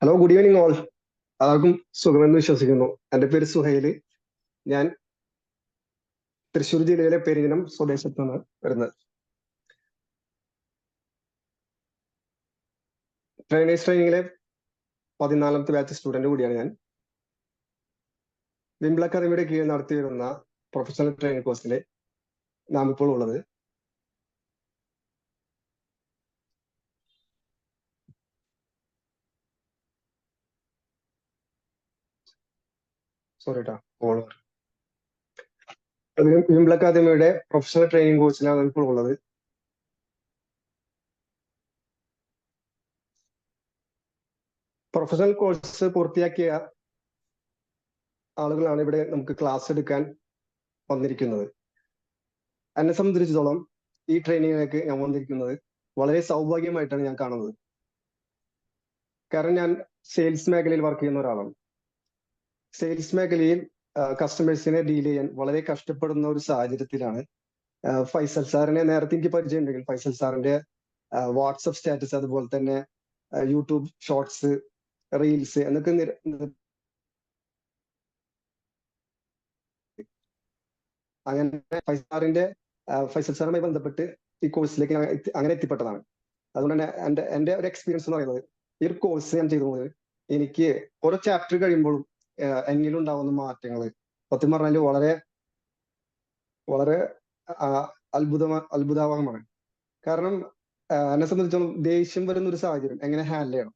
Hello, good evening all. എല്ലാവർക്കും സുഖമെന്ന് വിശ്വസിക്കുന്നു. എൻ്റെ പേര് സുഹൈല്. ഞാൻ തൃശ്ശൂർ ജില്ലയിലെ പെരിഞ്ഞനം സ്വദേശത്താണ് വരുന്നത്. ട്രെയിനേഴ്സ് ട്രെയിനിങ്ങിലെ 14ാമത്തെ ബാച്ച് സ്റ്റുഡന്റ് കൂടിയാണ് ഞാൻ. വിംബിൾ അക്കാദമിയുടെ കീഴിൽ നടത്തി വരുന്ന പ്രൊഫഷണൽ ട്രെയിനിങ് കോഴ്സിലെ നാം ഇപ്പോൾ ഉള്ളത്. വിംബിൾ അക്കാദമിയുടെ പ്രൊഫഷണൽ ട്രെയിനിങ് കോഴ്സിലാണ് ഇപ്പോൾ ഉള്ളത്. പ്രൊഫഷണൽ കോഴ്സ് പൂർത്തിയാക്കിയ ആളുകളാണ് ഇവിടെ നമുക്ക് ക്ലാസ് എടുക്കാൻ വന്നിരിക്കുന്നത്. എന്നെ സംബന്ധിച്ചിടത്തോളം ഈ ട്രെയിനിങ്ങിലേക്ക് ഞാൻ വന്നിരിക്കുന്നത് വളരെ സൗഭാഗ്യമായിട്ടാണ് ഞാൻ കാണുന്നത്. കാരണം ഞാൻ സെയിൽസ് മേഖലയിൽ വർക്ക് ചെയ്യുന്ന ഒരാളാണ്. സെയിൽസ് മേഖലയിൽ കസ്റ്റമേഴ്സിനെ ഡീൽ ചെയ്യാൻ വളരെ കഷ്ടപ്പെടുന്ന ഒരു സാഹചര്യത്തിലാണ് ഫൈസൽ സാറിനെ നേരത്തെ എനിക്ക് പരിചയമുണ്ടെങ്കിൽ ഫൈസൽ സാറിന്റെ വാട്സപ്പ് സ്റ്റാറ്റസ്, അതുപോലെ തന്നെ യൂട്യൂബ് ഷോർട്സ്, റീൽസ് എന്നൊക്കെ അങ്ങനെ ഫൈസൽ സാറുമായി ബന്ധപ്പെട്ട് ഈ കോഴ്സിലേക്ക് അങ്ങനെ എത്തിപ്പെട്ടതാണ്. അതുകൊണ്ട് തന്നെ എൻ്റെ ഒരു എക്സ്പീരിയൻസ് എന്ന് പറയുന്നത്, ഈ ഒരു കോഴ്സ് ഞാൻ ചെയ്തത് എനിക്ക് ഓരോ ചാപ്റ്റർ കഴിയുമ്പോഴും എന്നിലുണ്ടാവുന്ന മാറ്റങ്ങൾ സത്യം പറഞ്ഞാൽ വളരെ വളരെ അത്ഭുതാവഹമാണ്. കാരണം എന്നെ സംബന്ധിച്ചോളം ദേഷ്യം വരുന്ന ഒരു സാഹചര്യം എങ്ങനെ ഹാൻഡിൽ ചെയ്യണം.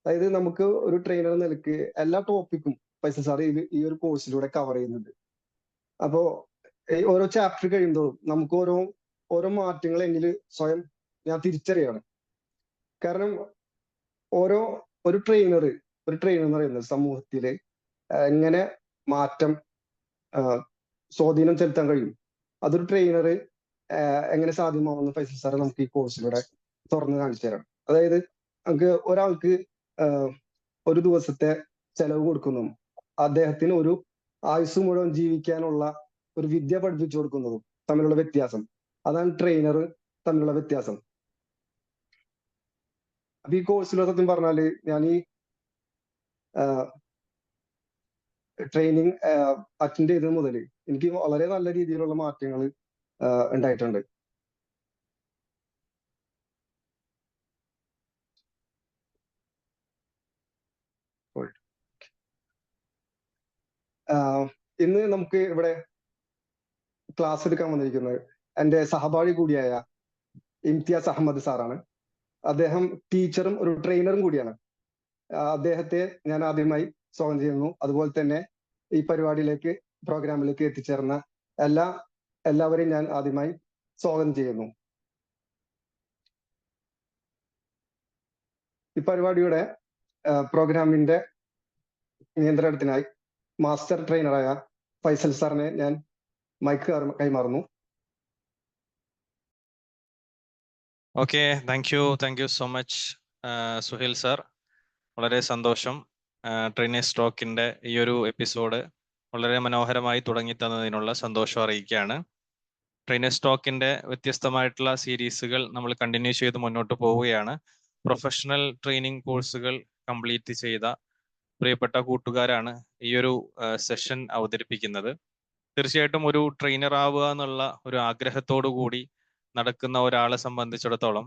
അതായത് നമുക്ക് ഒരു ട്രെയിനർ എന്ന നിലയ്ക്ക് എല്ലാ ടോപ്പിക്കും ഫൈസൽ സാർ ഈ ഒരു കോഴ്സിലൂടെ കവർ ചെയ്യുന്നുണ്ട്. അപ്പോ ഓരോ ചാപ്റ്റർ കഴിയുമ്പോഴും നമുക്ക് ഓരോ മാറ്റങ്ങൾ എന്നിൽ സ്വയം ഞാൻ തിരിച്ചറിയാണ്. കാരണം ഒരു ട്രെയിനർ എന്ന് പറയുന്നത് സമൂഹത്തില് എങ്ങനെ മാറ്റം സ്വാധീനം ചെലുത്താൻ കഴിയും, അതൊരു ട്രെയിനർ എങ്ങനെ സാധ്യമാവുന്ന ഫൈസൽ സാറ് നമുക്ക് ഈ കോഴ്സിലൂടെ തുറന്ന് കാണിച്ചു തരാം. അതായത് നമുക്ക് ഒരാൾക്ക് ഒരു ദിവസത്തെ ചെലവ് കൊടുക്കുന്നതും അദ്ദേഹത്തിന് ഒരു ആയുസ് മുഴുവൻ ജീവിക്കാനുള്ള ഒരു വിദ്യ പഠിപ്പിച്ചു കൊടുക്കുന്നതും തമ്മിലുള്ള വ്യത്യാസം, അതാണ് ട്രെയിനർ തമ്മിലുള്ള വ്യത്യാസം. അപ്പൊ ഈ കോഴ്സിലൂടെ സത്യം പറഞ്ഞാല് ഞാൻ ഈ ട്രെയിനിങ് അറ്റൻഡ് ചെയ്തത് മുതൽ എനിക്ക് വളരെ നല്ല രീതിയിലുള്ള മാറ്റങ്ങൾ ഉണ്ടായിട്ടുണ്ട്. ഇന്ന് നമുക്ക് ഇവിടെ ക്ലാസ് എടുക്കാൻ വന്നിരിക്കുന്നത് എൻ്റെ സഹപാഠി കൂടിയായ ഇംതിയാസ് അഹമ്മദ് സാറാണ്. അദ്ദേഹം ടീച്ചറും ഒരു ട്രെയിനറും കൂടിയാണ്. അദ്ദേഹത്തെ ഞാൻ ആദ്യമായി സ്വാഗതം ചെയ്യുന്നു. അതുപോലെ തന്നെ ഈ പരിപാടിയിലേക്ക്, പ്രോഗ്രാമിലേക്ക് എത്തിച്ചേർന്ന എല്ലാവരെയും ഞാൻ ആദ്യമായി സ്വാഗതം ചെയ്യുന്നു. ഈ പരിപാടിയുടെ പ്രോഗ്രാമിന്റെ നിയന്ത്രണത്തിനായി മാസ്റ്റർ ട്രെയിനറായ ഫൈസൽ സാറിനെ ഞാൻ മൈക്ക് കൈമാറുന്നു. Okay, thank you so much Suhail sir. വളരെ സന്തോഷം. ട്രെയിനേഴ്സ് ടോക്കിന്റെ ഈ ഒരു എപ്പിസോഡ് വളരെ മനോഹരമായി തുടങ്ങി തന്നതിനുള്ള സന്തോഷം അറിയിക്കുകയാണ്. ട്രെയിനേഴ്സ് ടോക്കിന്റെ വ്യത്യസ്തമായിട്ടുള്ള സീരീസുകൾ നമ്മൾ കണ്ടിന്യൂ ചെയ്ത് മുന്നോട്ട് പോവുകയാണ്. പ്രൊഫഷണൽ ട്രെയിനിങ് കോഴ്സുകൾ കംപ്ലീറ്റ് ചെയ്ത പ്രിയപ്പെട്ട കൂട്ടുകാരാണ് ഈ ഒരു സെഷൻ അവതരിപ്പിക്കുന്നത്. തീർച്ചയായിട്ടും ഒരു ട്രെയിനർ ആവുക എന്നുള്ള ഒരു ആഗ്രഹത്തോടു കൂടി നടക്കുന്ന ഒരാളെ സംബന്ധിച്ചിടത്തോളം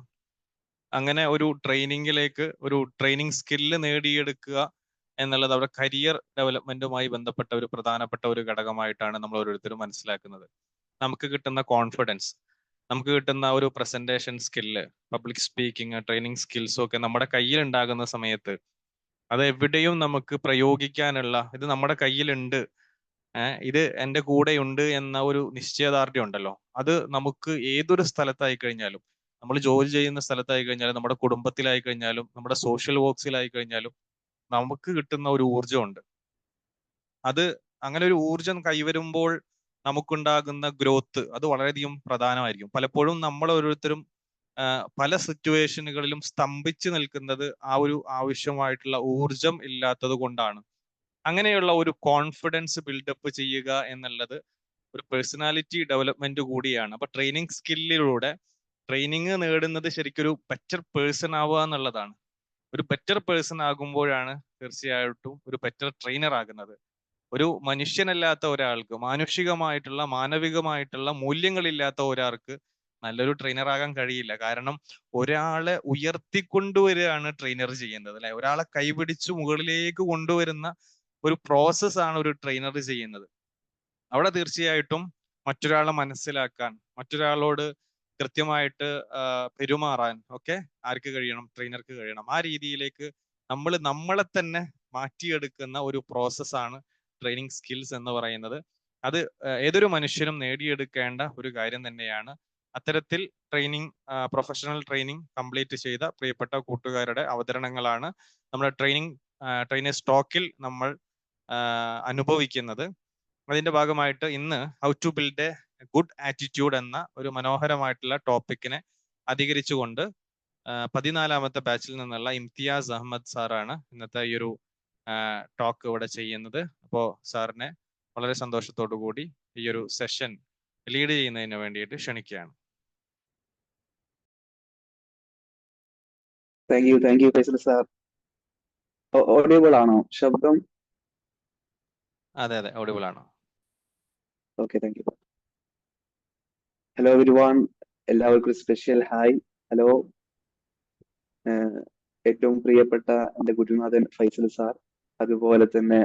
അങ്ങനെ ഒരു ട്രെയിനിങ്ങിലേക്ക് ഒരു ട്രെയിനിങ് സ്കില്ല് നേടിയെടുക്കുക എന്നുള്ളത് അവരുടെ കരിയർ ഡെവലപ്മെന്റുമായി ബന്ധപ്പെട്ട ഒരു പ്രധാനപ്പെട്ട ഒരു ഘടകമായിട്ടാണ് നമ്മൾ ഓരോരുത്തരും മനസ്സിലാക്കുന്നത്. നമുക്ക് കിട്ടുന്ന കോൺഫിഡൻസ്, നമുക്ക് കിട്ടുന്ന ഒരു presentation skill, public speaking, training സ്കിൽസും ഒക്കെ നമ്മുടെ കയ്യിൽ ഉണ്ടാകുന്ന സമയത്ത് അത് എവിടെയും നമുക്ക് പ്രയോഗിക്കാനുള്ള, ഇത് നമ്മുടെ കയ്യിലുണ്ട്, ഇത് എൻ്റെ കൂടെയുണ്ട് എന്ന ഒരു നിശ്ചയദാർഢ്യം ഉണ്ടല്ലോ, അത് നമുക്ക് ഏതൊരു സ്ഥലത്തായി കഴിഞ്ഞാലും, നമ്മൾ ജോലി ചെയ്യുന്ന സ്ഥലത്തായി കഴിഞ്ഞാലും, നമ്മുടെ കുടുംബത്തിലായി കഴിഞ്ഞാലും, നമ്മുടെ സോഷ്യൽ വർക്ക്സിലായി കഴിഞ്ഞാലും നമുക്ക് കിട്ടുന്ന ഒരു ഊർജ്ജമുണ്ട്. അത് അങ്ങനെ ഒരു ഊർജ്ജം കൈവരുമ്പോൾ നമുക്കുണ്ടാകുന്ന ഗ്രോത്ത് അത് വളരെയധികം പ്രധാനമായിരിക്കും. പലപ്പോഴും നമ്മൾ ഓരോരുത്തരും പല സിറ്റുവേഷനുകളിലും സ്തംഭിച്ചു നിൽക്കുന്നത് ആ ഒരു ആവശ്യമായിട്ടുള്ള ഊർജം ഇല്ലാത്തത് കൊണ്ടാണ്. അങ്ങനെയുള്ള ഒരു കോൺഫിഡൻസ് ബിൽഡപ്പ് ചെയ്യുക എന്നുള്ളത് ഒരു പേഴ്സണാലിറ്റി ഡെവലപ്മെന്റ് കൂടിയാണ്. അപ്പൊ ട്രെയിനിങ് സ്കില്ലിലൂടെ ട്രെയിനിങ് നേടുന്നത് ശരിക്കൊരു ബെറ്റർ പേഴ്സൺ ആവുക എന്നുള്ളതാണ്. ഒരു ബെറ്റർ പേഴ്സൺ ആകുമ്പോഴാണ് തീർച്ചയായിട്ടും ഒരു ബെറ്റർ ട്രെയിനർ ആകുന്നത്. ഒരു മനുഷ്യനല്ലാത്ത ഒരാൾക്ക്, മാനുഷികമായിട്ടുള്ള മാനവികമായിട്ടുള്ള മൂല്യങ്ങളില്ലാത്ത ഒരാൾക്ക് നല്ലൊരു ട്രെയിനർ ആകാൻ കഴിയില്ല. കാരണം ഒരാളെ ഉയർത്തിക്കൊണ്ടുവരികയാണ് ട്രെയിനർ ചെയ്യുന്നത്, അല്ലെ? ഒരാളെ കൈപിടിച്ച് മുകളിലേക്ക് കൊണ്ടുവരുന്ന ഒരു പ്രോസസ് ആണ് ഒരു ട്രെയിനർ ചെയ്യുന്നത്. അവിടെ തീർച്ചയായിട്ടും മറ്റൊരാളെ മനസ്സിലാക്കാൻ, മറ്റൊരാളോട് കൃത്യമായിട്ട് പെരുമാറാൻ ഒക്കെ ആർക്ക് കഴിയണം? ട്രെയിനർക്ക് കഴിയണം. ആ രീതിയിലേക്ക് നമ്മളെ തന്നെ മാറ്റിയെടുക്കുന്ന ഒരു പ്രോസസ്സാണ് ട്രെയിനിങ് സ്കിൽസ് എന്ന് പറയുന്നത്. അത് ഏതൊരു മനുഷ്യനും നേടിയെടുക്കേണ്ട ഒരു കാര്യം തന്നെയാണ്. അത്തരത്തിൽ പ്രൊഫഷണൽ ട്രെയിനിങ് കംപ്ലീറ്റ് ചെയ്ത പ്രിയപ്പെട്ട കൂട്ടുകാരുടെ അവതരണങ്ങളാണ് നമ്മുടെ ട്രെയിനേഴ്സ് ടോക്കിൽ നമ്മൾ അനുഭവിക്കുന്നത്. അതിന്റെ ഭാഗമായിട്ട് ഇന്ന് how to build a good attitude എന്ന ഒരു മനോഹരമായിട്ടുള്ള ടോപ്പിക്കിനെ അധികരിച്ചുകൊണ്ട് 14ാമത്തെ ബാച്ചിൽ നിന്നുള്ള ഇംതിയാസ് അഹമ്മദ് സാറാണ് ഇന്നത്തെ ഈ ഒരു ടോക്ക് ഇവിടെ ചെയ്യുന്നത്. അപ്പോൾ സാറിനെ വളരെ സന്തോഷത്തോടു കൂടി ഈ ഒരു സെഷൻ ലീഡ് ചെയ്യുന്നതിന് വേണ്ടിയിട്ട് ക്ഷണിക്കുകയാണ്. Thank you Faisal sir. Audible ആണോ ശബ്ദം? അതെ, ഓഡിബിൾ ആണ്. Okay, thank U. Hello everyone, എല്ലാവർക്കും സ്പെഷ്യൽ ഹായ്. ഹലോ, ഏറ്റവും പ്രിയപ്പെട്ട എൻ്റെ ഗുരുനാഥൻ ഫൈസൽ സാർ, അതുപോലെ തന്നെ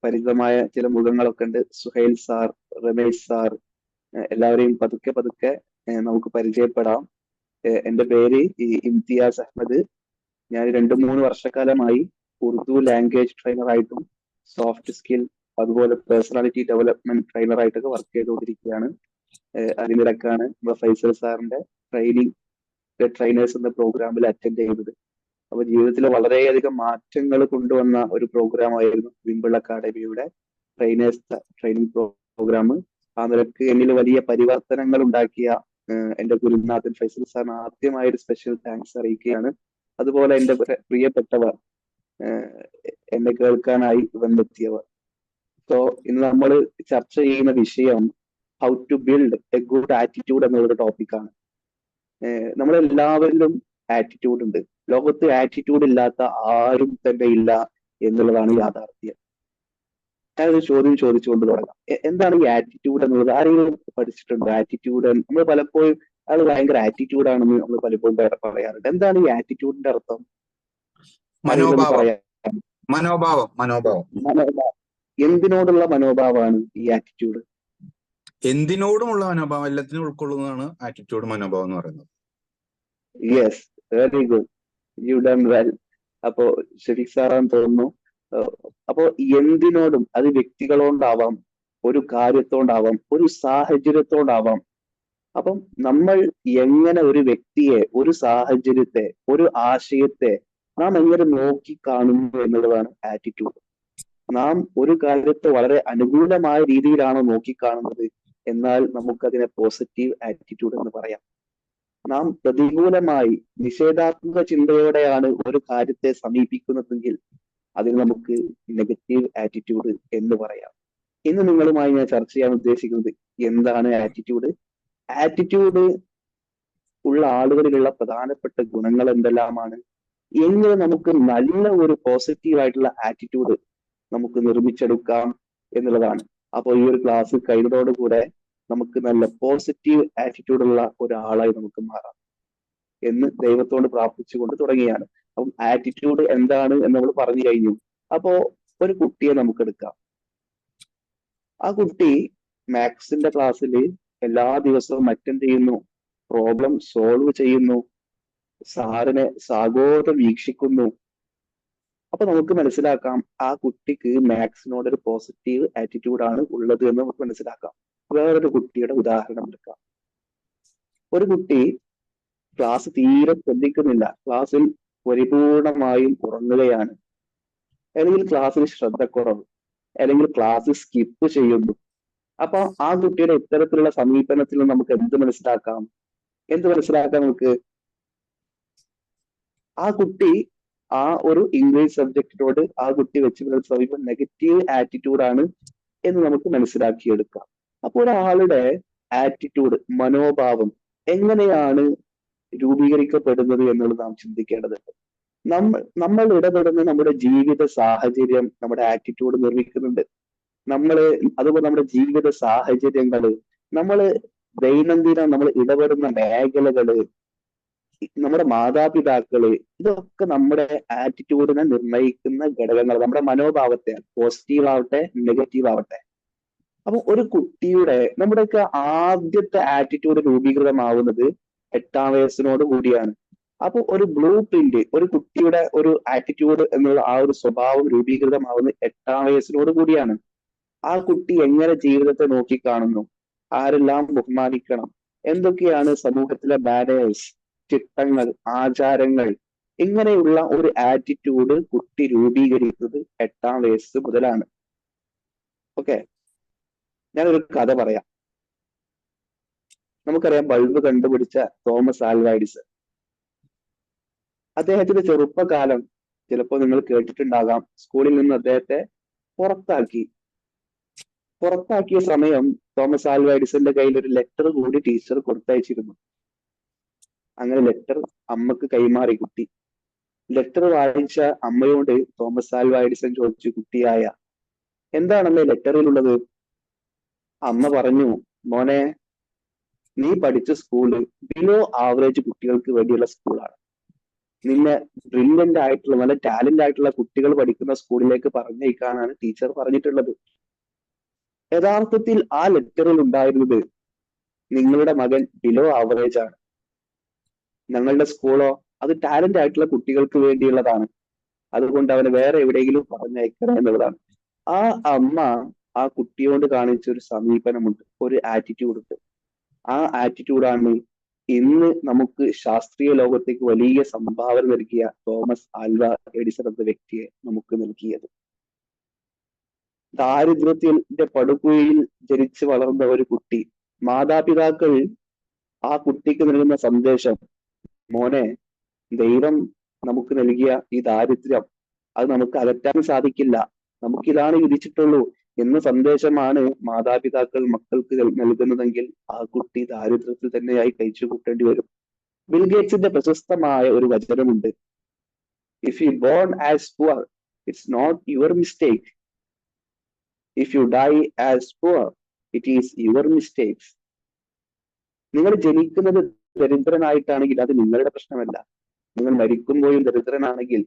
പരിചിതമായ ചില മുഖങ്ങളൊക്കെ ഉണ്ട്. സുഹൈൽ സാർ, രമേശ് സാർ, എല്ലാവരെയും പതുക്കെ നമുക്ക് പരിചയപ്പെടാം. എൻ്റെ പേര് ഇംതിയാസ് അഹമ്മദ്. ഞാൻ 2-3 വർഷക്കാലമായി ഉറുദു ലാംഗ്വേജ് ട്രെയിനറായിട്ടും സോഫ്റ്റ് സ്കിൽ അതുപോലെ പേഴ്സണാലിറ്റി ഡെവലപ്മെന്റ് ട്രെയിനറായിട്ടൊക്കെ വർക്ക് ചെയ്തുകൊണ്ടിരിക്കുകയാണ്. അതിനിടക്കാണ് നമ്മുടെ ഫൈസൽ സാറിന്റെ ട്രെയിനേഴ്സ് എന്ന പ്രോഗ്രാമിൽ അറ്റൻഡ് ചെയ്തത്. അപ്പൊ ജീവിതത്തിൽ വളരെയധികം മാറ്റങ്ങൾ കൊണ്ടുവന്ന ഒരു പ്രോഗ്രാം ആയിരുന്നു വിംബിൾ അക്കാഡമിയുടെ ട്രെയിനിങ് പ്രോഗ്രാം. ആ നിലക്ക് എന്നിൽ വലിയ പരിവർത്തനങ്ങൾ ഉണ്ടാക്കിയ എന്റെ ഗുരുനാഥൻ ഫൈസൽ സാറിന് ആദ്യമായ ഒരു സ്പെഷ്യൽ താങ്ക്സ് അറിയിക്കുകയാണ്. അതുപോലെ എന്റെ പ്രിയപ്പെട്ടവർ, എന്നെ കേൾക്കാനായി വന്നെത്തിയവർ. സോ ഇന്ന് നമ്മൾ ചർച്ച ചെയ്യുന്ന വിഷയം how to build a good attitude എന്നുള്ളൊരു ടോപ്പിക്കാണ്. നമ്മളെല്ലാവരിലും ആറ്റിറ്റ്യൂഡ് ഉണ്ട്. ലോകത്ത് ആറ്റിറ്റ്യൂഡ് ഇല്ലാത്ത ആരും തന്നെ ഇല്ല എന്നുള്ളതാണ് യാഥാർത്ഥ്യം. ഞാനൊരു ചോദ്യം ചോദിച്ചുകൊണ്ട് തുടങ്ങാം. എന്താണ് ഈ ആറ്റിറ്റ്യൂഡ് എന്നുള്ളത്? ആരെങ്കിലും പഠിച്ചിട്ടുണ്ടോ? ആറ്റിറ്റ്യൂഡ് നമ്മൾ പലപ്പോഴും അയാൾ ഭയങ്കര ആറ്റിറ്റ്യൂഡ് ആണെന്ന് നമ്മൾ പലപ്പോഴും പറയാറുണ്ട്. എന്താണ് ഈ ആറ്റിറ്റ്യൂഡിന്റെ അർത്ഥം? മനോഭാവം. എന്തിനോടുള്ള മനോഭാവമാണ് ഈ ആറ്റിറ്റ്യൂഡ്? എന്തിനോടുമുള്ള മനോഭാവം, എല്ലാത്തിനും ഉൾക്കൊള്ളുന്നതാണ് ആറ്റിറ്റ്യൂഡ്, മനോഭാവം എന്ന് പറയുന്നത്. Yes, very good, you done well. അപ്പോ ഷെഫീഖ് സാറാന്ന് തോന്നുന്നു. അപ്പോ എന്തിനോടും, അത് വ്യക്തികളോണ്ടാവാം, ഒരു കാര്യത്തോണ്ടാവാം, ഒരു സാഹചര്യത്തോണ്ടാവാം. അപ്പം നമ്മൾ എങ്ങനെ ഒരു വ്യക്തിയെ, ഒരു സാഹചര്യത്തെ, ഒരു ആശയത്തെ നാം എങ്ങനെ നോക്കി കാണുന്നു എന്നുള്ളതാണ് ആറ്റിറ്റ്യൂഡ്. നാം ഒരു കാര്യത്തെ വളരെ അനുകൂലമായ രീതിയിലാണോ നോക്കിക്കാണുന്നത്, എന്നാൽ നമുക്കതിനെ പോസിറ്റീവ് ആറ്റിറ്റ്യൂഡ് എന്ന് പറയാം. നാം പ്രതികൂലമായി നിഷേധാത്മക ചിന്തയോടെയാണ് ഒരു കാര്യത്തെ സമീപിക്കുന്നതെങ്കിൽ അതിന് നമുക്ക് നെഗറ്റീവ് ആറ്റിറ്റ്യൂഡ് എന്ന് പറയാം. ഇന്ന് നിങ്ങളുമായി ഞാൻ ചർച്ച ചെയ്യാൻ ഉദ്ദേശിക്കുന്നത് എന്താണ് ആറ്റിറ്റ്യൂഡ്. ആറ്റിറ്റ്യൂഡ് ഉള്ള ആളുകളിലുള്ള പ്രധാനപ്പെട്ട ഗുണങ്ങൾ എന്തെല്ലാമാണ്, എങ്ങനെ നമുക്ക് നല്ല ഒരു പോസിറ്റീവ് ആയിട്ടുള്ള ആറ്റിറ്റ്യൂഡ് നമുക്ക് നിർമ്മിച്ചെടുക്കാം എന്നുള്ളതാണ്. അപ്പോൾ ഈ ഒരു ക്ലാസ് കഴിയുന്നതോടുകൂടെ നമുക്ക് നല്ല പോസിറ്റീവ് ആറ്റിറ്റ്യൂഡ് ഉള്ള ഒരാളായി നമുക്ക് മാറാം എന്ന് ദൈവത്തോട് പ്രാർത്ഥിച്ചുകൊണ്ട് തുടങ്ങിയാണ്. അപ്പം ആറ്റിറ്റ്യൂഡ് എന്താണ് എന്ന് നമ്മൾ പറഞ്ഞു കഴിഞ്ഞു. അപ്പോ ഒരു കുട്ടിയെ നമുക്ക് എടുക്കാം. ആ കുട്ടി മാത്സിന്റെ ക്ലാസ്സിൽ എല്ലാ ദിവസവും അറ്റൻഡ് ചെയ്യുന്നു, പ്രോബ്ലം സോൾവ് ചെയ്യുന്നു, സാറിനെ സാഗോദം വീക്ഷിക്കുന്നു. അപ്പൊ നമുക്ക് മനസ്സിലാക്കാം ആ കുട്ടിക്ക് മാത്സിനോട് ഒരു പോസിറ്റീവ് ആറ്റിറ്റ്യൂഡ് ആണ് ഉള്ളത് എന്ന് നമുക്ക് മനസ്സിലാക്കാം. വേറൊരു കുട്ടിയുടെ ഉദാഹരണം എടുക്കാം. ഒരു കുട്ടി ക്ലാസ് തീരെ ശ്രദ്ധിക്കുന്നില്ല, ക്ലാസ്സിൽ പരിപൂർണമായും ഉറങ്ങുകയാണ്, അല്ലെങ്കിൽ ക്ലാസ്സിൽ ശ്രദ്ധക്കുറവ്, അല്ലെങ്കിൽ ക്ലാസ് സ്കിപ്പ് ചെയ്യുന്നു. അപ്പൊ ആ കുട്ടിയുടെ ഇത്തരത്തിലുള്ള സമീപനത്തിൽ നിന്ന് നമുക്ക് എന്ത് മനസ്സിലാക്കാം? നമുക്ക് ആ കുട്ടി ആ ഒരു ഇംഗ്ലീഷ് സബ്ജക്റ്റിനോട് ആ കുട്ടി വെച്ച് സമീപം നെഗറ്റീവ് ആറ്റിറ്റ്യൂഡ് ആണ് എന്ന് നമുക്ക് മനസ്സിലാക്കിയെടുക്കാം. അപ്പോൾ ഒരാളുടെ ആറ്റിറ്റ്യൂഡ്, മനോഭാവം എങ്ങനെയാണ് രൂപീകരിക്കപ്പെടുന്നത് എന്നുള്ളത് നാം ചിന്തിക്കേണ്ടതുണ്ട്. നമ്മൾ ഇടപെടുന്ന നമ്മുടെ ജീവിത സാഹചര്യം നമ്മുടെ ആറ്റിറ്റ്യൂഡ് നിർമ്മിക്കുന്നുണ്ട്. അതുപോലെ നമ്മുടെ ജീവിത സാഹചര്യങ്ങള്, നമ്മള് ദൈനംദിനം നമ്മൾ ഇടപെടുന്ന മേഖലകള്, നമ്മുടെ മാതാപിതാക്കള്, ഇതൊക്കെ നമ്മുടെ ആറ്റിറ്റ്യൂഡിനെ നിർണ്ണയിക്കുന്ന ഘടകങ്ങൾ. നമ്മുടെ മനോഭാവത്തെ, പോസിറ്റീവ് ആവട്ടെ നെഗറ്റീവ് ആവട്ടെ. അപ്പൊ ഒരു കുട്ടിയുടെ നമ്മുടെയൊക്കെ ആദ്യത്തെ ആറ്റിറ്റ്യൂഡ് രൂപീകൃതമാവുന്നത് 8ാം വയസ്സിനോട് കൂടിയാണ്. അപ്പൊ ഒരു ബ്ലൂ പ്രിന്റ്, ഒരു കുട്ടിയുടെ ഒരു ആറ്റിറ്റ്യൂഡ് എന്നുള്ള ആ ഒരു സ്വഭാവം രൂപീകൃതമാവുന്നത് 8ാം വയസ്സിനോട് കൂടിയാണ്. ആ കുട്ടി എങ്ങനെ ജീവിതത്തെ നോക്കിക്കാണുന്നു, ആരെല്ലാം ബഹുമാനിക്കണം, എന്തൊക്കെയാണ് സമൂഹത്തിലെ ബാനേഴ്സ്, ചിട്ടങ്ങൾ, ആചാരങ്ങൾ, ഇങ്ങനെയുള്ള ഒരു ആറ്റിറ്റ്യൂഡ് കുട്ടി രൂപീകരിക്കുന്നത് 8ാം വയസ്സ് മുതലാണ്. ഓക്കെ, ഞാനൊരു കഥ പറയാം. നമുക്കറിയാം ബൾബ് കണ്ടുപിടിച്ച തോമസ് ആൽവ എഡിസൺ. അദ്ദേഹത്തിന്റെ ചെറുപ്പകാലം ചിലപ്പോൾ നിങ്ങൾ കേട്ടിട്ടുണ്ടാകാം. സ്കൂളിൽ നിന്ന് അദ്ദേഹത്തെ പുറത്താക്കിയ സമയം തോമസ് ആൽവ എഡിസന്റെ കയ്യിൽ ഒരു ലെറ്റർ കൂടി ടീച്ചർ കൊടുത്തയച്ചിരുന്നു. അങ്ങനെ ലെറ്റർ അമ്മക്ക് കൈമാറി കുട്ടി. ലെറ്റർ വായിച്ച അമ്മയോട് തോമസ് ആൽവ എഡിസൺ ചോദിച്ചു, കുട്ടിയായ എന്താണമ്മേ ലെറ്ററിലുള്ളത്? അമ്മ പറഞ്ഞു, മോനെ, നീ പഠിച്ച സ്കൂള് ബിലോ ആവറേജ് കുട്ടികൾക്ക് വേണ്ടിയുള്ള സ്കൂളാണ്. നിന്നെ ബ്രില്യന്റ് ആയിട്ടുള്ള, നല്ല ടാലന്റ് ആയിട്ടുള്ള കുട്ടികൾ പഠിക്കുന്ന സ്കൂളിലേക്ക് പറഞ്ഞേക്കാനാണ് ടീച്ചർ പറഞ്ഞിട്ടുള്ളത്. യഥാർത്ഥത്തിൽ ആ ലെറ്ററിൽ ഉണ്ടായിരുന്നത് നിങ്ങളുടെ മകൻ ബിലോ ആവറേജ് ആണ്. ഞങ്ങളുടെ സ്കൂളോ അത് ടാലന്റ് ആയിട്ടുള്ള കുട്ടികൾക്ക് വേണ്ടിയുള്ളതാണ്. അതുകൊണ്ട് അവനെ വേറെ എവിടെയെങ്കിലും പറഞ്ഞയക്കണം എന്നുള്ളതാണ്. ആ അമ്മ ആ കുട്ടിയോട് കാണിച്ച ഒരു സമീപനമുണ്ട്, ഒരു ആറ്റിറ്റ്യൂഡ് ഉണ്ട്. ആ ആറ്റിറ്റ്യൂഡാണ് ഇന്ന് നമുക്ക് ശാസ്ത്രീയ ലോകത്തേക്ക് വലിയ സംഭാവന നൽകിയ തോമസ് ആൽവ എഡിസൺ എന്ന വ്യക്തിയെ നമുക്ക് നൽകിയത്. ദാരിദ്ര്യത്തിന്റെ പടുകുഴിയിൽ ജനിച്ചു വളർന്ന ഒരു കുട്ടി, മാതാപിതാക്കൾ ആ കുട്ടിക്ക് നൽകുന്ന സന്ദേശം, മോനെ, ദൈവം നമുക്ക് നൽകിയ ഈ ദാരിദ്ര്യം അത് നമുക്ക് അകറ്റാൻ സാധിക്കില്ല, നമുക്കിതാണ് വിധിച്ചിട്ടുള്ളൂ എന്ന സന്ദേശമാണ് മാതാപിതാക്കൾ മക്കൾക്ക് നൽകുന്നതെങ്കിൽ ആ കുട്ടി ദാരിദ്ര്യത്തിൽ തന്നെയായി കഴിച്ചു കൂട്ടേണ്ടി വരും. ബിൽഗേറ്റ്സിന്റെ പ്രശസ്തമായ ഒരു വചനമുണ്ട്, if you born as poor it's not your mistake, if you die as poor it is your mistakes. നിങ്ങൾ ജനിക്കുന്നത് ദരിദ്രനായിട്ടാണെങ്കിൽ അത് നിങ്ങളുടെ പ്രശ്നമല്ല. നിങ്ങൾ മരിക്കുമ്പോഴും ദരിദ്രനാണെങ്കിൽ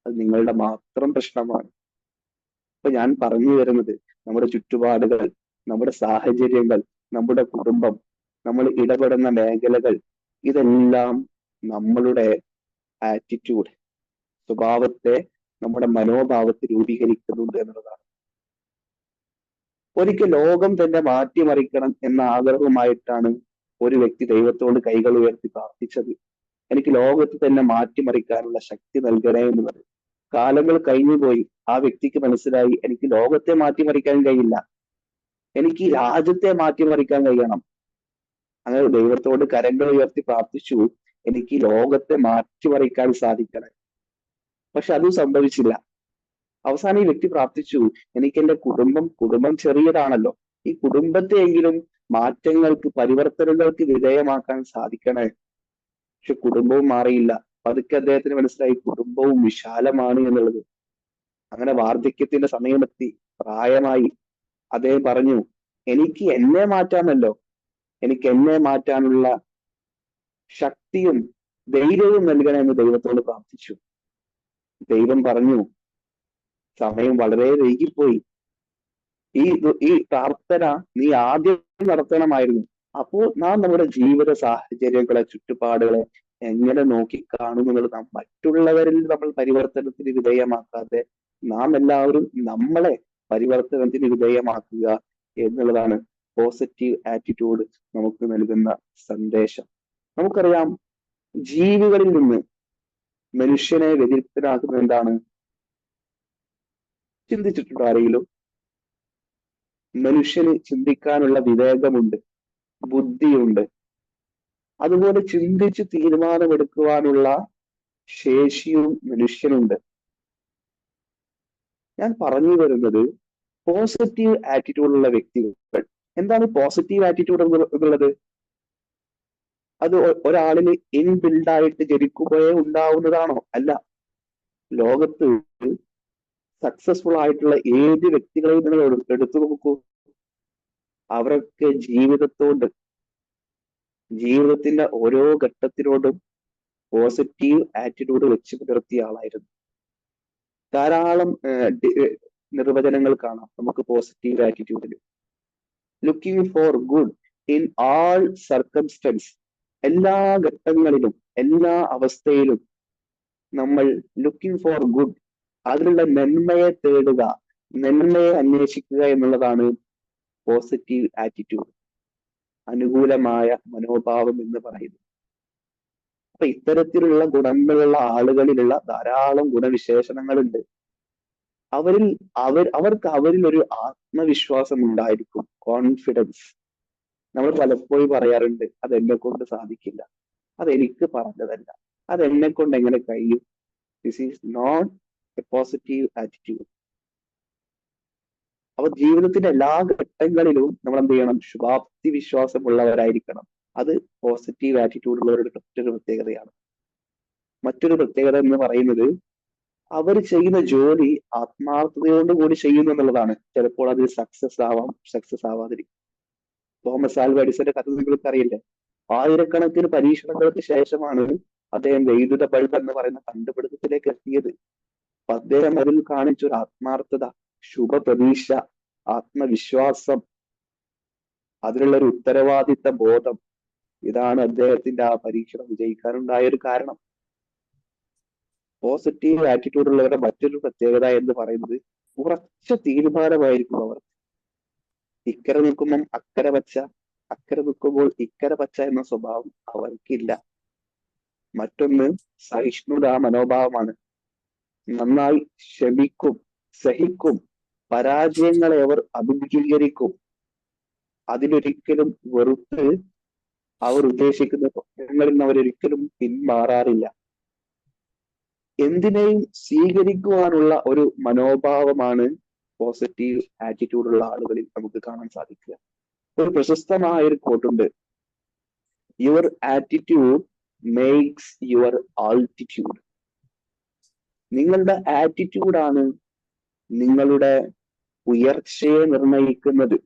അത് നിങ്ങളുടെ മാത്രം പ്രശ്നമാണ്. അപ്പൊ ഞാൻ പറഞ്ഞു വരുന്നത്, നമ്മുടെ ചുറ്റുപാടുകൾ, നമ്മുടെ സാഹചര്യങ്ങൾ, നമ്മുടെ കുടുംബം, നമ്മൾ ഇടപെടുന്ന മേഖലകൾ, ഇതെല്ലാം നമ്മളുടെ ആറ്റിറ്റ്യൂഡ്, സ്വഭാവത്തെ, നമ്മുടെ മനോഭാവത്തെ രൂപീകരിക്കുന്നുണ്ട് എന്നുള്ളതാണ്. ഒരിക്കൽ ലോകം തന്നെ മാറ്റിമറിക്കണം എന്ന ആഗ്രഹവുമായിട്ടാണ് ഒരു വ്യക്തി ദൈവത്തോട് കൈകൾ ഉയർത്തി പ്രാർത്ഥിച്ചത്. എനിക്ക് ലോകത്ത് തന്നെ മാറ്റിമറിക്കാനുള്ള ശക്തി നൽകണേ എന്നുള്ളത്. കാലങ്ങൾ കഴിഞ്ഞുപോയി. ആ വ്യക്തിക്ക് മനസ്സിലായി, എനിക്ക് ലോകത്തെ മാറ്റിമറിക്കാൻ കഴിയില്ല, എനിക്ക് രാജ്യത്തെ മാറ്റിമറിക്കാൻ കഴിയണം. അങ്ങനെ ദൈവത്തോട് കരങ്ങൾ ഉയർത്തി പ്രാർത്ഥിച്ചു, എനിക്ക് ലോകത്തെ മാറ്റിമറിക്കാൻ സാധിക്കണം. പക്ഷെ അതും സംഭവിച്ചില്ല. അവസാനം ഈ വ്യക്തി പ്രാർത്ഥിച്ചു, എനിക്ക് എന്റെ കുടുംബം ചെറിയതാണല്ലോ, ഈ കുടുംബത്തെയെങ്കിലും മാറ്റങ്ങൾക്ക്, പരിവർത്തനങ്ങൾക്ക് വിധേയമാക്കാൻ സാധിക്കണേ. പക്ഷെ കുടുംബവും മാറിയില്ല. പതുക്കെ അദ്ദേഹത്തിന് മനസ്സിലായി കുടുംബവും വിശാലമാണ് എന്നുള്ളത്. അങ്ങനെ വാർദ്ധക്യത്തിന്റെ സമയമെത്തി, പ്രായമായി. അദ്ദേഹം പറഞ്ഞു, എനിക്ക് എന്നെ മാറ്റാമല്ലോ, എനിക്ക് എന്നെ മാറ്റാനുള്ള ശക്തിയും ധൈര്യവും നൽകണമെന്ന് ദൈവത്തോട് പ്രാർത്ഥിച്ചു. ദൈവം പറഞ്ഞു, സമയം വളരെ വൈകിപ്പോയി, ഈ പ്രാർത്ഥന നീ ആദ്യം നടത്തണമായിരുന്നു. അപ്പോൾ നാം നമ്മുടെ ജീവിത സാഹചര്യങ്ങളെ, ചുറ്റുപാടുകളെ എങ്ങനെ നോക്കി കാണുന്നത്, മറ്റുള്ളവരിൽ നമ്മൾ പരിവർത്തനത്തിന് വിധേയമാക്കാതെ നാം എല്ലാവരും നമ്മളെ പരിവർത്തനത്തിന് വിധേയമാക്കുക എന്നുള്ളതാണ് പോസിറ്റീവ് ആറ്റിറ്റ്യൂഡ് നമുക്ക് നൽകുന്ന സന്ദേശം. നമുക്കറിയാം, ജീവികളിൽ നിന്ന് മനുഷ്യനെ വ്യതിരിക്തനാക്കുന്നത് എന്താണ്? ചിന്തിച്ചിട്ടുണ്ടോ ആരെങ്കിലും? മനുഷ്യന് ചിന്തിക്കാനുള്ള വിവേകമുണ്ട്, ബുദ്ധിയുണ്ട്, അതുപോലെ ചിന്തിച്ച് തീരുമാനമെടുക്കുവാനുള്ള ശേഷിയും മനുഷ്യനുണ്ട്. ഞാൻ പറഞ്ഞു വരുന്നത് പോസിറ്റീവ് ആറ്റിറ്റ്യൂഡുള്ള വ്യക്തികൾ. എന്താണ് പോസിറ്റീവ് ആറ്റിറ്റ്യൂഡ് എന്നുള്ളത്? അത് ഒരാളിന് ഇൻബിൽഡ് ആയിട്ട് ജനിക്കുമ്പോഴേ ഉണ്ടാവുന്നതാണോ? അല്ല. ലോകത്ത് സക്സസ്ഫുൾ ആയിട്ടുള്ള ഏത് വ്യക്തികളെയും നിങ്ങൾ എടുത്തു നോക്കൂ, അവരൊക്കെ ജീവിതത്തിന്റെ ഓരോ ഘട്ടത്തിലോടും പോസിറ്റീവ് ആറ്റിറ്റ്യൂഡ് വെച്ച് പുലർത്തിയ ആളായിരുന്നു. ധാരാളം നിർവചനങ്ങൾ കാണാം നമുക്ക് പോസിറ്റീവ് ആറ്റിറ്റ്യൂഡിൽ. Looking for good in all circumstance, എല്ലാ ഘട്ടങ്ങളിലും എല്ലാ അവസ്ഥയിലും നമ്മൾ ലുക്കിംഗ് ഫോർ ഗുഡ്, അതിലുള്ള നന്മയെ തേടുക, നന്മയെ അന്വേഷിക്കുക എന്നുള്ളതാണ് പോസിറ്റീവ് ആറ്റിറ്റ്യൂഡ്, അനുകൂലമായ മനോഭാവം എന്ന് പറയുന്നത്. അപ്പൊ ഇത്തരത്തിലുള്ള ഗുണങ്ങളുള്ള ആളുകളിലുള്ള ധാരാളം ഗുണവിശേഷണങ്ങളുണ്ട്. അവർക്ക് അവരിൽ ഒരു ആത്മവിശ്വാസം ഉണ്ടായിരിക്കും, കോൺഫിഡൻസ്. നമ്മൾ പലപ്പോഴും പറയാറുണ്ട്, അതെന്നെ കൊണ്ട് സാധിക്കില്ല, അതെനിക്ക് പറഞ്ഞതല്ല, അതെന്നെ കൊണ്ട് എങ്ങനെ കഴിയും. This is not a positive attitude. അപ്പൊ ജീവിതത്തിന്റെ എല്ലാ ഘട്ടങ്ങളിലും നമ്മൾ എന്ത് ചെയ്യണം? ശുഭാപ്തി വിശ്വാസമുള്ളവരായിരിക്കണം. അത് പോസിറ്റീവ് ആറ്റിറ്റ്യൂഡ് ഉള്ളവരുടെ മറ്റൊരു പ്രത്യേകതയാണ്. മറ്റൊരു പ്രത്യേകത എന്ന് പറയുന്നത്, അവർ ചെയ്യുന്ന ജോലി ആത്മാർത്ഥതയോട് കൂടി ചെയ്യുന്നു എന്നുള്ളതാണ്. ചിലപ്പോൾ അത് സക്സസ് ആവാം, സക്സസ് ആവാതിരിക്കും. തോമസ് ആൽവ എഡിസന്റെ കഥ നിങ്ങൾക്ക് അറിയില്ലേ? ആയിരക്കണക്കിന് പരീക്ഷണങ്ങൾക്ക് ശേഷമാണ് അദ്ദേഹം വൈദ്യുത ബൾബ് എന്ന് പറയുന്ന കണ്ടുപിടുത്തത്തിലേക്ക് എത്തിയത്. അദ്ദേഹം അതിൽ കാണിച്ചൊരു ആത്മാർത്ഥത, ശുഭപ്രതീക്ഷ, ആത്മവിശ്വാസം, അതിലുള്ള ഒരു ഉത്തരവാദിത്ത ബോധം, ഇതാണ് അദ്ദേഹത്തിന്റെ ആ പരീക്ഷണം വിജയിക്കാനുണ്ടായ ഒരു കാരണം. പോസിറ്റീവ് ആറ്റിറ്റ്യൂഡ് ഉള്ളവരുടെ മറ്റൊരു പ്രത്യേകത എന്ന് പറയുന്നത്, ഉറച്ച തീരുമാനമായിരിക്കും അവർ. ഇക്കരെ നിൽക്കുമ്പം അക്കരെ പച്ച, അക്കരെ നിൽക്കുമ്പോൾ ഇക്കരെ പച്ച എന്ന സ്വഭാവം അവർക്കില്ല. മറ്റൊന്ന് സഹിഷ്ണുത മനോഭാവമാണ്. നന്നായി ക്ഷമിക്കും, സഹിക്കും, പരാജയങ്ങളെ അവർ അഭിമുഖീകരിക്കും. അതിലൊരിക്കലും വെറുത്ത് അവർ ഉദ്ദേശിക്കുന്ന സ്വപ്നങ്ങളിൽ നിന്ന് അവരൊരിക്കലും പിന്മാറാറില്ല. എന്തിനേയും സ്വീകരിക്കുവാനുള്ള ഒരു മനോഭാവമാണ് പോസിറ്റീവ് ആറ്റിറ്റ്യൂഡ് ഉള്ള ആളുകളിൽ നമുക്ക് കാണാൻ സാധിക്കുക. ഒരു പ്രശസ്തമായ ഒരു കോട്ടുണ്ട്, your attitude makes your altitude. നിങ്ങളുടെ ആറ്റിറ്റ്യൂഡാണ് നിങ്ങളുടെ ഉയർച്ചയെ നിർണയിക്കുന്നത്.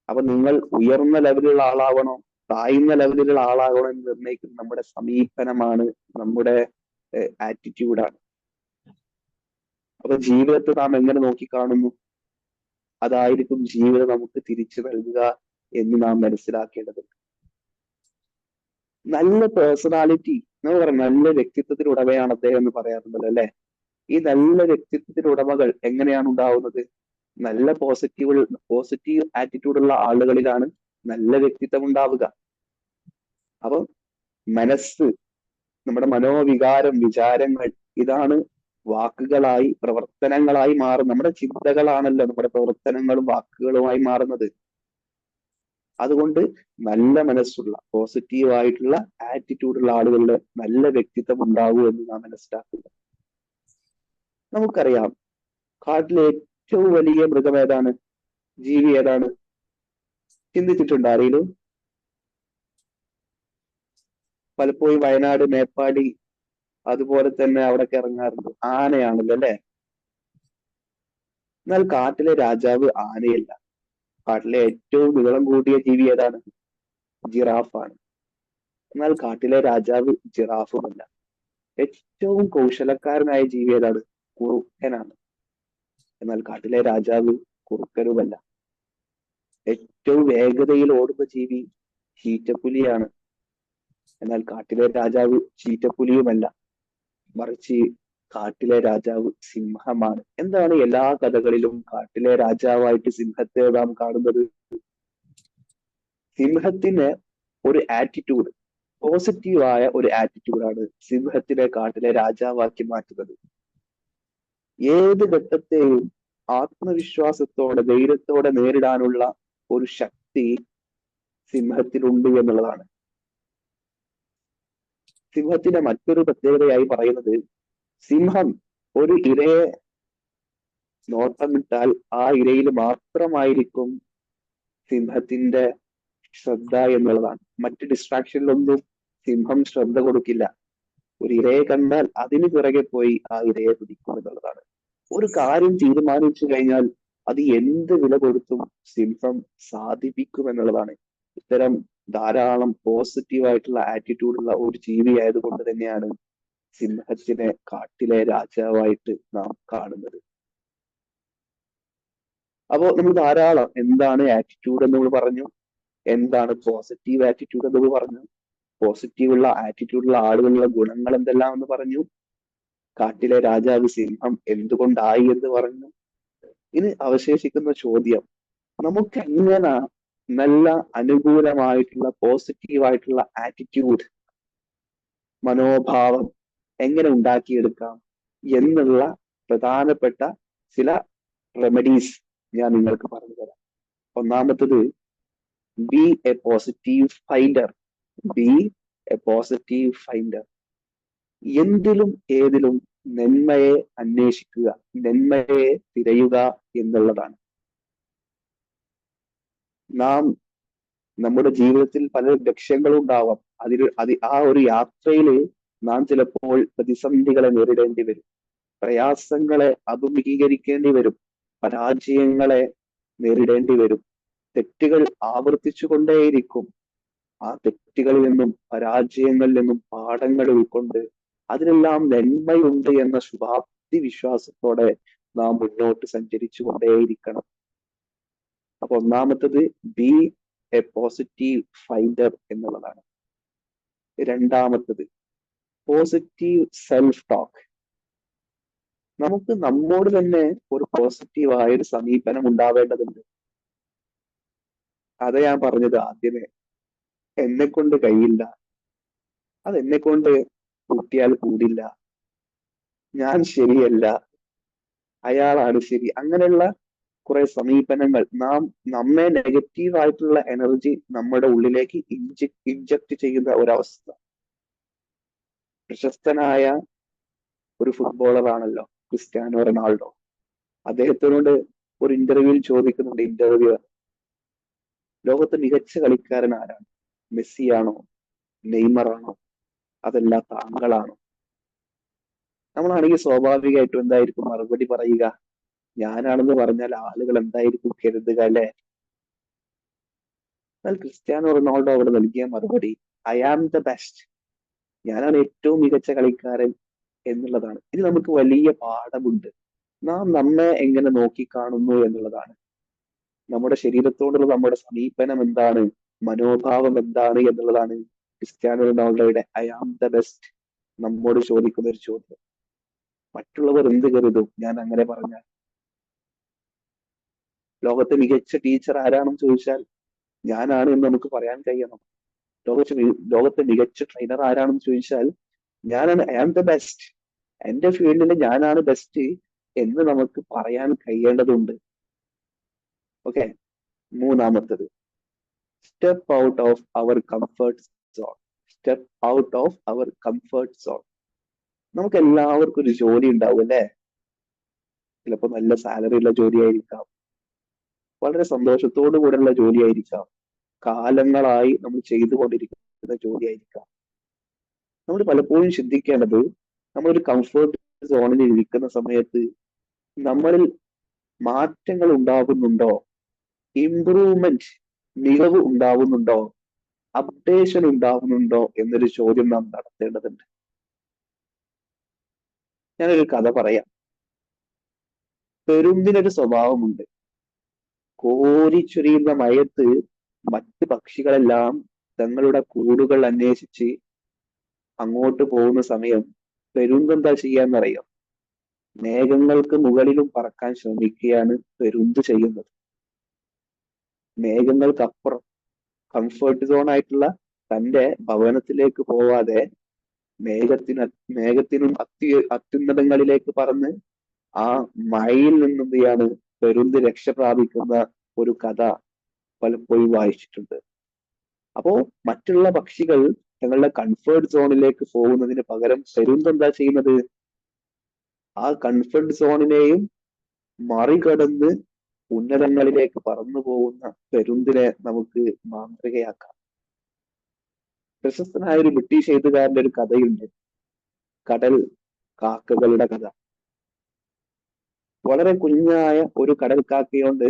അപ്പൊ നിങ്ങൾ ഉയർന്ന ലെവലിലുള്ള ആളാവണോ താഴ്ന്ന ലെവലിലുള്ള ആളാകണോ എന്ന് നിർണ്ണയിക്കുന്നത് നമ്മുടെ സമീപനമാണ്, നമ്മുടെ ആറ്റിറ്റ്യൂഡാണ്. അപ്പൊ ജീവിതത്തെ നാം എങ്ങനെ നോക്കിക്കാണുന്നു, അതായിരിക്കും ജീവിതം നമുക്ക് തിരിച്ചു നൽകുക എന്ന് നാം മനസ്സിലാക്കേണ്ടതുണ്ട്. നല്ല പേഴ്സണാലിറ്റി എന്ന് പറയുന്നത്, നല്ല വ്യക്തിത്വത്തിന് ഉടമയാണ് അദ്ദേഹം എന്ന് പറയാറുണ്ടല്ലോ അല്ലെ. ഈ നല്ല വ്യക്തിത്വത്തിന് ഉടമകൾ എങ്ങനെയാണ് ഉണ്ടാവുന്നത്? നല്ല പോസിറ്റീവ് ആറ്റിറ്റ്യൂഡ് ഉള്ള ആളുകളിലാണ് നല്ല വ്യക്തിത്വം ഉണ്ടാവുക. അപ്പൊ മനസ്സ്, നമ്മുടെ മനോവികാരം, വിചാരങ്ങൾ, ഇതാണ് വാക്കുകളായി പ്രവർത്തനങ്ങളായി മാറും. നമ്മുടെ ചിന്തകളാണല്ലോ നമ്മുടെ പ്രവർത്തനങ്ങളും വാക്കുകളുമായി മാറുന്നത്. അതുകൊണ്ട് നല്ല മനസ്സുള്ള പോസിറ്റീവായിട്ടുള്ള ആറ്റിറ്റ്യൂഡുള്ള ആളുകളുടെ നല്ല വ്യക്തിത്വം ഉണ്ടാവൂ എന്ന് നാം മനസ്സിലാക്കുക. നമുക്കറിയാം, കാട്ടിലെ ഏറ്റവും വലിയ മൃഗം ഏതാണ്? ജീവി ഏതാണ്? ചിന്തിച്ചിട്ടുണ്ടോ ആരെങ്കിലും? പലപ്പോഴും വയനാട്, മേപ്പാടി, അതുപോലെ തന്നെ അവിടൊക്കെ ഇറങ്ങാറുണ്ട്. ആനയാണല്ലോ അല്ലെ. എന്നാൽ കാട്ടിലെ രാജാവ് ആനയല്ല. കാട്ടിലെ ഏറ്റവും നീളം കൂടിയ ജീവി ഏതാണ്? ജിറാഫാണ്. എന്നാൽ കാട്ടിലെ രാജാവ് ജിറാഫുമല്ല. ഏറ്റവും കൗശലക്കാരനായ ജീവി ഏതാണ്? കുറുക്കനാണ്. എന്നാൽ കാട്ടിലെ രാജാവ് കുറുക്കനുമല്ല. ഏറ്റവും വേഗതയിൽ ഓടുന്ന ജീവി ചീറ്റപ്പുലിയാണ്. എന്നാൽ കാട്ടിലെ രാജാവ് ചീറ്റപ്പുലിയുമല്ല, മറിച്ച് കാട്ടിലെ രാജാവ് സിംഹമാണ്. എന്താണ് എല്ലാ കഥകളിലും കാട്ടിലെ രാജാവായിട്ട് സിംഹത്തെ നാം കാണുന്നത്? സിംഹത്തിന് ഒരു ആറ്റിറ്റ്യൂഡ്, പോസിറ്റീവായ ഒരു ആറ്റിറ്റ്യൂഡാണ് സിംഹത്തിനെ കാട്ടിലെ രാജാവാക്കി മാറ്റുന്നത്. ഏത് ഘട്ടത്തെയും ആത്മവിശ്വാസത്തോടെ, ധൈര്യത്തോടെ നേരിടാനുള്ള ഒരു ശക്തി സിംഹത്തിനുണ്ട് എന്നുള്ളതാണ്. സിംഹത്തിന്റെ മറ്റൊരു പ്രത്യേകതയായി പറയുന്നത്, സിംഹം ഒരു ഇരയെ നോട്ടമിട്ടാൽ ആ ഇരയിൽ മാത്രമായിരിക്കും സിംഹത്തിന്റെ ശ്രദ്ധ എന്നുള്ളതാണ്. മറ്റ് ഡിസ്ട്രാക്ഷനിലൊന്നും സിംഹം ശ്രദ്ധ കൊടുക്കില്ല. ഒരു ഇരയെ കണ്ടാൽ അതിന് പിറകെ പോയി ആ ഇരയെ പിടിക്കും എന്നുള്ളതാണ്. ഒരു കാര്യം തീരുമാനിച്ചു കഴിഞ്ഞാൽ അത് എന്ത് വില കൊടുത്തും സിംഹം സാധിപ്പിക്കും എന്നുള്ളതാണ്. ഇത്തരം ധാരാളം പോസിറ്റീവായിട്ടുള്ള ആറ്റിറ്റ്യൂഡുള്ള ഒരു ജീവി ആയതുകൊണ്ട് തന്നെയാണ് സിംഹത്തിനെ കാട്ടിലെ രാജാവായിട്ട് നാം കാണുന്നത്. അപ്പോൾ നമ്മൾ ധാരാളം എന്താണ് ആറ്റിറ്റ്യൂഡ് എന്ന് നമ്മൾ പറഞ്ഞു, എന്താണ് പോസിറ്റീവ് ആറ്റിറ്റ്യൂഡ് എന്ന് നമ്മൾ പറഞ്ഞു, പോസിറ്റീവുള്ള ആറ്റിറ്റ്യൂഡുള്ള ആളുകളുടെ ഗുണങ്ങൾ എന്തെല്ലാം എന്ന് പറഞ്ഞു, കാട്ടിലെ രാജാവ് സിംഹം എന്തുകൊണ്ടായി എന്ന് പറഞ്ഞു. ഇനി അവശേഷിക്കുന്ന ചോദ്യം, നമുക്ക് എങ്ങനെ നല്ല അനുകൂലമായിട്ടുള്ള പോസിറ്റീവായിട്ടുള്ള ആറ്റിറ്റ്യൂഡ് മനോഭാവം എങ്ങനെ ഉണ്ടാക്കിയെടുക്കാം എന്നുള്ള പ്രധാനപ്പെട്ട ചില റെമഡീസ് ഞാൻ നിങ്ങൾക്ക് പറഞ്ഞു തരാം. ഒന്നാമത്തത്, be a positive finder. Be a positive finder. എന്തിലും ഏതിലും നന്മയെ അന്വേഷിക്കുക, നന്മയെ തിരയുക എന്നുള്ളതാണ്. നാം നമ്മുടെ ജീവിതത്തിൽ പല ലക്ഷ്യങ്ങളും ഉണ്ടാവാം. ആ ഒരു യാത്രയിൽ നാം ചിലപ്പോൾ പ്രതിസന്ധികളെ നേരിടേണ്ടി വരും, പ്രയാസങ്ങളെ അഭിമുഖീകരിക്കേണ്ടി വരും, പരാജയങ്ങളെ നേരിടേണ്ടി വരും. തെറ്റുകൾ ആവർത്തിച്ചു കൊണ്ടേയിരിക്കും. ആ തെറ്റുകളിൽ നിന്നും പരാജയങ്ങളിൽ നിന്നും പാഠങ്ങൾ ഉൾക്കൊണ്ട് അതിനെല്ലാം നന്മയുണ്ട് എന്ന ശുഭാപ്തി വിശ്വാസത്തോടെ നാം മുന്നോട്ട് സഞ്ചരിച്ചു കൊണ്ടേയിരിക്കണം. അപ്പൊ ഒന്നാമത്തത് ബി എ പോസിറ്റീവ് ഫൈൻഡർ എന്നുള്ളതാണ്. രണ്ടാമത്തത് പോസിറ്റീവ് സെൽഫ് ടോക്ക്. നമുക്ക് നമ്മോട് തന്നെ ഒരു പോസിറ്റീവായ ഒരു സമീപനം ഉണ്ടാവേണ്ടതുണ്ട്. അത് ഞാൻ പറഞ്ഞത് ആദ്യമേ, എന്നെ കൊണ്ട് കഴിയില്ല, അത് എന്നെ കൊണ്ട് കൂട്ടിയാൽ കൂടില്ല, ഞാൻ ശരിയല്ല, അയാളാണ് ശരി, അങ്ങനെയുള്ള കുറെ സമീപനങ്ങൾ, നമ്മെ നെഗറ്റീവായിട്ടുള്ള എനർജി നമ്മുടെ ഉള്ളിലേക്ക് ഇൻജക്ട് ചെയ്യുന്ന ഒരവസ്ഥ. പ്രശസ്തനായ ഒരു ഫുട്ബോളർ ആണല്ലോ ക്രിസ്ത്യാനോ റൊണാൾഡോ. അദ്ദേഹത്തിനോട് ഒരു ഇന്റർവ്യൂവിൽ ചോദിക്കുന്നുണ്ട് ഇന്റർവ്യൂവർ, ലോകത്തെ മികച്ച കളിക്കാരൻ ആരാണ്? മെസ്സിയാണോ, നെയ്മർ ആണോ, അതല്ല താങ്കളാണോ? നമ്മളാണെങ്കിൽ സ്വാഭാവികമായിട്ടും എന്തായിരിക്കും മറുപടി പറയുക? ഞാനാണെന്ന് പറഞ്ഞാൽ ആളുകൾ എന്തായിരിക്കും കരുതുക, അല്ലെ? എന്നാൽ ക്രിസ്ത്യാനോ റൊണാൾഡോ അവിടെ നൽകിയ മറുപടി, ഐ ആം ദ ബെസ്റ്റ്, ഞാനാണ് ഏറ്റവും മികച്ച കളിക്കാരൻ എന്നുള്ളതാണ്. ഇത് നമുക്ക് വലിയ പാഠമുണ്ട്. നാം നമ്മെ എങ്ങനെ നോക്കിക്കാണുന്നു എന്നുള്ളതാണ്. നമ്മുടെ ശരീരത്തോടുള്ള നമ്മുടെ സമീപനം എന്താണ്, മനോഭാവം എന്താണ് എന്നുള്ളതാണ് ക്രിസ്ത്യാനോ റൊണാൾഡോയുടെ ഐ ആം ദ ബെസ്റ്റ് നമ്മോട് ചോദിക്കുന്ന ഒരു ചോദ്യം. മറ്റുള്ളവർ എന്ത് കരുതും ഞാൻ അങ്ങനെ പറഞ്ഞാൽ? ലോകത്തെ മികച്ച ടീച്ചർ ആരാണെന്ന് ചോദിച്ചാൽ ഞാനാണ് എന്ന് നമുക്ക് പറയാൻ കഴിയണം. ലോകത്തെ മികച്ച ട്രെയിനർ ആരാണെന്ന് ചോദിച്ചാൽ ഞാനാണ്, ഐ ആം ദ ബെസ്റ്റ്, എന്റെ ഫീൽഡിൽ ഞാനാണ് ബെസ്റ്റ് എന്ന് നമുക്ക് പറയാൻ കഴിയേണ്ടതുണ്ട്. ഓക്കെ. മൂന്നാമത്തത്, step out of our comfort zone. Step out of our comfort zone. നമുക്ക് എല്ലാവർക്കും ഒരു ജോലി ഉണ്ടാവും, അല്ലെ? ചിലപ്പോൾ നല്ല സാലറി ഉള്ള ജോലിയായിരിക്കാം, വളരെ സന്തോഷത്തോടു കൂടെയുള്ള ജോലിയായിരിക്കാം, കാലങ്ങളായി നമ്മൾ ചെയ്തുകൊണ്ടിരിക്കുന്ന ജോലിയായിരിക്കാം. നമ്മൾ പലപ്പോഴും ചിന്തിക്കേണ്ടത്, നമ്മളൊരു കംഫർട്ട് സോണിൽ ഇരിക്കുന്ന സമയത്ത് നമ്മളിൽ മാറ്റങ്ങൾ ഉണ്ടാകുന്നുണ്ടോ, ഇംപ്രൂവ്മെന്റ്, മികവ് ഉണ്ടാവുന്നുണ്ടോ, അപ്ഡേഷൻ ഉണ്ടാവുന്നുണ്ടോ എന്നൊരു ചോദ്യം നാം നടത്തേണ്ടതുണ്ട്. ഞാനൊരു കഥ പറയാം. പെരുന്തിനൊരു സ്വഭാവമുണ്ട്. കോരിച്ചൊരിയുന്ന മയത്ത് മറ്റ് പക്ഷികളെല്ലാം തങ്ങളുടെ കൂടുകൾ അന്വേഷിച്ച് അങ്ങോട്ട് പോകുന്ന സമയം പെരുന്തെന്താ ചെയ്യാന്നറിയോ? മേഘങ്ങൾക്ക് മുകളിലും പറക്കാൻ ശ്രമിക്കുകയാണ് പെരുന്ത് ചെയ്യുന്നത്. മേഘങ്ങൾക്കപ്പുറം കംഫർട്ട് സോൺ ആയിട്ടുള്ള തന്റെ ഭവനത്തിലേക്ക് പോവാതെ മേഘത്തിനും അത്യുന്നതങ്ങളിലേക്ക് പറന്ന് ആ മഴയിൽ നിന്നും എന്തെയാണ് പെരുന്ത് രക്ഷ പ്രാപിക്കുന്ന ഒരു കഥ പലപ്പോഴും വായിച്ചിട്ടുണ്ട്. അപ്പോ മറ്റുള്ള പക്ഷികൾ തങ്ങളുടെ കംഫർട്ട് സോണിലേക്ക് പോകുന്നതിന് പകരം പെരുന്ത് എന്താ ചെയ്യുന്നത്? ആ കംഫർട്ട് സോണിനെയും മറികടന്ന് ഉന്നതങ്ങളിലേക്ക് പറന്നു പോകുന്ന പെരുന്തിനെ നമുക്ക് മാതൃകയാക്കാം. പ്രശസ്തനായ ഒരു ബ്രിട്ടീഷ് എഴുത്തുകാരന്റെ ഒരു കഥയുണ്ട്. കടൽ കാക്കകളുടെ കഥ. വളരെ കുഞ്ഞായ ഒരു കടൽ കാക്കയോണ്ട്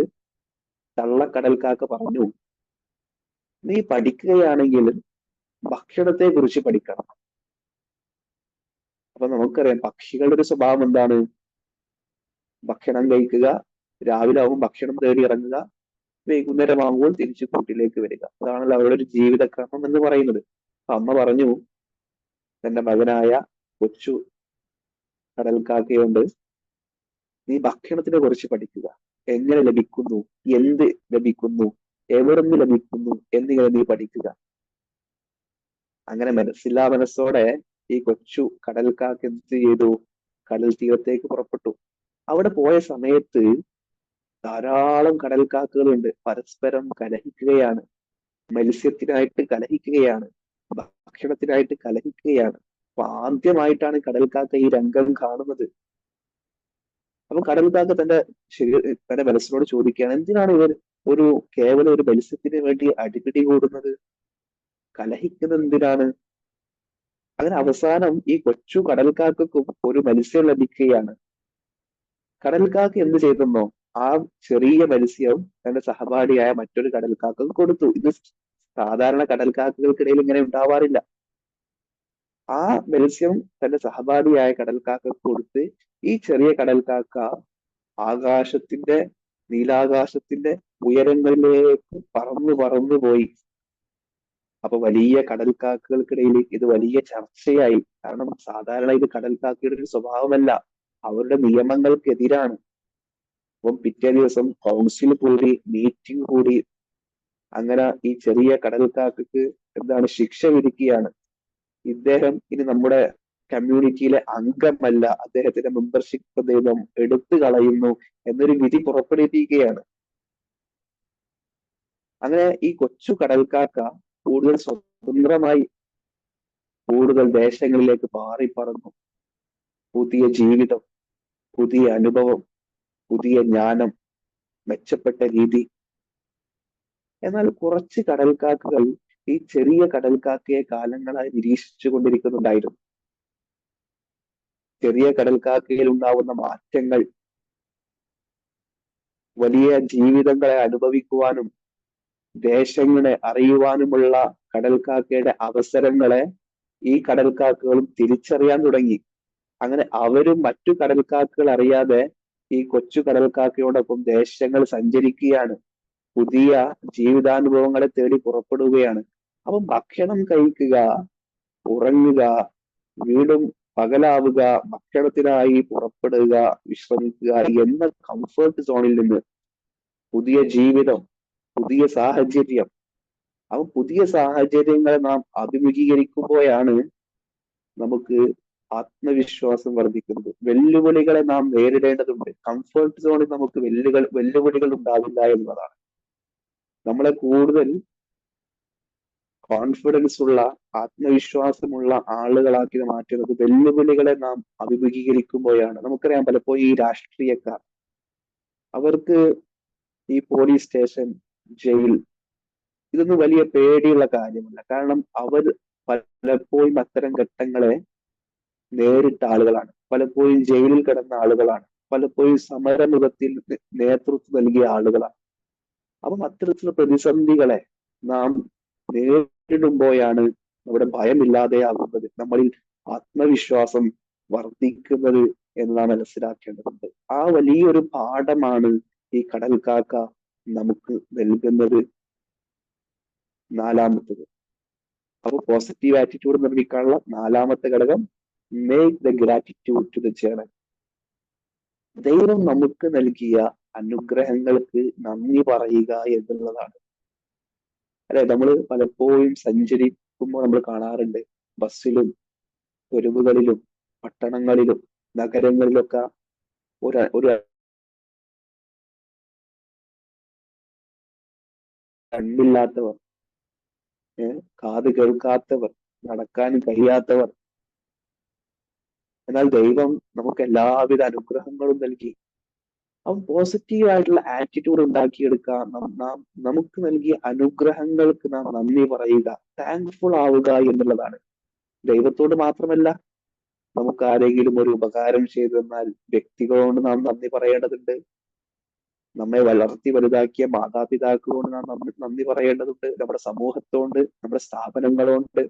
തള്ളക്കടൽ കാക്ക പറഞ്ഞു, നീ പഠിക്കുകയാണെങ്കിൽ ഭക്ഷണത്തെ കുറിച്ച് പഠിക്കണം. അപ്പൊ നമുക്കറിയാം പക്ഷികളുടെ ഒരു സ്വഭാവം എന്താണ്? ഭക്ഷണം കഴിക്കുക, രാവിലെ ആവുമ്പോൾ ഭക്ഷണം തേടി ഇറങ്ങുക, വൈകുന്നേരമാകുമ്പോൾ തിരിച്ചു കൂട്ടിലേക്ക് വരിക. അതാണല്ലോ അവരുടെ ഒരു ജീവിതക്രമം എന്ന് പറയുന്നത്. അപ്പൊ അമ്മ പറഞ്ഞു തന്റെ മകനായ കൊച്ചു കടൽക്കാക്കയോണ്ട്, നീ ഭക്ഷണത്തിനെ കുറിച്ച് പഠിക്കുക, എങ്ങനെ ലഭിക്കുന്നു, എന്ത് ലഭിക്കുന്നു, എവിടെ നിന്ന് ലഭിക്കുന്നു എന്നിങ്ങനെ നീ പഠിക്കുക. അങ്ങനെ മനസ്സില്ലാ മനസ്സോടെ ഈ കൊച്ചു കടൽക്കാക്ക എന്ത് ചെയ്തു? കടൽ തീരത്തേക്ക് പുറപ്പെട്ടു. അവിടെ പോയ സമയത്ത് ധാരാളം കടൽക്കാക്കകളുണ്ട്. പരസ്പരം കലഹിക്കുകയാണ്, മത്സ്യത്തിനായിട്ട് കലഹിക്കുകയാണ്, ഭക്ഷണത്തിനായിട്ട് കലഹിക്കുകയാണ്. അപ്പൊ ആദ്യമായിട്ടാണ് കടൽക്കാക്ക ഈ രംഗം കാണുന്നത്. അപ്പൊ കടൽക്കാക്ക തന്റെ മനസ്സിനോട് ചോദിക്കുകയാണ്, എന്തിനാണ് ഇവർ കേവലം ഒരു മത്സ്യത്തിന് വേണ്ടി അടിപിടി കൂടുന്നത്? കലഹിക്കുന്നത് എന്തിനാണ്? അങ്ങനെ അവസാനം ഈ കൊച്ചു കടൽക്കാക്കും ഒരു മത്സ്യം ലഭിക്കുകയാണ്. കടൽക്കാക്ക എന്ത് ചെയ്തെന്നോ, ആ ചെറിയ മത്സ്യം തന്റെ സഹപാഠിയായ മറ്റൊരു കടൽക്കാക്കും കൊടുത്തു. ഇത് സാധാരണ കടൽക്കാക്കകൾക്കിടയിൽ ഇങ്ങനെ ഉണ്ടാവാറില്ല. ആ മത്സ്യം തന്റെ സഹപാഠിയായ കടൽക്കാക്ക കൊടുത്ത് ഈ ചെറിയ കടൽക്കാക്ക നീലാകാശത്തിന്റെ ഉയരങ്ങളിലേക്ക് പറന്നു പോയി. അപ്പൊ വലിയ കടൽക്കാക്കകൾക്കിടയിൽ ഇത് വലിയ ചർച്ചയായി. കാരണം സാധാരണ ഇത് കടൽക്കാക്കയുടെ ഒരു സ്വഭാവമല്ല, അവരുടെ നിയമങ്ങൾക്കെതിരാണ്. അപ്പം പിറ്റേ ദിവസം കൗൺസിൽ കൂടി, മീറ്റിംഗ് കൂടി. അങ്ങനെ ഈ ചെറിയ കടൽക്കാക്കക്ക് ശിക്ഷ വിധിക്കുകയാണ്. ഇദ്ദേഹം ഇനി നമ്മുടെ കമ്മ്യൂണിറ്റിയിലെ അംഗമല്ല, അദ്ദേഹത്തിന്റെ മെമ്പർഷിപ്പ് ദൈവം എടുത്തു കളയുന്നു എന്നൊരു വിധി പുറപ്പെടുവിക്കുകയാണ്. അങ്ങനെ ഈ കൊച്ചു കടൽക്കാക്ക കൂടുതൽ സ്വതന്ത്രമായി കൂടുതൽ ദേശങ്ങളിലേക്ക് പാറിപ്പറന്നു. പുതിയ ജീവിതം, പുതിയ അനുഭവം, പുതിയ ജ്ഞാനം, മെച്ചപ്പെട്ട രീതി. എന്നാൽ കുറച്ച് കടൽക്കാക്കകൾ ഈ ചെറിയ കടൽക്കാക്കയെ കാലങ്ങളായി നിരീക്ഷിച്ചു കൊണ്ടിരിക്കുന്നുണ്ടായിരുന്നു. ചെറിയ കടൽക്കാക്കയിൽ ഉണ്ടാവുന്ന മാറ്റങ്ങൾ, വലിയ ജീവിതങ്ങളെ അനുഭവിക്കുവാനും ദേശങ്ങളെ അറിയുവാനുമുള്ള കടൽക്കാക്കയുടെ അവസരങ്ങളെ ഈ കടൽക്കാക്കകളും തിരിച്ചറിയാൻ തുടങ്ങി. അങ്ങനെ അവരും മറ്റു കടൽക്കാക്കകൾ അറിയാതെ ഈ കൊച്ചു കടൽക്കാക്കയോടൊപ്പം ദേശങ്ങൾ സഞ്ചരിക്കുകയാണ്, പുതിയ ജീവിതാനുഭവങ്ങളെ തേടി പുറപ്പെടുകയാണ്. അപ്പം ഭക്ഷണം കഴിക്കുക, ഉറങ്ങുക, വീണ്ടും പകലാവുക, ഭക്ഷണത്തിനായി പുറപ്പെടുക, വിശ്രമിക്കുക എന്ന കംഫർട്ട് സോണിൽ നിന്ന് പുതിയ ജീവിതം, പുതിയ സാഹചര്യം, അപ്പൊ പുതിയ സാഹചര്യങ്ങളെ നാം അഭിമുഖീകരിക്കുമ്പോഴാണ് നമുക്ക് ആത്മവിശ്വാസം വർദ്ധിക്കുന്നത്. വെല്ലുവിളികളെ നാം നേരിടേണ്ടതുണ്ട്. കംഫർട്ട് സോണിൽ നമുക്ക് വെല്ലുവിളികൾ ഉണ്ടാവില്ല എന്നതാണ്. നമ്മളെ കൂടുതൽ കോൺഫിഡൻസ് ഉള്ള, ആത്മവിശ്വാസമുള്ള ആളുകളാക്കി മാറ്റുന്നത് വെല്ലുവിളികളെ നാം അഭിമുഖീകരിക്കുമ്പോഴാണ്. നമുക്കറിയാം, പലപ്പോഴും ഈ രാഷ്ട്രീയക്കാർ, അവർക്ക് ഈ പോലീസ് സ്റ്റേഷൻ, ജയിൽ, ഇതൊന്നും വലിയ പേടിയുള്ള കാര്യമല്ല. കാരണം അവർ പലപ്പോഴും അത്തരം ഘട്ടങ്ങളെ നേരിട്ട ആളുകളാണ്, പലപ്പോഴും ജയിലിൽ കിടന്ന ആളുകളാണ്, പലപ്പോഴും സമരമുഖത്തിൽ നേതൃത്വം നൽകിയ ആളുകളാണ്. അപ്പം അത്തരത്തിലുള്ള പ്രതിസന്ധികളെ നാം നേരിടുമ്പോഴാണ് നമ്മുടെ ഭയമില്ലാതെയാകുന്നത്, നമ്മളിൽ ആത്മവിശ്വാസം വർദ്ധിക്കുന്നത് എന്ന് നാം മനസ്സിലാക്കേണ്ടതുണ്ട്. ആ വലിയൊരു പാഠമാണ് ഈ കടൽക്കാക്ക നമുക്ക് നൽകുന്നത്. നാലാമത്തത്, അപ്പൊ പോസിറ്റീവ് ആറ്റിറ്റ്യൂഡ് നിർമ്മിക്കാനുള്ള നാലാമത്തെ ഘടകം, make the gratitude to the journal. ദൈവം നമുക്ക് നൽകിയ അനുഗ്രഹങ്ങൾക്ക് നന്ദി പറയുക എന്നുള്ളതാണ്. അല്ലെ, നമ്മൾ പലപ്പോഴും സഞ്ചരിക്കുമ്പോൾ നമ്മൾ കാണാറുണ്ട്, ബസ്സിലും തെരുവുകളിലും പട്ടണങ്ങളിലും നഗരങ്ങളിലൊക്കെ ഒരു കണ്ണില്ലാത്തവർ, കാത് കേൾക്കാത്തവർ, നടക്കാൻ കഴിയാത്തവർ. എന്നാൽ ദൈവം നമുക്ക് എല്ലാവിധ അനുഗ്രഹങ്ങളും നൽകി. അപ്പം പോസിറ്റീവ് ആയിട്ടുള്ള ആറ്റിറ്റ്യൂഡ് ഉണ്ടാക്കിയെടുക്കുക, നമുക്ക് നൽകിയ അനുഗ്രഹങ്ങൾക്ക് നാം നന്ദി പറയുക, താങ്ക്ഫുൾ ആവുക എന്നുള്ളതാണ്. ദൈവത്തോട് മാത്രമല്ല, നമുക്ക് ആരെങ്കിലും ഒരു ഉപകാരം ചെയ്തു തന്നാൽ വ്യക്തികളോട് നാം നന്ദി പറയേണ്ടതുണ്ട്. നമ്മെ വളർത്തി വലുതാക്കിയ മാതാപിതാക്കളോട് നാം നന്ദി പറയേണ്ടതുണ്ട്. നമ്മുടെ സമൂഹത്തോണ്ട്, നമ്മുടെ സ്ഥാപനങ്ങളോണ്ട്.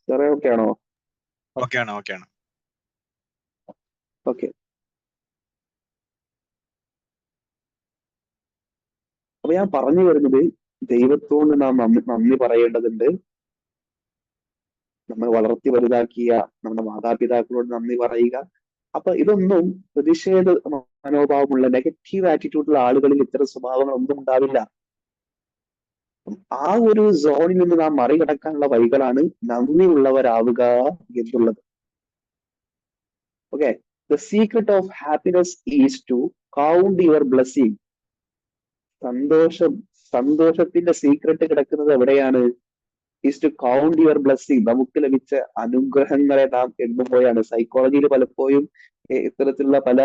സാറേ ഓക്കെ ആണോ? ഓക്കെയാണ്. ഓക്കെ. അപ്പൊ ഞാൻ പറഞ്ഞു വരുന്നത്, ദൈവത്തോട് നാം നന്ദി പറയേണ്ടതുണ്ട്. നമ്മെ വളർത്തി വലുതാക്കിയ നമ്മുടെ മാതാപിതാക്കളോട് നന്ദി പറയുക. അപ്പൊ ഇതൊന്നും പ്രതിഷേധ മനോഭാവമുള്ള നെഗറ്റീവ് ആറ്റിറ്റ്യൂഡുള്ള ആളുകളിൽ ഇത്തരം സ്വഭാവങ്ങൾ ഒന്നും ഉണ്ടാവില്ല. ആ ഒരു സോണിൽ നിന്ന് നാം മറികടക്കാനുള്ള വഴികളാണ് നന്ദിയുള്ളവരാവുക എന്നുള്ളത്. Okay. The secret of happiness is to count your blessing. സന്തോഷത്തിന്റെ സീക്രട്ട് കിടക്കുന്നത് എവിടെയാണ്? Is to count your blessing. നമുക്ക് ലഭിച്ച അനുഗ്രഹങ്ങളെ നാം എണ്ണുമ്പോഴാണ്. സൈക്കോളജിയിൽ പലപ്പോഴും ഇത്തരത്തിലുള്ള പല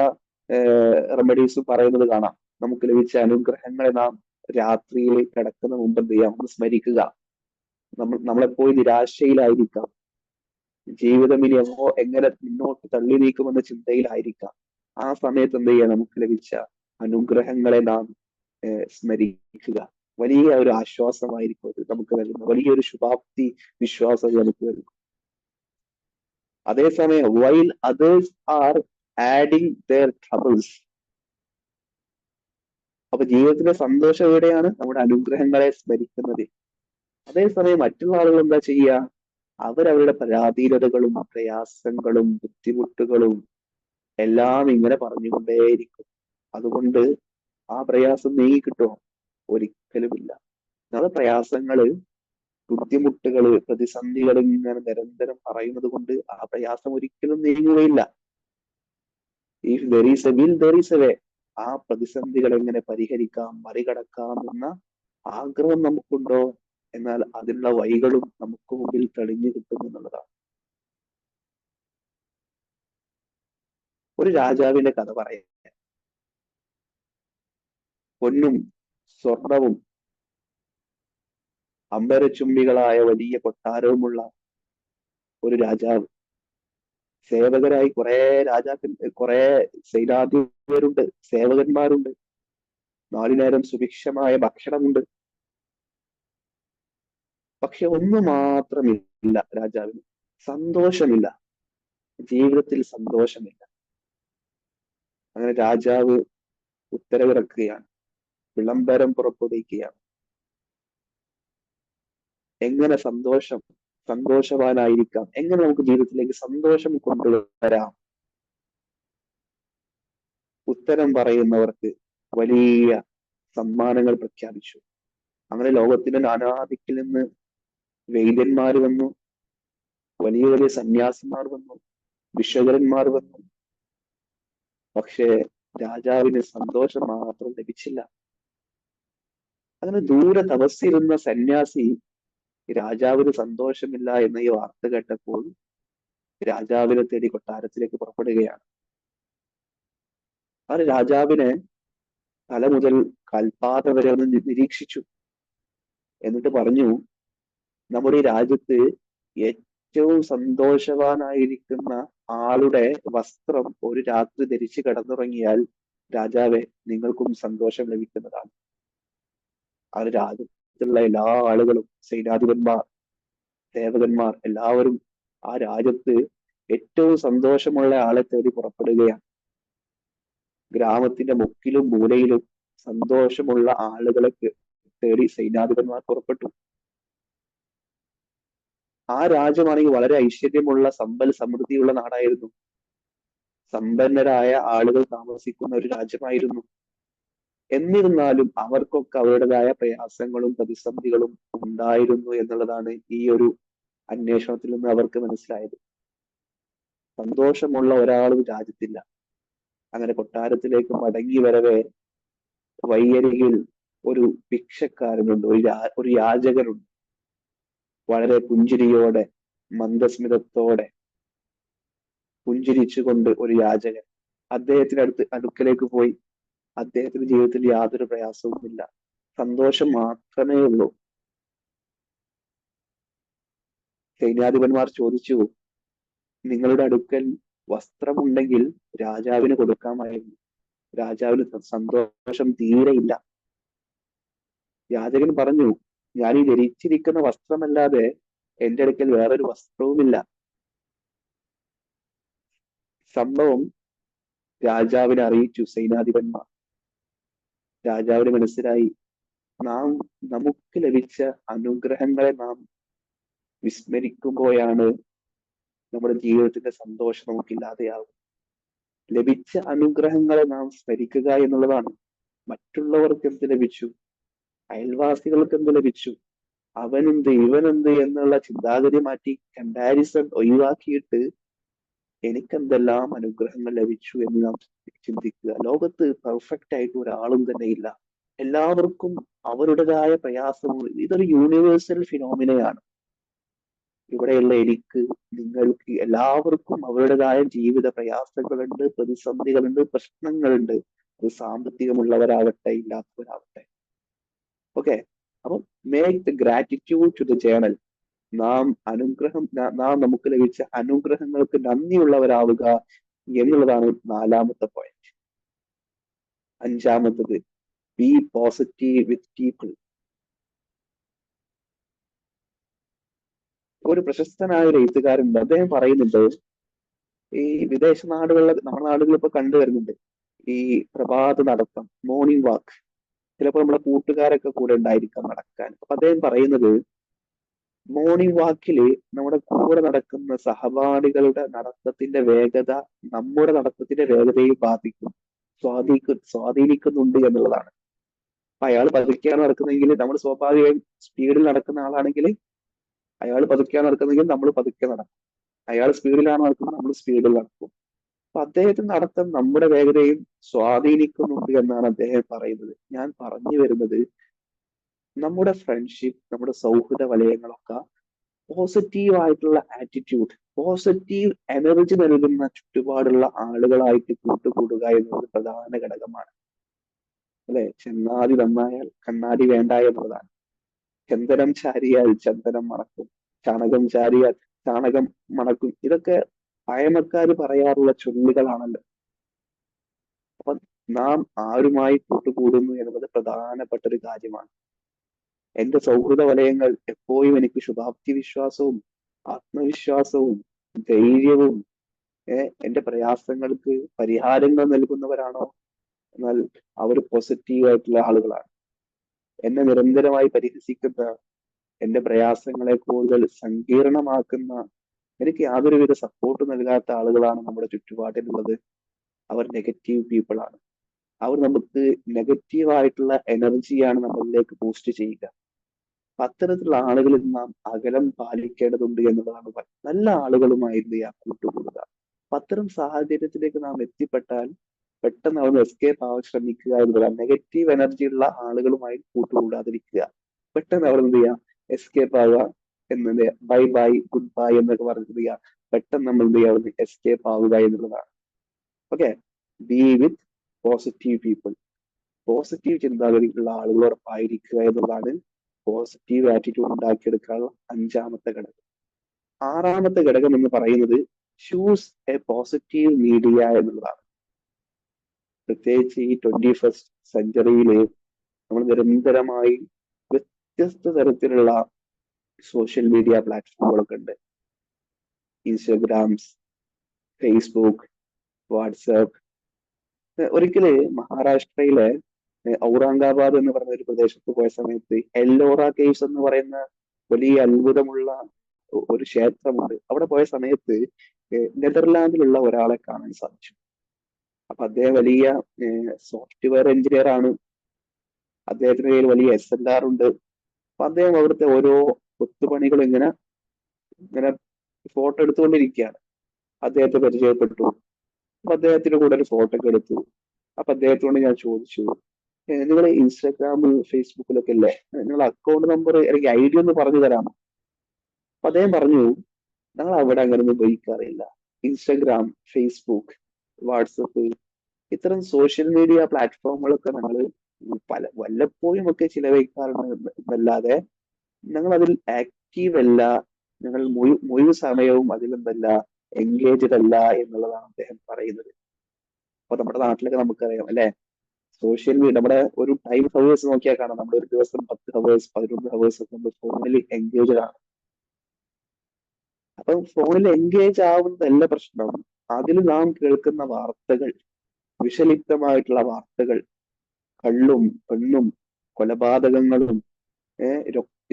റെമഡീസും പറയുന്നത് കാണാം. നമുക്ക് ലഭിച്ച അനുഗ്രഹങ്ങളെ നാം രാത്രിയിൽ കിടക്കുന്ന മുമ്പ് എന്ത് ചെയ്യാം? ഒന്ന് സ്മരിക്കുക. നമ്മളെപ്പോഴും നിരാശയിലായിരിക്കാം. ജീവിതം ഇനി എങ്ങനെ മുന്നോട്ട് തള്ളി നീക്കുമെന്ന ചിന്തയിലായിരിക്കാം. ആ സമയത്ത് എന്ത് ചെയ്യുക? നമുക്ക് ലഭിച്ച അനുഗ്രഹങ്ങളെ നാം സ്മരിക്കുക. വലിയ ഒരു ആശ്വാസമായിരിക്കും അത് നമുക്ക് നൽകുന്നത്. വലിയൊരു ശുഭാപ്തി വിശ്വാസം നമുക്ക് നൽകും. അതേസമയം while others are adding their troubles. അപ്പൊ ജീവിതത്തിലെ സന്തോഷം എവിടെയാണ്? നമ്മുടെ അനുഗ്രഹങ്ങളെ സ്മരിക്കുന്നത്. അതേസമയം മറ്റുള്ള ആളുകൾ എന്താ ചെയ്യുക? അവരവരുടെ പരാധീനതകളും പ്രയാസങ്ങളും ബുദ്ധിമുട്ടുകളും എല്ലാം ഇങ്ങനെ പറഞ്ഞുകൊണ്ടേയിരിക്കും. അതുകൊണ്ട് ആ പ്രയാസം നീങ്ങി കിട്ടുമോ? ഒരിക്കലുമില്ല. നമ്മുടെ പ്രയാസങ്ങള്, ബുദ്ധിമുട്ടുകള്, പ്രതിസന്ധികൾ ഇങ്ങനെ നിരന്തരം പറയുന്നത് കൊണ്ട് ആ പ്രയാസം ഒരിക്കലും നീങ്ങുകയില്ല. If there is a will, there is a way. ആ പ്രതിസന്ധികൾ എങ്ങനെ പരിഹരിക്കാം, മറികടക്കാം എന്ന ആഗ്രഹം നമുക്കുണ്ടോ? എന്നാൽ അതിനുള്ള വഴികളും നമുക്ക് മുമ്പിൽ തെളിഞ്ഞു കിട്ടും എന്നുള്ളതാണ്. ഒരു രാജാവിന്റെ കഥ പറയാം. പൊന്നും സ്വർണവും അമ്പരചുംബികളായ വലിയ കൊട്ടാരവുമുള്ള ഒരു രാജാവ്. സേവകരായി കുറെ സൈനാധിപരുണ്ട്, സേവകന്മാരുണ്ട്. നാലുനേരം സുഭിക്ഷമായ ഭക്ഷണമുണ്ട്. പക്ഷെ ഒന്നു മാത്രമില്ല രാജാവിന്: സന്തോഷമില്ല. ജീവിതത്തിൽ സന്തോഷമില്ല. അങ്ങനെ രാജാവ് ഉത്തരവിറക്കുകയാണ്, വിളംബരം പുറപ്പെടുവിക്കുകയാണ്. എങ്ങനെ സന്തോഷവാനായിരിക്കാം? എങ്ങനെ നമുക്ക് ജീവിതത്തിലേക്ക് സന്തോഷം കൊണ്ടുവരാം? ഉത്തരം പറയുന്നവർക്ക് വലിയ സമ്മാനങ്ങൾ പ്രഖ്യാപിച്ചു. അങ്ങനെ ലോകത്തിന്റെ നാനാദിക്കിൽ നിന്ന് വൈദ്യന്മാർ വന്നു, വലിയ വലിയ സന്യാസിമാർ വന്നു, വിശ്വകരന്മാർ വന്നു. പക്ഷേ രാജാവിന് സന്തോഷം മാത്രം ലഭിച്ചില്ല. അങ്ങനെ ദൂരെ തപസ്സിരുന്ന സന്യാസി രാജാവിന് സന്തോഷമില്ല എന്ന ഈ വാർത്ത കേട്ടപ്പോൾ രാജാവിനെ തേടി കൊട്ടാരത്തിലേക്ക് പുറപ്പെടുകയാണ്. ആ രാജാവിനെ തല മുതൽ കാൽപാദ വരെ ഒന്ന് നിരീക്ഷിച്ചു. എന്നിട്ട് പറഞ്ഞു, നമ്മുടെ ഈ രാജ്യത്ത് ഏറ്റവും സന്തോഷവാനായിരിക്കുന്ന ആളുടെ വസ്ത്രം ഒരു രാത്രി ധരിച്ച് കിടന്നുറങ്ങിയാൽ രാജാവെ നിങ്ങൾക്കും സന്തോഷം ലഭിക്കുന്നതാണ്. ആ രാജ്യത്തുള്ള എല്ലാ ആളുകളും, സൈനാധിപന്മാർ, സേവകന്മാർ എല്ലാവരും ആ രാജ്യത്ത് ഏറ്റവും സന്തോഷമുള്ള ആളെ തേടി പുറപ്പെടുകയാണ്. ഗ്രാമത്തിന്റെ മുക്കിലും മൂലയിലും സന്തോഷമുള്ള ആളുകളെ തേടി സൈനാധിപന്മാർ പുറപ്പെട്ടു. ആ രാജ്യമാണെങ്കിൽ വളരെ ഐശ്വര്യമുള്ള സമ്പൽ സമൃദ്ധിയുള്ള നാടായിരുന്നു. സമ്പന്നരായ ആളുകൾ താമസിക്കുന്ന ഒരു രാജ്യമായിരുന്നു. എന്നിരുന്നാലും അവർക്കൊക്കെ അവരുടേതായ പ്രയാസങ്ങളും പ്രതിസന്ധികളും ഉണ്ടായിരുന്നു എന്നുള്ളതാണ് ഈ ഒരു അന്വേഷണത്തിൽ നിന്ന് അവർക്ക് മനസ്സിലായത്. സന്തോഷമുള്ള ഒരാളും രാജ്യത്തില്ല. അങ്ങനെ കൊട്ടാരത്തിലേക്ക് മടങ്ങി വരവേ വഴിയരികിൽ ഒരു ഭിക്ഷക്കാരനുണ്ട്, ഒരു യാചകനുണ്ട്. വളരെ പുഞ്ചിരിയോടെ, മന്ദസ്മിതത്തോടെ പുഞ്ചിരിച്ചുകൊണ്ട് ഒരു യാചകൻ അദ്ദേഹത്തിന്റെ അടുക്കലേക്ക് പോയി. അദ്ദേഹത്തിന്റെ ജീവിതത്തിൽ യാതൊരു പ്രയാസവുമില്ല, സന്തോഷം മാത്രമേ ഉള്ളൂ. സൈന്യാധിപന്മാർ ചോദിച്ചു, നിങ്ങളുടെ അടുക്കൽ വസ്ത്രമുണ്ടെങ്കിൽ രാജാവിന് കൊടുക്കാമായിരുന്നു. രാജാവിന് സന്തോഷം തീരെയില്ല. യാചകൻ പറഞ്ഞു, ഞാൻ ഈ ധരിച്ചിരിക്കുന്ന വസ്ത്രമല്ലാതെ എന്റെ അടുക്കൽ വേറൊരു വസ്ത്രവുമില്ല. സംഭവം രാജാവിനെ അറിയിച്ചു സൈനാധിപന്മാർ. രാജാവിന് മനസ്സിലായി, നമുക്ക് ലഭിച്ച അനുഗ്രഹങ്ങളെ നാം വിസ്മരിക്കുമ്പോഴാണ് നമ്മുടെ ജീവിതത്തിന്റെ സന്തോഷം നമുക്കില്ലാതെയാകും. ലഭിച്ച അനുഗ്രഹങ്ങളെ നാം സ്മരിക്കുക എന്നുള്ളതാണ്. മറ്റുള്ളവർക്ക് എന്ത് ലഭിച്ചു, അയൽവാസികൾക്ക് എന്ത് ലഭിച്ചു, അവനെന്ത് ഇവനെന്ത് എന്നുള്ള ചിന്താഗതി മാറ്റി കമ്പാരിസൺ ഒഴിവാക്കിയിട്ട് എനിക്കെന്തെല്ലാം അനുഗ്രഹങ്ങൾ ലഭിച്ചു എന്ന് നാം ചിന്തിക്കുക. ലോകത്ത് പെർഫെക്റ്റ് ആയിട്ട് ഒരാളും തന്നെ ഇല്ല. എല്ലാവർക്കും അവരുടേതായ പ്രയാസങ്ങൾ. ഇതൊരു യൂണിവേഴ്സൽ ഫിനോമിനയാണ്. ഇവിടെയുള്ള എനിക്ക്, നിങ്ങൾക്ക്, എല്ലാവർക്കും അവരുടേതായ ജീവിത പ്രയാസങ്ങളുണ്ട്, പ്രതിസന്ധികളുണ്ട്, പ്രശ്നങ്ങളുണ്ട്. അത് സാമ്പത്തികമുള്ളവരാവട്ടെ ഇല്ലാത്തവരാവട്ടെ. ഓക്കെ, അപ്പം make the gratitude to the journal. നാം നമുക്ക് ലഭിച്ച അനുഗ്രഹങ്ങൾക്ക് നന്ദിയുള്ളവരാവുക എന്നുള്ളതാണ് 4ാമത്തെ പോയിന്റ്. 5ാമത്തത്, ബി പോസിറ്റീവ് വിത്ത് പീപ്പിൾ. ഒരു പ്രശസ്തനായ ഒരു എഴുത്തുകാരുണ്ട്, അദ്ദേഹം പറയുന്നുണ്ട്, ഈ വിദേശ നാടുകളിലെ, നമ്മുടെ നാടുകളിൽ ഇപ്പൊ കണ്ടുവരുന്നുണ്ട് ഈ പ്രഭാത നടത്തം, മോർണിംഗ് വാക്ക്. ചിലപ്പോൾ നമ്മുടെ കൂട്ടുകാരൊക്കെ കൂടെ ഉണ്ടായിരിക്കാം നടക്കാൻ. അപ്പൊ അദ്ദേഹം പറയുന്നത്, മോർണിംഗ് വാക്കില് നമ്മുടെ കൂടെ നടക്കുന്ന സഹപാഠികളുടെ നടത്തത്തിന്റെ വേഗത നമ്മുടെ നടത്തത്തിന്റെ വേഗതയെ സ്വാധീനിക്കുന്നുണ്ട് എന്നുള്ളതാണ്. അപ്പൊ അയാൾ പതുക്കെയാണ് നടക്കുന്നതെങ്കിൽ നമ്മൾ സ്വാഭാവികമായും സ്പീഡിൽ നടക്കുന്ന ആളാണെങ്കിൽ അയാൾ പതുക്കെയാണ് നടക്കുന്നതെങ്കിൽ നമ്മൾ പതുക്കെ നടക്കും. അയാൾ സ്പീഡിലാണ് നടക്കുന്നത്, നമ്മൾ സ്പീഡിൽ നടക്കും. അപ്പൊ അദ്ദേഹത്തിന്റെ നടത്തം നമ്മുടെ വേഗതയും സ്വാധീനിക്കുന്നുണ്ട് എന്നാണ് അദ്ദേഹം പറയുന്നത്. ഞാൻ പറഞ്ഞു വരുന്നത്, നമ്മുടെ ഫ്രണ്ട്ഷിപ്പ്, നമ്മുടെ സൗഹൃദ വലയങ്ങളൊക്കെ പോസിറ്റീവ് ആയിട്ടുള്ള ആറ്റിറ്റ്യൂഡ്, പോസിറ്റീവ് എനർജി നൽകുന്ന ചുറ്റുപാടുള്ള ആളുകളായിട്ട് കൂട്ടുകൂടുക എന്നത് പ്രധാന ഘടകമാണ്. അല്ലെ, ചെന്നാതി നന്നായാൽ കണ്ണാടി വേണ്ട എന്നുള്ളതാണ്. ചന്ദനം ചാരിയാൽ ചന്ദനം മണക്കും, ചാണകം ചാരിയാൽ ചാണകം മണക്കും. ഇതൊക്കെ പഴമക്കാര് പറയാറുള്ള ചൊല്ലുകളാണല്ലോ. അപ്പൊ നാം ആരുമായി കൂട്ടുകൂടുന്നു എന്നത് പ്രധാനപ്പെട്ട ഒരു കാര്യമാണ്. എന്റെ സൗഹൃദ വലയങ്ങൾ എപ്പോഴും എനിക്ക് ശുഭാപ്തി വിശ്വാസവും ആത്മവിശ്വാസവും ധൈര്യവും എന്റെ പ്രയാസങ്ങൾക്ക് പരിഹാരങ്ങൾ നൽകുന്നവരാണോ? എന്നാൽ അവർ പോസിറ്റീവ് ആയിട്ടുള്ള ആളുകളാണ്. എന്നെ നിരന്തരമായി പരിഹസിക്കുന്ന, എന്റെ പ്രയാസങ്ങളെ കൂടുതൽ സങ്കീർണമാക്കുന്ന, എനിക്ക് യാതൊരുവിധ സപ്പോർട്ട് നൽകാത്ത ആളുകളാണ് നമ്മുടെ ചുറ്റുപാടിലുള്ളത്. അവർ നെഗറ്റീവ് പീപ്പിൾ ആണ്. അവർ നമുക്ക് നെഗറ്റീവായിട്ടുള്ള എനർജിയാണ് നമ്മളിലേക്ക് ബൂസ്റ്റ് ചെയ്യുക. അത്തരത്തിലുള്ള ആളുകളിൽ നാം അകലം പാലിക്കേണ്ടതുണ്ട് എന്നുള്ളതാണ്. നല്ല ആളുകളുമായിരുന്നു കൂട്ടുകൂടുക. അത്തരം സാഹചര്യത്തിലേക്ക് നാം എത്തിപ്പെട്ടാൽ പെട്ടെന്ന് അവിടെ എസ്കേപ്പ് ആവാൻ ശ്രമിക്കുക എന്നുള്ളതാണ്. നെഗറ്റീവ് എനർജി ഉള്ള ആളുകളുമായി കൂട്ടുകൂടാതിരിക്കുക. പെട്ടെന്ന് അവിടെ എന്ത് ചെയ്യുക, എസ്കേപ്പ് ആവുക എന്നത്, ബൈ ബൈ ഗുഡ് ബൈ എന്നൊക്കെ പറഞ്ഞിട്ട് ചെയ്യുക. പെട്ടെന്ന് നമ്മൾ എന്ത് ചെയ്യുക, അവിടുന്ന് എസ്കേപ്പ് ആവുക എന്നുള്ളതാണ്. Okay, be with positive people. Positive ചിന്താഗതിക്കുള്ള ആളുകളോടൊപ്പായിരിക്കുക എന്നുള്ളതാണ് പോസിറ്റീവ് ആറ്റിറ്റ്യൂഡ് ഉണ്ടാക്കിയെടുക്കാനുള്ള 5ാമത്തെ ഘടകം. 6ാമത്തെ ഘടകം എന്ന് പറയുന്നത് ചൂസ് എ പോസിറ്റീവ് മീഡിയ എന്നുള്ളതാണ്. പ്രത്യേകിച്ച് ഈ 21st സെഞ്ചുറിയില് നമ്മൾ നിരന്തരമായി വ്യത്യസ്ത തരത്തിലുള്ള സോഷ്യൽ മീഡിയ പ്ലാറ്റ്ഫോമുകളൊക്കെ ഉണ്ട്. ഇൻസ്റ്റഗ്രാംസ്, ഫേസ്ബുക്ക്, വാട്സാപ്പ്. ഒരിക്കല് മഹാരാഷ്ട്രയിലെ ഔറംഗാബാദ് എന്ന് പറയുന്ന ഒരു പ്രദേശത്ത് പോയ സമയത്ത് എല്ലോറ കേവ്സ് എന്ന് പറയുന്ന വലിയ അത്ഭുതമുള്ള ഒരു ക്ഷേത്രമുണ്ട്. അവിടെ പോയ സമയത്ത് നെതർലാൻഡിലുള്ള ഒരാളെ കാണാൻ സാധിച്ചു. അപ്പൊ അദ്ദേഹം വലിയ സോഫ്റ്റ്വെയർ എഞ്ചിനീയർ ആണ്. അദ്ദേഹത്തിന്റെ കയ്യിൽ വലിയ SLR ഉണ്ട്. അപ്പൊ അദ്ദേഹം അവിടുത്തെ ഓരോ കൊത്തുപണികൾ ഇങ്ങനെ ഇങ്ങനെ ഫോട്ടോ എടുത്തുകൊണ്ടിരിക്കുകയാണ്. അദ്ദേഹത്തെ പരിചയപ്പെട്ടു. അപ്പൊ അദ്ദേഹത്തിന്റെ കൂടെ ഒരു ഫോട്ടോ ഒക്കെ എടുത്തു. അപ്പൊ അദ്ദേഹത്തോട് ഞാൻ ചോദിച്ചു, നിങ്ങൾ ഇൻസ്റ്റാഗ്രാമിൽ ഫേസ്ബുക്കിലൊക്കെ അല്ലേ, നിങ്ങളുടെ അക്കൗണ്ട് നമ്പർ എനിക്ക് ID ഒന്ന് പറഞ്ഞു തരാമോ? അപ്പൊ അദ്ദേഹം പറഞ്ഞു, ഞങ്ങൾ അവിടെ അങ്ങനെയൊന്നും ഉപയോഗിക്കാറില്ല. ഇൻസ്റ്റാഗ്രാം, ഫേസ്ബുക്ക്, വാട്സപ്പ് ഇത്തരം സോഷ്യൽ മീഡിയ പ്ലാറ്റ്ഫോമുകളൊക്കെ ഞങ്ങൾ വല്ലപ്പോഴും ഒക്കെ ചിലവഴിക്കാറുണ്ടെന്നല്ലാതെ ഞങ്ങൾ അതിൽ ആക്റ്റീവ് അല്ല, ഞങ്ങൾ മുഴുവൻ സമയവും അതിലെന്തല്ല എൻഗേജ്ഡ് അല്ല എന്നുള്ളതാണ് അദ്ദേഹം പറയുന്നത്. അപ്പൊ നമ്മുടെ നാട്ടിലൊക്കെ നമുക്കറിയാം അല്ലെ, സോഷ്യൽ മീഡിയ നമ്മുടെ ഒരു ടൈം ഹവേഴ്സ് നോക്കിയാൽ കാണാം, നമ്മുടെ ഒരു ദിവസം 10 ഹവേഴ്സ് 11 ഹവേഴ്സ് ഒക്കെ നമ്മൾ ഫോണിൽ എൻഗേജ്ഡ് ആണ്. അപ്പൊ ഫോണിൽ എൻഗേജ് ആവുന്നതല്ല പ്രശ്നം, അതിൽ നാം കേൾക്കുന്ന വാർത്തകൾ, വിഷലിപ്തമായിട്ടുള്ള വാർത്തകൾ, കള്ളും പെണ്ണും കൊലപാതകങ്ങളും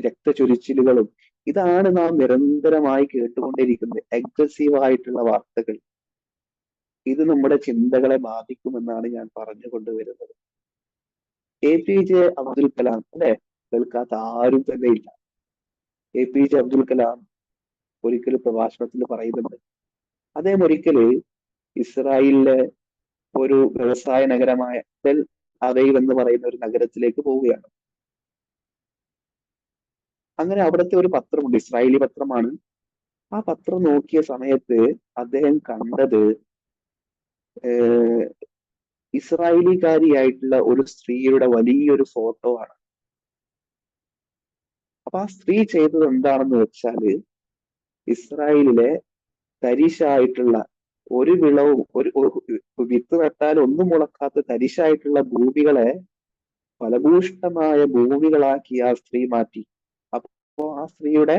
രക്തചൊരിച്ചിലുകളും, ഇതാണ് നാം നിരന്തരമായി കേട്ടുകൊണ്ടിരിക്കുന്നത്. അഗ്രസീവ് ആയിട്ടുള്ള വാർത്തകൾ. ഇത് നമ്മുടെ ചിന്തകളെ ബാധിക്കുമെന്നാണ് ഞാൻ പറഞ്ഞു കൊണ്ടുവരുന്നത്. APJ അബ്ദുൽ കലാം അല്ലെ, കേൾക്കാത്ത ആരും തന്നെ ഇല്ല. APJ അബ്ദുൽ കലാം ഒരിക്കൽ പ്രഭാഷണത്തിൽ പറയുന്നുണ്ട്, അദ്ദേഹം ഒരിക്കല് ഇസ്രായേലിലെ ഒരു വ്യവസായ നഗരമായ ടെൽ അവൈവ് എന്ന് പറയുന്ന ഒരു നഗരത്തിലേക്ക് പോവുകയാണ്. അങ്ങനെ അവിടുത്തെ ഒരു പത്രമുണ്ട്, ഇസ്രായേലി പത്രമാണ്. ആ പത്രം നോക്കിയ സമയത്ത് അദ്ദേഹം കണ്ടത് ഇസ്രായേലിക്കാരിയായിട്ടുള്ള ഒരു സ്ത്രീയുടെ വലിയൊരു ഫോട്ടോ ആണ്. അപ്പൊ ആ സ്ത്രീ ചെയ്തത് എന്താണെന്ന് വെച്ചാല്, ഇസ്രായേലിലെ തരിശായിട്ടുള്ള ഒരു വിളവും ഒരു വിത്ത് നട്ടാൽ ഒന്നും മുളക്കാത്ത തരിശായിട്ടുള്ള ഭൂമികളെ ഫലഭൂഷ്ടമായ ഭൂമികളാക്കി ആ സ്ത്രീ മാറ്റി. അപ്പോ ആ സ്ത്രീയുടെ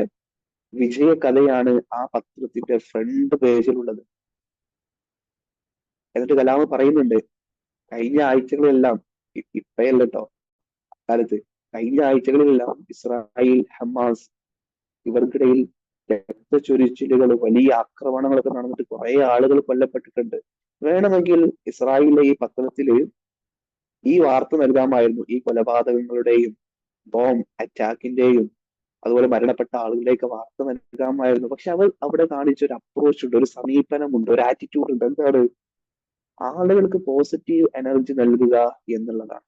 വിജയ കഥയാണ് ആ പത്രത്തിന്റെ ഫ്രണ്ട് പേജിലുള്ളത്. എന്നിട്ട് കലാം പറയുന്നുണ്ട്, കഴിഞ്ഞ ആഴ്ചകളിലെല്ലാം, ഇപ്പയല്ല കേട്ടോ, കാലത്ത് കഴിഞ്ഞ ആഴ്ചകളിലെല്ലാം ഇസ്രായേൽ, ഹമാസ് ഇവർക്കിടയിൽ രക്തചൊരിച്ചിലുകൾ, വലിയ ആക്രമണങ്ങളൊക്കെ നടന്നിട്ട് കുറെ ആളുകൾ കൊല്ലപ്പെട്ടിട്ടുണ്ട്. വേണമെങ്കിൽ ഇസ്രായേലിലെ ഈ പത്രത്തില് ഈ വാർത്ത നൽകാമായിരുന്നു, ഈ കൊലപാതകങ്ങളുടെയും ബോംബ് അറ്റാക്കിന്റെയും അതുപോലെ മരണപ്പെട്ട ആളുകളുടെയൊക്കെ വാർത്ത നൽകാമായിരുന്നു. പക്ഷെ അവർ അവിടെ കാണിച്ച ഒരു അപ്രോച്ച് ഉണ്ട്, ഒരു സമീപനമുണ്ട്, ഒരു ആറ്റിറ്റ്യൂഡ് ഉണ്ട്. എന്താണ്? ആളുകൾക്ക് പോസിറ്റീവ് എനർജി നൽകുക എന്നുള്ളതാണ്.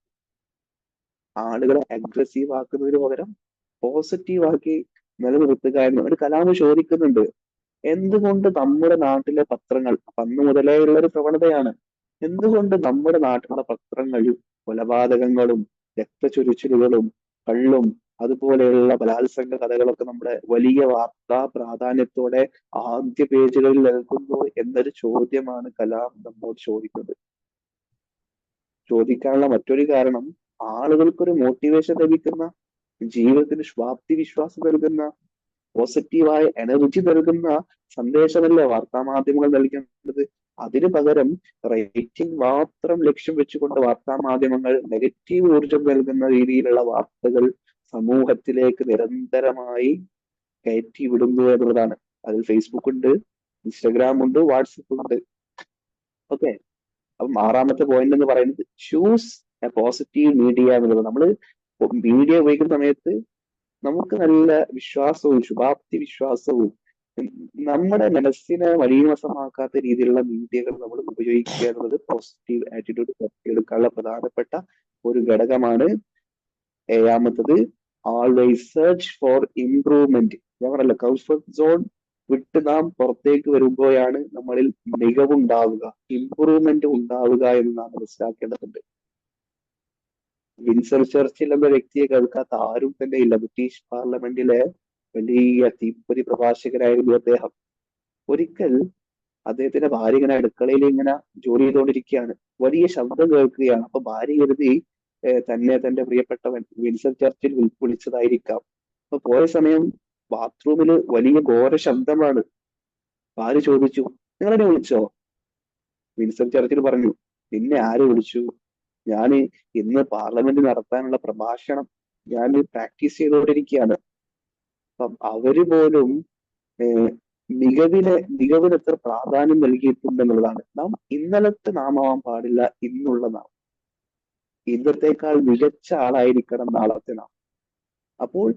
ആളുകളെ അഗ്രസീവ് ആക്കുന്നതിന് പകരം പോസിറ്റീവ് ആക്കി നിലനിർത്തുക എന്ന്. ഒരു കലാം ചോദിക്കുന്നുണ്ട്, എന്തുകൊണ്ട് നമ്മുടെ നാട്ടിലെ പത്രങ്ങൾ, അന്ന് മുതലേ ഉള്ള ഒരു പ്രവണതയാണ്, എന്തുകൊണ്ട് നമ്മുടെ നാട്ടിലുള്ള പത്രങ്ങൾ കൊലപാതകങ്ങളും രക്തചൊരിച്ചിലുകളും കള്ളും അതുപോലെയുള്ള ബലാത്സംഗ കഥകളൊക്കെ നമ്മുടെ വലിയ വാർത്താ പ്രാധാന്യത്തോടെ ആദ്യ പേജുകളിൽ നൽകുന്നു എന്നൊരു ചോദ്യമാണ് കലാം നമ്മോട് ചോദിക്കുന്നത്. ചോദിക്കാനുള്ള മറ്റൊരു കാരണം, ആളുകൾക്കൊരു മോട്ടിവേഷൻ ലഭിക്കുന്ന, ജീവിതത്തിന് ശുഭാപ്തി വിശ്വാസം നൽകുന്ന, പോസിറ്റീവായ എനർജി നൽകുന്ന സന്ദേശമല്ലേ വാർത്താ മാധ്യമങ്ങൾ നൽകേണ്ടത്. അതിനു പകരം റേറ്റിംഗ് മാത്രം ലക്ഷ്യം വെച്ചുകൊണ്ട് വാർത്താ മാധ്യമങ്ങൾ നെഗറ്റീവ് ഊർജം നൽകുന്ന രീതിയിലുള്ള വാർത്തകൾ സമൂഹത്തിലേക്ക് നിരന്തരമായി കയറ്റി വിടുന്നു എന്നുള്ളതാണ്. അതിൽ ഫേസ്ബുക്ക് ഉണ്ട്, ഇൻസ്റ്റാഗ്രാം ഉണ്ട്, വാട്സപ്പ് ഉണ്ട്. ഓക്കെ, അപ്പം 6ാമത്തെ പോയിന്റ് എന്ന് പറയുന്നത് ചൂസ് എ പോസിറ്റീവ് മീഡിയ എന്നുള്ളത്. നമ്മൾ മീഡിയ ഉപയോഗിക്കുന്ന സമയത്ത് നമുക്ക് നല്ല വിശ്വാസവും ശുഭാപ്തി വിശ്വാസവും നമ്മുടെ മനസ്സിനെ മലീമസമാക്കാത്ത രീതിയിലുള്ള മീഡിയകൾ നമ്മൾ ഉപയോഗിക്കുക എന്നുള്ളത് പോസിറ്റീവ് ആറ്റിറ്റ്യൂഡ് എടുക്കാനുള്ള പ്രധാനപ്പെട്ട ഒരു ഘടകമാണ്. 7ാമത്തത് ആൾവേസ് സെർച്ച് ഫോർ ഇംപ്രൂവ്മെന്റ്. ഞാൻ പറഞ്ഞല്ലോ, കംഫർട്ട് സോൺ വിട്ട് നാം പുറത്തേക്ക് വരുമ്പോഴാണ് നമ്മളിൽ മികവുണ്ടാവുക, ഇംപ്രൂവ്മെന്റ് ഉണ്ടാവുക എന്ന് നാം മനസ്സിലാക്കേണ്ടതുണ്ട്. വിൻസർ ചർച്ചിൽ എന്ന വ്യക്തിയെ കേൾക്കാത്ത ആരും തന്നെ ഇല്ല. ബ്രിട്ടീഷ് പാർലമെന്റിലെ വലിയ തീപ്പൊരി പ്രഭാഷകനായിരുന്നു അദ്ദേഹം. ഒരിക്കൽ അദ്ദേഹത്തിന്റെ ഭാര്യ ഇങ്ങനെ അടുക്കളയിൽ ഇങ്ങനെ ജോലി ചെയ്തുകൊണ്ടിരിക്കുകയാണ്, വലിയ ശബ്ദം കേൾക്കുകയാണ്. അപ്പൊ ഭാര്യ കരുതി തന്നെ തന്റെ പ്രിയപ്പെട്ടവൻ വിൻസർ ചർച്ചിൽ വിളിച്ചതായിരിക്കാം. അപ്പൊ പോയ സമയം ബാത്റൂമിൽ വലിയ ഘോര ശബ്ദമാണ്. ഭാര്യ ചോദിച്ചു, നിങ്ങളെന്നെ വിളിച്ചോ? വിൻസർ ചർച്ചിൽ പറഞ്ഞു, നിന്നെ ആര് വിളിച്ചു? ഞാൻ ഇന്ന് പാർലമെന്റ് നടത്താനുള്ള പ്രഭാഷണം ഞാൻ പ്രാക്ടീസ് ചെയ്തുകൊണ്ടിരിക്കുകയാണ്. അപ്പം അവര് പോലും മികവിന് എത്ര പ്രാധാന്യം നൽകിയിട്ടുണ്ടെന്നുള്ളതാണ്. നാം ഇന്നലത്തെ നാമാവാൻ പാടില്ല, ഇന്നുള്ള നാം. ഇന്നത്തേക്കാൾ മികച്ച ആളായിരിക്കണം നാളത്തെ നാം. അപ്പോൾ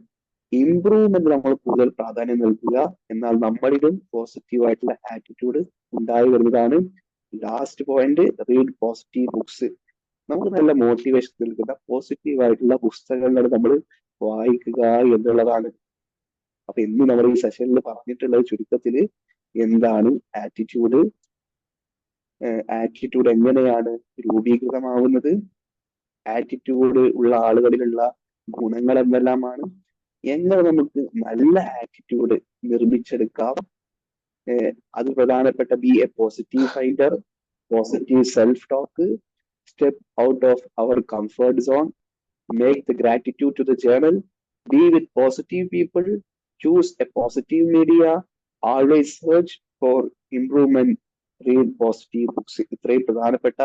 ഇംപ്രൂവ്മെന്റ് നമ്മൾ കൂടുതൽ പ്രാധാന്യം നൽകുക, എന്നാൽ നമ്മളിലും പോസിറ്റീവ് ആയിട്ടുള്ള ആറ്റിറ്റ്യൂഡ് ഉണ്ടായി വരുന്നതാണ്. Last point, read positive books. നമുക്ക് നല്ല മോട്ടിവേഷൻ നൽകുന്ന പോസിറ്റീവ് ആയിട്ടുള്ള പുസ്തകങ്ങൾ നമ്മൾ വായിക്കുക എന്നുള്ളതാണ്. അപ്പൊ ഇന്ന് നമ്മൾ ഈ സെഷനിൽ പറഞ്ഞിട്ടുള്ളത് ചുരുക്കത്തില് എന്താണ് ആറ്റിറ്റ്യൂഡ്, ആറ്റിറ്റ്യൂഡ് എങ്ങനെയാണ് രൂപീകൃതമാവുന്നത്, ആറ്റിറ്റ്യൂഡ് ഉള്ള ആളുകളിലുള്ള ഗുണങ്ങൾ എന്തെല്ലാമാണ്, എങ്ങനെ നമുക്ക് നല്ല ആറ്റിറ്റ്യൂഡ് നിർമ്മിച്ചെടുക്കാം, അത് പ്രധാനപ്പെട്ട be a positive finder, positive self talk, step out of our comfort zone, make the gratitude to the journal, be with positive people, choose a positive media, always search for improvement, read positive books. ഇത്രയും പ്രധാനപ്പെട്ട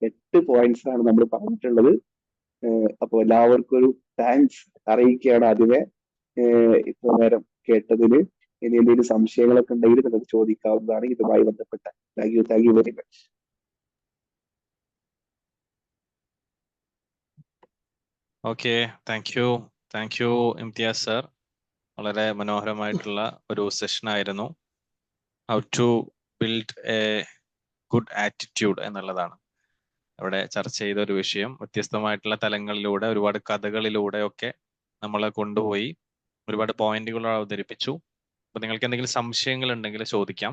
8 points ആണ് നമ്മൾ പറഞ്ഞിട്ടുള്ളത്. അപ്പോൾ എല്ലാവർക്കും ഒരു thanks അറിയിക്കുകയാണ് ആദ്യമേ ഇത്ര നേരം കേട്ടതിന്. ഇനി എന്തെങ്കിലും സംശയങ്ങളൊക്കെ ഉണ്ടെങ്കിൽ നിങ്ങൾക്ക് ചോദിക്കാവുന്നതാണ് ഇതുമായി ബന്ധപ്പെട്ട. Thank you very much. Okay, thank you Imtiaz sir. വളരെ മനോഹരമായിട്ടുള്ള ഒരു സെഷൻ ആയിരുന്നു. How to build a good attitude എന്നുള്ളതാണ് അവിടെ ചർച്ച ചെയ്ത ഒരു വിഷയം. വ്യത്യസ്തമായിട്ടുള്ള തലങ്ങളിലൂടെ, ഒരുപാട് കഥകളിലൂടെ ഒക്കെ നമ്മളെ കൊണ്ടുപോയി ഒരുപാട് പോയിന്റുകൾ അവതരിപ്പിച്ചു. അപ്പൊ നിങ്ങൾക്ക് എന്തെങ്കിലും സംശയങ്ങൾ ഉണ്ടെങ്കിൽ ചോദിക്കാം.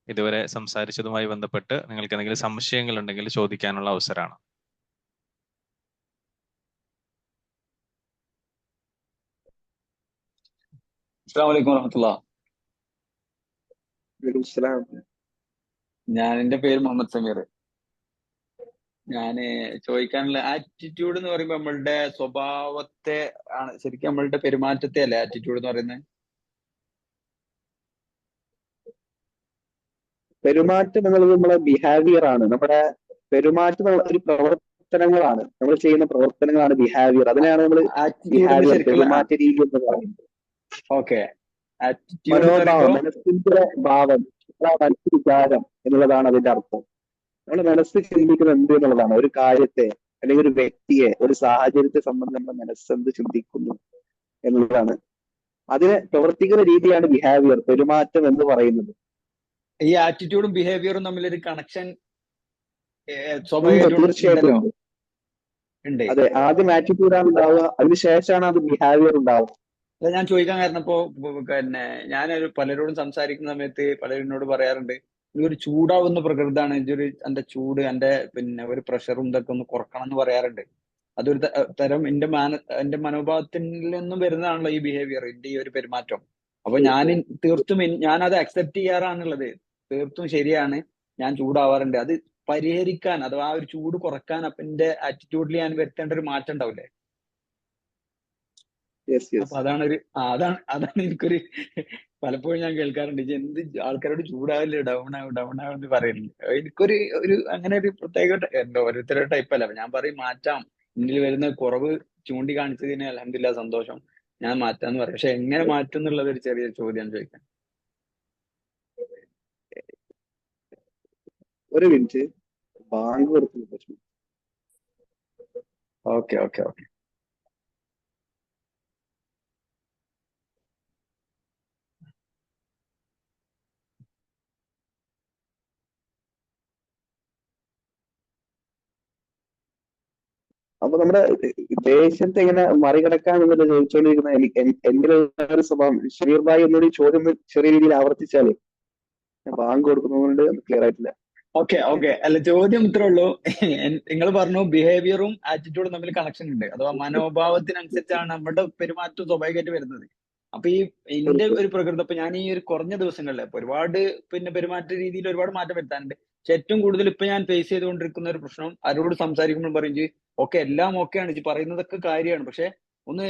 ഇതുവരെ സംസാരിച്ചതുമായി ബന്ധപ്പെട്ട് നിങ്ങൾക്ക് എന്തെങ്കിലും സംശയങ്ങൾ ഉണ്ടെങ്കിൽ ചോദിക്കാനുള്ള അവസരമാണ്. അസ്സലാമു അലൈക്കും വറഹ്മത്തുള്ളാഹി. എന്റെ പേര് മുഹമ്മദ് സമീർ. ഞാന് ചോദിക്കാനുള്ള ആറ്റിറ്റ്യൂഡ് എന്ന് പറയുമ്പോൾ നമ്മളുടെ സ്വഭാവത്തെ ആണ്, ശരിക്കും നമ്മളുടെ പെരുമാറ്റത്തെ അല്ലേ ആറ്റിറ്റ്യൂഡ് എന്ന് പറയുന്നത്? പെരുമാറ്റം എന്നുള്ളത് നമ്മളെ ബിഹേവിയർ ആണ്. നമ്മുടെ പെരുമാറ്റം ഒരു പ്രവർത്തനങ്ങളാണ്, നമ്മൾ ചെയ്യുന്ന പ്രവർത്തനങ്ങളാണ് ബിഹേവിയർ. അതിനെയാണ് നമ്മൾ ബിഹേവിയർ, പെരുമാറ്റ രീതി എന്ന് പറയുന്നത്. ഓക്കെ, മനോഭാവം, മനസ്സിന്റെ ഭാവം, മനസ്സ് വിചാരം എന്നുള്ളതാണ് അതിന്റെ അർത്ഥം. നമ്മുടെ മനസ്സ് ചിന്തിക്കുന്നത് എന്ത് എന്നുള്ളതാണ്. ഒരു കാര്യത്തെ അല്ലെങ്കിൽ ഒരു വ്യക്തിയെ, ഒരു സാഹചര്യത്തെ സംബന്ധിച്ച് നമ്മുടെ മനസ്സ് എന്ത് ചിന്തിക്കുന്നു എന്നുള്ളതാണ്. അതിനെ പ്രവർത്തിക്കുന്ന രീതിയാണ് ബിഹേവിയർ, പെരുമാറ്റം എന്ന് പറയുന്നത്. ഈ ആറ്റിറ്റ്യൂഡും ബിഹേവിയറും തമ്മിലൊരു കണക്ഷൻ തീർച്ചയായിട്ടും ഉണ്ട്. അതെ, ആദ്യം ആറ്റിറ്റ്യൂഡാണ് ഉണ്ടാവുക, അതിനുശേഷമാണ് അത് ബിഹേവിയർ ഉണ്ടാവുക. അത് ഞാൻ ചോദിക്കാൻ കാരണം ഇപ്പോ പിന്നെ ഞാൻ പലരോടും സംസാരിക്കുന്ന സമയത്ത് പലരും എന്നോട് പറയാറുണ്ട്, ഇതൊരു ചൂടാവുന്ന പ്രകൃതാണ്, എന്റെ ചൂട്, എന്റെ പിന്നെ ഒരു പ്രഷറും ഇതൊക്കെ ഒന്ന് കുറക്കണം എന്ന് പറയാറുണ്ട്. അതൊരു തരം എന്റെ മനോഭാവത്തിൽ നിന്നും വരുന്നതാണല്ലോ ഈ ബിഹേവിയർ, എന്റെ ഈ ഒരു പെരുമാറ്റം. അപ്പൊ തീർത്തും ഞാനത് അക്സെപ്റ്റ് ചെയ്യാറാണുള്ളത്. തീർത്തും ശരിയാണ്, ഞാൻ ചൂടാവാറുണ്ട്. അത് പരിഹരിക്കാൻ അഥവാ ആ ഒരു ചൂട് കുറക്കാൻ അപ്പൊ എന്റെ ആറ്റിറ്റ്യൂഡിൽ ഞാൻ വരുത്തേണ്ട ഒരു മാറ്റം ഉണ്ടാവില്ലേ? അപ്പൊ അതാണ് എനിക്കൊരു പലപ്പോഴും ഞാൻ കേൾക്കാറുണ്ട്, എന്ത് ആൾക്കാരോട് ചൂടാവില്ലേ, ഡൗൺ ആവെന്ന് പറയുന്നുണ്ട്. എനിക്കൊരു അങ്ങനെ ഒരു പ്രത്യേക ഓരോരുത്തരുടെ ടൈപ്പ് അല്ല. ഞാൻ പറയും മാറ്റാം, എന്നിൽ വരുന്ന കുറവ് ചൂണ്ടിക്കാണിച്ചതിന് അൽഹംദുലില്ലാഹ് സന്തോഷം, ഞാൻ മാറ്റാന്ന് പറയും. പക്ഷെ എങ്ങനെ മാറ്റും എന്നുള്ളത് ഒരു ചെറിയ ചോദ്യം ചോദിക്കാൻ. ഒരു മിനിറ്റ്, ബാങ്ക് കൊടുത്തു. ഓക്കെ. അപ്പൊ നമ്മുടെ ദേഷ്യത്തെ എങ്ങനെ മറികടക്കാം എന്നുള്ളത് ചോദിച്ചുകൊണ്ടിരിക്കുന്ന എന്റെ ഒരു സ്വഭാവം. ഷമീർ ഭായി എന്നോട് ഈ ചോദ്യം ചെറിയ രീതിയിൽ ആവർത്തിച്ചാല് ഞാൻ ബാങ്ക് കൊടുക്കുന്നതുകൊണ്ട് ക്ലിയർ ആയിട്ടില്ല. ഓക്കെ. അല്ല, ചോദ്യം ഇത്രേ ഉള്ളൂ. നിങ്ങൾ പറഞ്ഞു ബിഹേവിയറും ആറ്റിറ്റ്യൂഡും തമ്മിൽ കണക്ഷൻ ഉണ്ട്, അഥവാ മനോഭാവത്തിനനുസരിച്ചാണ് നമ്മുടെ പെരുമാറ്റം സ്വാഭാവികമായിട്ട് വരുന്നത്. അപ്പൊ ഈ എന്റെ ഒരു പ്രകൃതി, അപ്പൊ ഞാൻ ഈ ഒരു കുറഞ്ഞ ദിവസങ്ങളിൽ ഇപ്പൊ ഒരുപാട് പെരുമാറ്റ രീതിയിൽ ഒരുപാട് മാറ്റം വരുത്താനുണ്ട്. പക്ഷെ ഏറ്റവും കൂടുതൽ ഇപ്പൊ ഞാൻ ഫേസ് ചെയ്തുകൊണ്ടിരിക്കുന്ന ഒരു പ്രശ്നം, ആരോട് സംസാരിക്കുമ്പോൾ പറയും ഓക്കെ എല്ലാം ഓക്കെയാണ്, പറയുന്നതൊക്കെ കാര്യമാണ്, പക്ഷെ ഒന്ന്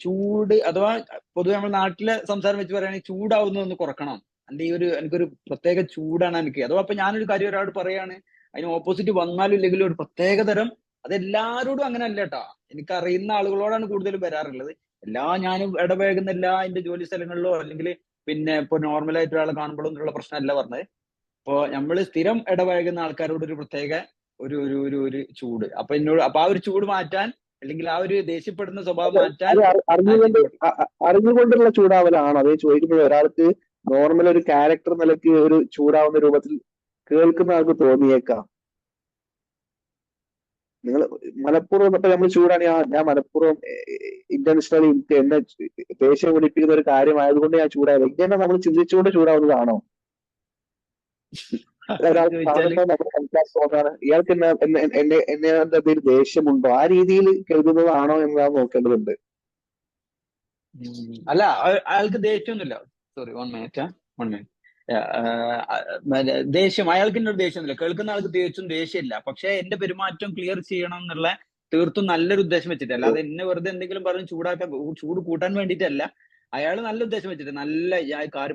ചൂട്, അഥവാ പൊതുവെ നമ്മുടെ നാട്ടിലെ സംസാരം വെച്ച് പറയുകയാണെങ്കിൽ ചൂടാവുന്നതൊന്ന് കുറക്കണം. എനിക്കൊരു പ്രത്യേക ചൂടാണ് എനിക്ക്. അഥവാ ഇപ്പൊ ഞാനൊരു കാര്യം ഒരാളോട് പറയാണ്, അതിന് ഓപ്പോസിറ്റ് വന്നാലും ഇല്ലെങ്കിലും ഒരു പ്രത്യേക തരം, അതെല്ലാരോടും അങ്ങനെ അല്ല കേട്ടാ, എനിക്ക് അറിയുന്ന ആളുകളോടാണ് കൂടുതലും വരാറുള്ളത്. ഞാനും ഇടപഴകുന്ന എന്റെ ജോലി സ്ഥലങ്ങളിലോ അല്ലെങ്കിൽ ഇപ്പൊ നോർമലായിട്ട് ഒരാളെ കാണുമ്പോഴൊന്നും ഉള്ള പ്രശ്നമല്ല പറഞ്ഞത്. ഇപ്പൊ നമ്മള് സ്ഥിരം ഇടപഴകുന്ന ആൾക്കാരോട് ഒരു പ്രത്യേക ഒരു ഒരു ഒരു ഒരു ചൂട്. അപ്പൊ ആ ഒരു ചൂട് മാറ്റാൻ, അല്ലെങ്കിൽ ആ ഒരു ദേഷ്യപ്പെടുന്ന സ്വഭാവം മാറ്റാൻ അത് അറിഞ്ഞുകൊണ്ടുള്ള ചൂടാവലാണോ അതേ ചോദിക്കുന്നത്? ഒരാൾക്ക് നോർമൽ ഒരു ക്യാരക്ടർ നിലയ്ക്ക് ഒരു ചൂടാവുന്ന രൂപത്തിൽ കേൾക്കുന്ന ആൾക്ക് തോന്നിയേക്കാം. നിങ്ങൾ മനഃപൂർവ്വം ഇപ്പൊ നമ്മൾ ചൂടാണ്, ഞാൻ മനഃപൂർവ്വം ഇന്റൻഷണലി എന്നെ ദേഷ്യം പിടിപ്പിക്കുന്ന ഒരു കാര്യമായതുകൊണ്ട് ഞാൻ ചൂടായത്, ഇങ്ങനെ നമ്മൾ ചിന്തിച്ചുകൊണ്ട് ചൂടാവുന്നതാണോ? ഒരാൾ കാണുമ്പോൾ നമ്മൾ സംസാരിച്ചോണ്ടാണ് ഇയാൾക്ക് എന്നെ എന്തെങ്കിലും ദേഷ്യമുണ്ടോ, ആ രീതിയിൽ കരുതുന്നതാണോ എന്ന് നാം നോക്കേണ്ടതുണ്ട്. അല്ല, അയാൾക്ക് ദേഷ്യമൊന്നുമില്ല. Sorry, 1 minute. ദേഷ്യം, അയാൾക്ക് എന്നോട് ദേഷ്യമൊന്നുമില്ല. കേൾക്കുന്ന ആൾക്ക് തീർച്ചും ദേഷ്യമില്ല. പക്ഷെ എന്റെ പെരുമാറ്റം ക്ലിയർ ചെയ്യണം എന്നുള്ള തീർത്തും നല്ലൊരു ഉദ്ദേശം വെച്ചിട്ടല്ല. അത് എന്നെ വെറുതെ എന്തെങ്കിലും പറഞ്ഞ് ചൂട് കൂട്ടാൻ വേണ്ടിയിട്ടല്ല. അയാൾ നല്ല ഉദ്ദേശം വെച്ചിട്ട്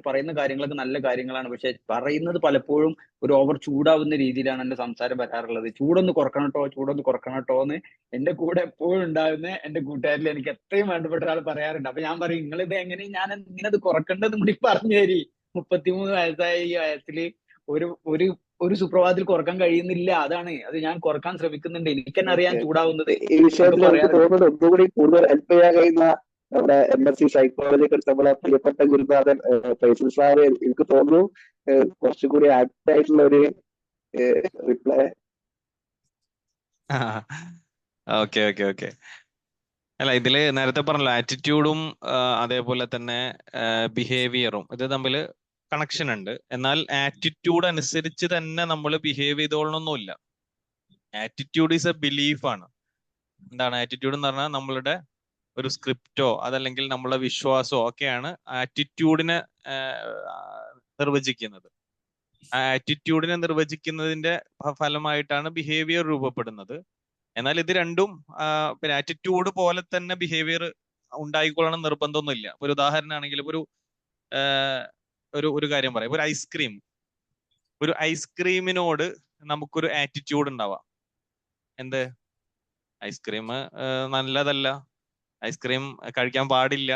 പറയുന്ന കാര്യങ്ങളൊക്കെ നല്ല കാര്യങ്ങളാണ്. പക്ഷെ പറയുന്നത് പലപ്പോഴും ഒരു ഓവർ ചൂടാവുന്ന രീതിയിലാണ് എന്റെ സംസാരം വരാറുള്ളത്. ചൂടൊന്ന് കുറക്കണട്ടോ എന്ന് എന്റെ കൂടെ എപ്പോഴും ഉണ്ടാകുന്ന എന്റെ കൂട്ടുകാരിൽ എനിക്ക് എത്രയും വേണ്ടപ്പെട്ട ഒരാൾ പറയാറുണ്ട്. അപ്പൊ ഞാൻ പറയും, നിങ്ങളിത് എങ്ങനെ ഞാൻ ഇങ്ങനെ അത് കുറക്കേണ്ടത് കൂടി പറഞ്ഞു തരി. 33 വയസ്സായ ഈ വയസ്സില് ഒരു സുപ്രഭാതത്തിൽ കുറക്കാൻ കഴിയുന്നില്ല. അത് ഞാൻ കുറക്കാൻ ശ്രമിക്കുന്നുണ്ട്. എനിക്ക് തന്നെ അറിയാൻ ചൂടാവുന്നത്. ഈ വിഷയത്തിൽ എനിക്ക് തോന്നുന്നത് ഒന്നുകൂടി കൂടുതൽ ഹെൽപ്പ് ചെയ്യാൻ കഴിയുന്ന നമ്മുടെ MSc സൈക്കോളജിയെ കുറിച്ച് നമ്മളെ പ്രിയപ്പെട്ട ഗുരുനാഥൻ ഫൈസൽ സാറ് എനിക്ക് തോന്നുന്നു കുറച്ചുകൂടി ആപ്റ്റ് ആയിട്ടുള്ള ഒരു റിപ്ലൈ. ഓക്കെ. അല്ല, ഇതില് നേരത്തെ പറഞ്ഞല്ലോ, ആറ്റിറ്റ്യൂഡും അതേപോലെ തന്നെ ബിഹേവിയറും ഇത് തമ്മിൽ കണക്ഷൻ ഉണ്ട്. എന്നാൽ ആറ്റിറ്റ്യൂഡ് അനുസരിച്ച് തന്നെ നമ്മൾ ബിഹേവ് ചെയ്തോളണമെന്നില്ല. ആറ്റിറ്റ്യൂഡ് ഈസ് എ ബിലീഫാണ്. എന്താണ് ആറ്റിറ്റ്യൂഡ് എന്ന് പറഞ്ഞാൽ? നമ്മളുടെ ഒരു സ്ക്രിപ്റ്റോ അതല്ലെങ്കിൽ നമ്മളെ വിശ്വാസമോ ഒക്കെയാണ് ആറ്റിറ്റ്യൂഡിനെ നിർവചിക്കുന്നത്. ആ ആറ്റിറ്റ്യൂഡിനെ നിർവചിക്കുന്നതിന്റെ ഫലമായിട്ടാണ് ബിഹേവിയർ രൂപപ്പെടുന്നത്. എന്നാൽ ഇത് രണ്ടും പിന്നെ ആറ്റിറ്റ്യൂഡ് പോലെ തന്നെ ബിഹേവിയർ ഉണ്ടായിക്കൊള്ളണം നിർബന്ധമൊന്നുമില്ല. ഒരു ഉദാഹരണമാണെങ്കിൽ ഒരു കാര്യം പറയാം. ഒരു ഐസ്ക്രീമിനോട് നമുക്കൊരു ആറ്റിറ്റ്യൂഡ് ഉണ്ടാവാം. എന്ത്? ഐസ്ക്രീം നല്ലതല്ല, ഐസ്ക്രീം കഴിക്കാൻ പാടില്ല,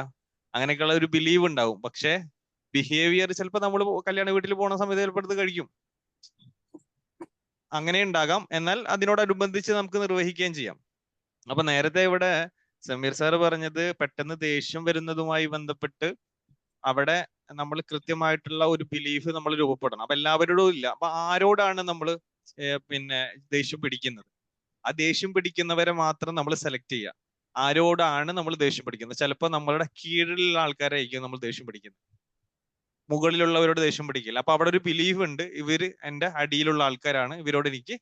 അങ്ങനെയൊക്കെയുള്ള ഒരു ബിലീവ് ഉണ്ടാവും. പക്ഷെ ബിഹേവിയർ ചിലപ്പോൾ നമ്മൾ കല്യാണ വീട്ടിൽ പോണ സമയത്ത് ചിലപ്പോൾ എടുത്ത് കഴിക്കും. അങ്ങനെ ഉണ്ടാകാം. എന്നാൽ അതിനോടനുബന്ധിച്ച് നമുക്ക് നിർവഹിക്കുകയും ചെയ്യാം. അപ്പൊ നേരത്തെ ഇവിടെ സമീർ സാറ് പറഞ്ഞത് പെട്ടെന്ന് ദേഷ്യം വരുന്നതുമായി ബന്ധപ്പെട്ട് അവിടെ നമ്മൾ കൃത്യമായിട്ടുള്ള ഒരു ബിലീഫ് നമ്മൾ രൂപപ്പെടണം. അപ്പൊ എല്ലാവരോടും ഇല്ല. അപ്പൊ ആരോടാണ് നമ്മൾ പിന്നെ ദേഷ്യം പിടിക്കുന്നത്? ആ ദേഷ്യം പിടിക്കുന്നവരെ മാത്രം നമ്മൾ സെലക്ട് ചെയ്യുക. ആരോടാണ് നമ്മൾ ദേഷ്യം പിടിക്കുന്നത്? ചിലപ്പോൾ നമ്മളുടെ കീഴിലുള്ള ആൾക്കാരായിരിക്കും നമ്മൾ ദേഷ്യം പിടിക്കുന്നത്, മുകളിലുള്ളവരോട് ദേഷ്യം പിടിക്കില്ല. അപ്പൊ അവിടെ ഒരു ബിലീഫ് ഉണ്ട്, ഇവര് എന്റെ അടിയിലുള്ള ആൾക്കാരാണ്, ഇവരോട് എനിക്ക്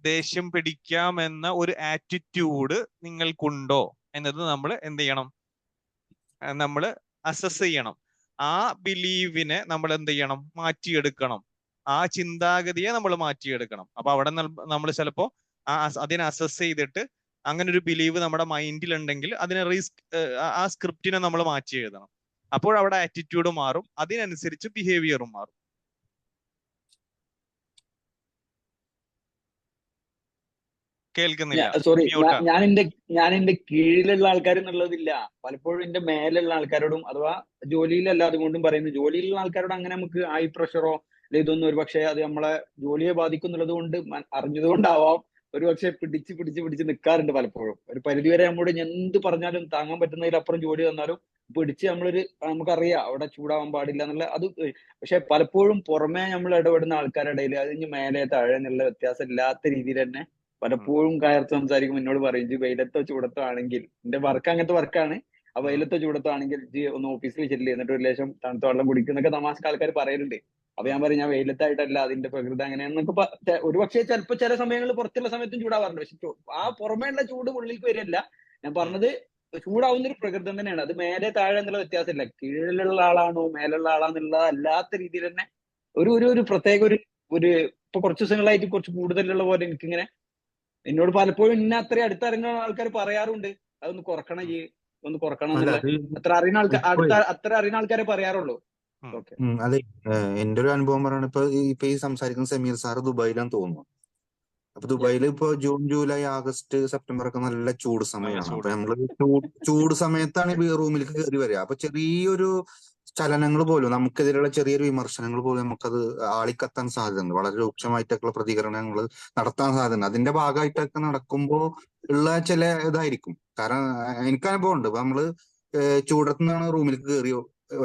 ദേഷ്യം പിടിക്കാമെന്ന ഒരു ആറ്റിറ്റ്യൂഡ് നിങ്ങൾക്കുണ്ടോ എന്നത് നമ്മൾ എന്ത് ചെയ്യണം? നമ്മൾ അസസ് ചെയ്യണം. ആ ബിലീവിനെ നമ്മൾ എന്ത് ചെയ്യണം? മാറ്റിയെടുക്കണം. ആ ചിന്താഗതിയെ നമ്മൾ മാറ്റിയെടുക്കണം. അപ്പൊ അവിടെ നമ്മൾ ചിലപ്പോ അതിനെ അസസ് ചെയ്തിട്ട് അങ്ങനെ ഒരു ബിലീവ് നമ്മുടെ മൈൻഡിൽ ഉണ്ടെങ്കിൽ അതിനെ ആ സ്ക്രിപ്റ്റിനെ നമ്മൾ മാറ്റി എഴുതണം. അപ്പോൾ അവിടെ ആറ്റിറ്റ്യൂഡ് മാറും, അതിനനുസരിച്ച് ബിഹേവിയറും മാറും. കേൾക്കുന്നില്ല? സോറി, ഞാൻ എന്റെ കീഴിലുള്ള ആൾക്കാർ എന്നുള്ളതില്ല. പലപ്പോഴും എന്റെ മേലുള്ള ആൾക്കാരോടും, അഥവാ ജോലിയിലല്ലാതെ കൊണ്ടും പറയുന്നു, ജോലിയിലുള്ള ആൾക്കാരോട് അങ്ങനെ നമുക്ക് ഹൈ പ്രഷറോ അല്ലെ ഇതൊന്നും ഒരുപക്ഷെ അത് നമ്മളെ ജോലിയെ ബാധിക്കുന്നുള്ളത് കൊണ്ട് അറിഞ്ഞതുകൊണ്ടാവാം ഒരുപക്ഷെ പിടിച്ച് നിൽക്കാറുണ്ട് പലപ്പോഴും. ഒരു പരിധിവരെ നമ്മോട് എന്ത് പറഞ്ഞാലും താങ്ങാൻ പറ്റുന്നതിലപ്പുറം ജോലി തന്നാലും പിടിച്ച് നമുക്കറിയാം അവിടെ ചൂടാവാൻ പാടില്ല എന്നുള്ള അത്. പക്ഷെ പലപ്പോഴും പുറമേ നമ്മൾ ഇടപെടുന്ന ആൾക്കാരുടെ ഇടയിൽ അതിന് മേലെ താഴെ എന്നുള്ള വ്യത്യാസം ഇല്ലാത്ത രീതിയിൽ തന്നെ പലപ്പോഴും കയർത്ത് സംസാരിക്കും. എന്നോട് പറയും, വെയിലത്തോ ചൂടത്തോ ആണെങ്കിൽ, എന്റെ വർക്ക് അങ്ങനത്തെ വർക്കാണ്, ആ വെയിലത്തോ ചൂടത്തോ ആണെങ്കിൽ ഒന്ന് ഓഫീസിൽ ചെല്ല്, എന്നിട്ട് ഒരു ലേശം തണുത്ത വെള്ളം കുടിക്കുന്നൊക്കെ തമാശക്ക് ആൾക്കാർ പറയുന്നുണ്ട്. അപ്പൊ ഞാൻ പറയും, ഞാൻ വെയിലത്തായിട്ടല്ല, അതിന്റെ പ്രകൃതി അങ്ങനെയാന്നൊക്കെ. ഒരുപക്ഷെ ചിലപ്പോ ചില സമയങ്ങളിൽ പുറത്തുള്ള സമയത്തും ചൂടാവാറുണ്ട്. പക്ഷെ ആ പുറമേ ഉള്ള ചൂട് ഉള്ളിലേക്ക് വരില്ല. ഞാൻ പറഞ്ഞത് ചൂടാവുന്ന ഒരു പ്രകൃതം തന്നെയാണ്. അത് മേലെ താഴെ എന്നുള്ള വ്യത്യാസമില്ല. കീഴിലുള്ള ആളാണോ മേലുള്ള ആളാന്നുള്ള അല്ലാത്ത രീതിയിൽ തന്നെ ഒരു പ്രത്യേക ഒരു ഇപ്പൊ കുറച്ച് ദിവസങ്ങളായിട്ട് കുറച്ച് കൂടുതലുള്ള പോലെ എനിക്കിങ്ങനെ എന്നോട് പലപ്പോഴും ഇന്ന അത്രയും അടുത്തറിയുന്ന ആൾക്കാർ പറയാറുണ്ട്, അതൊന്ന് കുറക്കണം, ഒന്ന് കുറക്കണം എന്നുള്ളത്. അത്ര അറിയുന്ന ആൾക്കാരെ പറയാറുള്ളൂ. അതെ, എന്റെ ഒരു അനുഭവം പറയണ ഇപ്പൊ ഈ സംസാരിക്കുന്ന സമീർ സാറ് ദുബായിലാന്ന് തോന്നുന്നു. അപ്പൊ ദുബായിൽ ഇപ്പൊ ജൂൺ ജൂലൈ ആഗസ്റ്റ് സെപ്റ്റംബർ ഒക്കെ നല്ല ചൂട് സമയമാണ്. അപ്പൊ നമ്മള് ചൂട് സമയത്താണ് റൂമിലേക്ക് കയറി വരിക. അപ്പൊ ചെറിയൊരു ചലനങ്ങൾ പോലും, നമുക്കെതിരെയുള്ള ചെറിയൊരു വിമർശനങ്ങൾ പോലും നമുക്കത് ആളിക്കത്താൻ സാധ്യതയുണ്ട്. വളരെ രൂക്ഷമായിട്ടൊക്കെയുള്ള പ്രതികരണങ്ങൾ നടത്താൻ സാധ്യതയുണ്ട്. അതിന്റെ ഭാഗമായിട്ടൊക്കെ നടക്കുമ്പോൾ ഉള്ള ചില ഇതായിരിക്കും. കാരണം എനിക്ക് അനുഭവം ഉണ്ട്. ഇപ്പൊ നമ്മള് ചൂടത്ത് നിന്നാണ് റൂമിലേക്ക് കയറി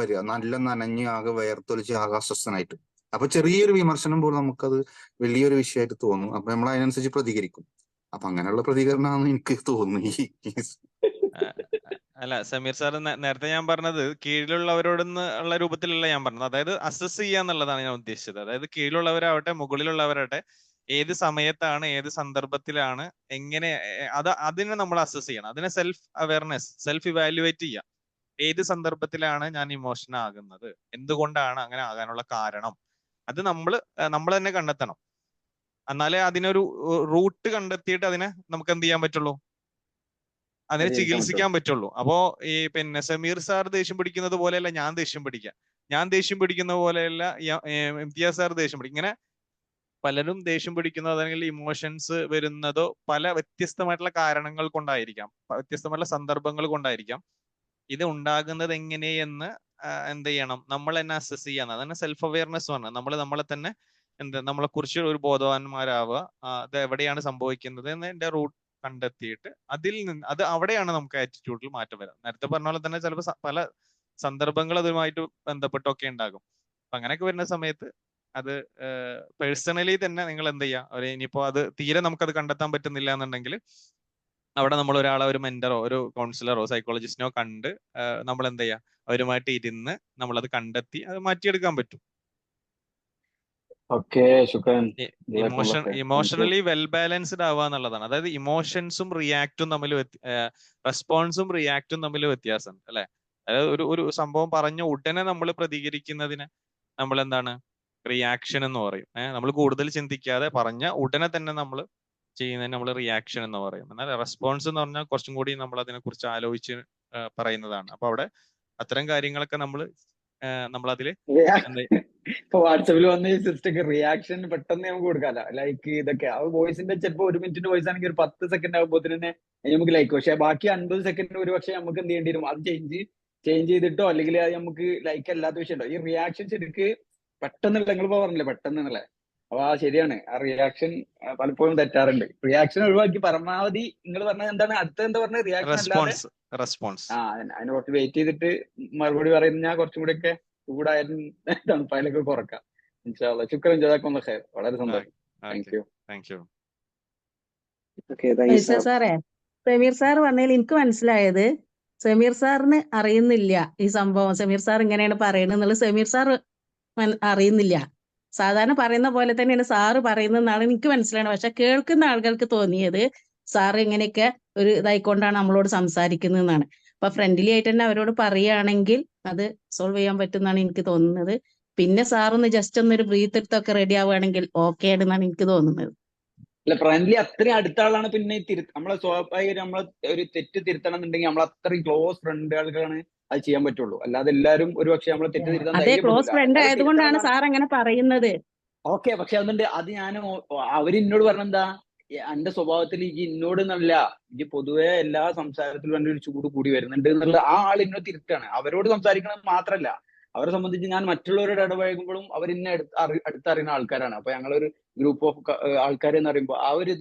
വരിക, നല്ല നനഞ്ഞ് ആകെ വേർത്തൊലിച്ച് ആകെ അസ്വസ്ഥനായിട്ട്. അപ്പൊ ചെറിയൊരു വിമർശനം പോലും നമുക്കത് വലിയൊരു വിഷയമായിട്ട് തോന്നും. അപ്പൊ നമ്മൾ അതിനനുസരിച്ച് പ്രതികരിക്കും. അപ്പൊ അങ്ങനെയുള്ള പ്രതികരണമാണ് എനിക്ക് തോന്നുന്നു ഈ കേസ്. അല്ല സമീർ സാർ, നേരത്തെ ഞാൻ പറഞ്ഞത് കീഴിലുള്ളവരോടൊന്ന് ഉള്ള രൂപത്തിലല്ല ഞാൻ പറഞ്ഞത്. അതായത് അസസ് ചെയ്യുക എന്നുള്ളതാണ് ഞാൻ ഉദ്ദേശിച്ചത്. അതായത് കീഴിലുള്ളവരാവട്ടെ മുകളിലുള്ളവരാവട്ടെ ഏത് സമയത്താണ് ഏത് സന്ദർഭത്തിലാണ് എങ്ങനെ അതിനെ നമ്മൾ അസസ് ചെയ്യണം. അതിനെ സെൽഫ് അവയർനെസ്, സെൽഫ് ഇവാലുവേറ്റ് ചെയ്യുക. ഏത് സന്ദർഭത്തിലാണ് ഞാൻ ഇമോഷൻ ആകുന്നത്, എന്തുകൊണ്ടാണ് അങ്ങനെ ആകാനുള്ള കാരണം, അത് നമ്മൾ തന്നെ കണ്ടെത്തണം. എന്നാലേ അതിനൊരു റൂട്ട് കണ്ടെത്തിയിട്ട് അതിനെ നമുക്ക് എന്ത് ചെയ്യാൻ പറ്റുള്ളൂ, അതിനെ ചികിത്സിക്കാൻ പറ്റുള്ളൂ. അപ്പോ ഈ സമീർ സാർ ദേഷ്യം പിടിക്കുന്നത് പോലെയല്ല ഞാൻ ദേഷ്യം പിടിക്കുക, ഞാൻ ദേഷ്യം പിടിക്കുന്ന പോലെയല്ല ഇംതിയാസ് സാർ ദേഷ്യം പിടിക്കും. ഇങ്ങനെ പലരും ദേഷ്യം പിടിക്കുന്നത് അല്ലെങ്കിൽ ഇമോഷൻസ് വരുന്നതോ പല വ്യത്യസ്തമായിട്ടുള്ള കാരണങ്ങൾ കൊണ്ടായിരിക്കാം, വ്യത്യസ്തമായിട്ടുള്ള സന്ദർഭങ്ങൾ കൊണ്ടായിരിക്കാം. ഇത് ഉണ്ടാകുന്നത് എങ്ങനെയെന്ന് എന്ത് ചെയ്യണം, നമ്മൾ തന്നെ അസസ് ചെയ്യണം. അതന്നെ സെൽഫ് അവയർനെസ് പറഞ്ഞത്. നമ്മളെ തന്നെ നമ്മളെ കുറിച്ച് ഒരു ബോധവാന്മാരാവുക. അത് എവിടെയാണ് സംഭവിക്കുന്നത് എന്നതിന്റെ റൂട്ട് കണ്ടെത്തിയിട്ട് അവിടെയാണ് നമുക്ക് ആറ്റിറ്റ്യൂഡിൽ മാറ്റം വരാം. നേരത്തെ പറഞ്ഞ പോലെ തന്നെ ചിലപ്പോൾ പല സന്ദർഭങ്ങൾ അതുമായിട്ട് ബന്ധപ്പെട്ടൊക്കെ ഉണ്ടാകും. അപ്പൊ അങ്ങനെയൊക്കെ വരുന്ന സമയത്ത് അത് പേഴ്സണലി തന്നെ നിങ്ങൾ എന്ത് ചെയ്യുക, ഇനിയിപ്പോ അത് തീരെ നമുക്കത് കണ്ടെത്താൻ പറ്റുന്നില്ല എന്നുണ്ടെങ്കിൽ അവിടെ നമ്മൾ ഒരാളെ, ഒരു മെന്ററോ ഒരു കൗൺസിലറോ സൈക്കോളജിസ്റ്റിനോ കണ്ട് നമ്മൾ എന്ത് ചെയ്യുക, അവരുമായിട്ട് ഇരുന്ന് നമ്മളത് കണ്ടെത്തി അത് മാറ്റിയെടുക്കാൻ പറ്റും. ഇമോഷണലി വെൽ ബാലൻസ്ഡ് ആവുക എന്നുള്ളതാണ്. അതായത് ഇമോഷൻസും റിയാക്റ്റും തമ്മിൽ റെസ്പോൺസും റിയാക്റ്റും തമ്മിൽ വ്യത്യാസമുണ്ട് അല്ലെ. അതായത് ഒരു സംഭവം പറഞ്ഞ ഉടനെ നമ്മൾ പ്രതികരിക്കുന്നതിന് നമ്മൾ എന്താണ് റിയാക്ഷൻ എന്ന് പറയും. നമ്മൾ കൂടുതൽ ചിന്തിക്കാതെ പറഞ്ഞ ഉടനെ തന്നെ നമ്മൾ ചെയ്യുന്നതിന് നമ്മൾ റിയാക്ഷൻ എന്ന് പറയും. എന്നാൽ റെസ്പോൺസ് എന്ന് പറഞ്ഞാൽ കുറച്ചും കൂടി നമ്മൾ അതിനെ കുറിച്ച് ആലോചിച്ച് പറയുന്നതാണ്. അപ്പൊ അവിടെ അത്തരം കാര്യങ്ങളൊക്കെ നമ്മളതില് ഇപ്പൊ വാട്സപ്പിൽ വന്ന ഈ സിസ്റ്റക്ക് റിയാക്ഷൻ പെട്ടെന്ന് നമുക്ക് കൊടുക്കാമല്ലോ, ലൈക്ക് ഇതൊക്കെ. ആ വോയിസിന്റെ ചിലപ്പോൾ 1 മിനിറ്റിന്റെ വോയിസ് ആണെങ്കിൽ ഒരു 10 സെക്കൻഡ് ആകുമ്പോൾ തന്നെ നമുക്ക് ലൈക്ക്. പക്ഷെ ബാക്കി 50 സെക്കൻഡ് ഒരു പക്ഷെ നമുക്ക് എന്ത് ചെയ്യേണ്ടി വരും, അത് ചേഞ്ച് ചെയ്തിട്ടോ അല്ലെങ്കിൽ അത് നമുക്ക് ലൈക്ക് അല്ലാത്ത വിഷയമുണ്ടോ. ഈ റിയാക്ഷൻ ശരിക്ക് പെട്ടെന്നുള്ള, നിങ്ങളിപ്പോ പറഞ്ഞില്ലേ പെട്ടെന്നുള്ള. അപ്പൊ ശരിയാണ്, ആ റിയാക്ഷൻ പലപ്പോഴും തെറ്റാറുണ്ട്. റിയാക്ഷൻ ഒഴിവാക്കി പരമാവധി നിങ്ങൾ പറഞ്ഞത് എന്താണ്, അടുത്ത എന്താ പറഞ്ഞത്, റിയാക്ഷൻ അല്ലാതെ റെസ്പോൺസ്. അതിന് കുറച്ച് വെയിറ്റ് ചെയ്തിട്ട് മറുപടി പറയുന്ന ഞാൻ കുറച്ചും കൂടെ ഒക്കെ ചൂടായാലും തണുപ്പായാലൊക്കെ കുറക്കാം. ഇൻഷാ അല്ലാഹ്. ശുക്രൻ, ജസാക്കുമുല്ലാ ഖൈർ. വളരെ സന്തോഷം. Thank you. സാറേ, സമീർ സാർ പറഞ്ഞതിൽ എനിക്ക് മനസ്സിലായത് സമീർ സാറിന് അറിയുന്നില്ല ഈ സംഭവം. സമീർ സാർ ഇങ്ങനെയാണ് പറയുന്നത് എന്നുള്ളത് സമീർ സാർ അറിയുന്നില്ല. സാധാരണ പറയുന്ന പോലെ തന്നെയാണ് സാറ് പറയുന്നതെന്നാണ് എനിക്ക് മനസ്സിലായത്. പക്ഷെ കേൾക്കുന്ന ആളുകൾക്ക് തോന്നിയത് സാറ് ഇങ്ങനെയൊക്കെ ഒരു ഇതായിക്കൊണ്ടാണ് നമ്മളോട് സംസാരിക്കുന്നതെന്നാണ്. അപ്പൊ ഫ്രണ്ട്ലി ആയിട്ട് തന്നെ അവരോട് പറയുകയാണെങ്കിൽ അത് സോൾവ് ചെയ്യാൻ പറ്റുമെന്നാണ് എനിക്ക് തോന്നുന്നത്. പിന്നെ സാറൊന്ന് ജസ്റ്റ് ഒന്നൊരു ബ്രീത്ത് എടുത്തൊക്കെ റെഡി ആവുകയാണെങ്കിൽ ഓക്കെ ആണെന്നാണ് എനിക്ക് തോന്നുന്നത്. അല്ല, ഫ്രണ്ട്ലി അത്രയും അടുത്ത ആളാണ്. പിന്നെ നമ്മളെ സ്വാഭാവികം നമ്മളെ ഒരു തെറ്റ് തിരുത്തണം എന്നുണ്ടെങ്കിൽ നമ്മൾ അത്രയും ക്ലോസ് ഫ്രണ്ടുകൾക്കാണ് അത് ചെയ്യാൻ പറ്റുള്ളൂ. അല്ലാതെ എല്ലാവരും ഒരു പക്ഷെ നമ്മളെ തെറ്റ് തിരുത്താൻ അതേ ക്ലോസ് ഫ്രണ്ട് ആയതുകൊണ്ടാണ് സാർ അങ്ങനെ പറയുന്നത്. ഓക്കെ, പക്ഷെ അതുകൊണ്ട് അത് ഞാൻ അവരിന്നോട് പറഞ്ഞെന്താ, എന്റെ സ്വഭാവത്തിൽ ഈ എന്നോട് എന്നല്ല, ഈ പൊതുവെ എല്ലാ സംസാരത്തിലും എന്റെ ഒരു ചൂട് കൂടി വരുന്നുണ്ട് എന്നുള്ള ആ ആൾ എന്നോട് തിരുത്താണ്. അവരോട് സംസാരിക്കണത് മാത്രല്ല, അവരെ സംബന്ധിച്ച് ഞാൻ മറ്റുള്ളവരോട് ഇടപഴകുമ്പോഴും അവരിന്നെ അടുത്തറിയുന്ന ആൾക്കാരാണ്. അപ്പൊ ഞങ്ങളൊരു ഗ്രൂപ്പ് ഓഫ് ആൾക്കാർ എന്ന് പറയുമ്പോൾ ആ ഒരു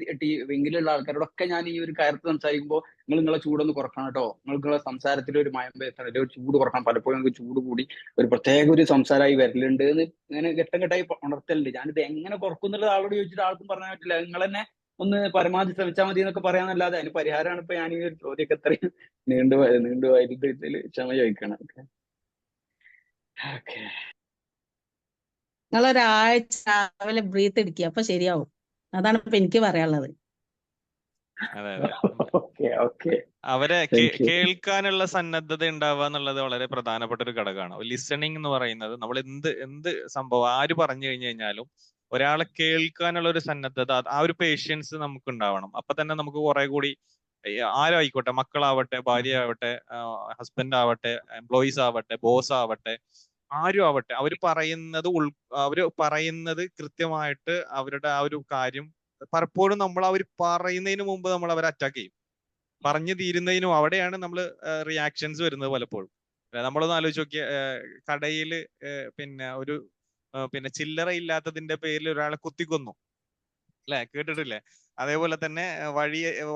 വിങ്ങിലുള്ള ആൾക്കാരോടൊക്കെ ഞാൻ ഈ ഒരു കയർത്ത് സംസാരിക്കുമ്പോൾ നിങ്ങളെ ചൂടൊന്ന് കുറക്കണം കേട്ടോ, നിങ്ങളെ സംസാരത്തിൽ ഒരു മയം വരുത്തണം, ഒരു ചൂട് കുറക്കണം. പലപ്പോഴും നിങ്ങൾക്ക് ചൂട് കൂടി ഒരു പ്രത്യേക ഒരു സംസാരമായി വരലുണ്ട് എന്ന് ഇങ്ങനെ ഘട്ടം ഉണർത്തലുണ്ട്. ഞാനിത് എങ്ങനെ കുറക്കും എന്നുള്ളത് ആളോട് ചോദിച്ചിട്ട് ആൾക്കും പറയാൻ പറ്റില്ല. നിങ്ങൾ തന്നെ ഒന്ന് പരമാവധി ശ്രമിച്ചാൽ മതി എന്നൊക്കെ പറയാന്നല്ലാതെ അതിന് പരിഹാരമാണ് ഇപ്പൊ ഞാൻ ഈ ഒരു ചോദ്യമൊക്കെ എത്രയും നീണ്ടുപോയതിൽ ക്ഷമ ചോദിക്കണം. നിങ്ങളൊരാഴ്ച രാവിലെ ബ്രീത്ത് എടുക്കുക, അപ്പൊ ശരിയാവും. അതാണ് ഇപ്പൊ എനിക്ക് പറയാനുള്ളത്. അവരെ കേൾക്കാനുള്ള സന്നദ്ധത ഉണ്ടാവുക എന്നുള്ളത് വളരെ പ്രധാനപ്പെട്ട ഒരു ഘടകമാണ്. ലിസണിങ് എന്ന് പറയുന്നത് നമ്മൾ എന്ത് സംഭവം ആര് പറഞ്ഞു കഴിഞ്ഞു കഴിഞ്ഞാലും ഒരാളെ കേൾക്കാനുള്ള ഒരു സന്നദ്ധത, ആ ഒരു പേഷ്യൻസ് നമുക്ക് ഉണ്ടാവണം. അപ്പൊ തന്നെ നമുക്ക് കുറെ കൂടി ആരും ആയിക്കോട്ടെ, മക്കളാവട്ടെ, ഭാര്യ ആവട്ടെ, ഹസ്ബൻഡ് ആവട്ടെ, എംപ്ലോയീസ് ആവട്ടെ, ബോസ് ആവട്ടെ, ആരും ആവട്ടെ, അവര് പറയുന്നത് കൃത്യമായിട്ട് അവരുടെ ആ ഒരു കാര്യം പലപ്പോഴും നമ്മൾ അവർ പറയുന്നതിന് മുമ്പ് നമ്മൾ അവരെ അറ്റാക്ക് ചെയ്യും. പറഞ്ഞു തീരുന്നതിനും അവിടെയാണ് നമ്മൾ റിയാക്ഷൻസ് വരുന്നത് പലപ്പോഴും. നമ്മളൊന്ന് ആലോചിച്ച് നോക്കിയ, കടയില് പിന്നെ ഒരു പിന്നെ ചില്ലറ ഇല്ലാത്തതിന്റെ പേരിൽ ഒരാളെ കുത്തിക്കൊന്നു, അല്ലെ? കേട്ടിട്ടില്ലേ? അതേപോലെ തന്നെ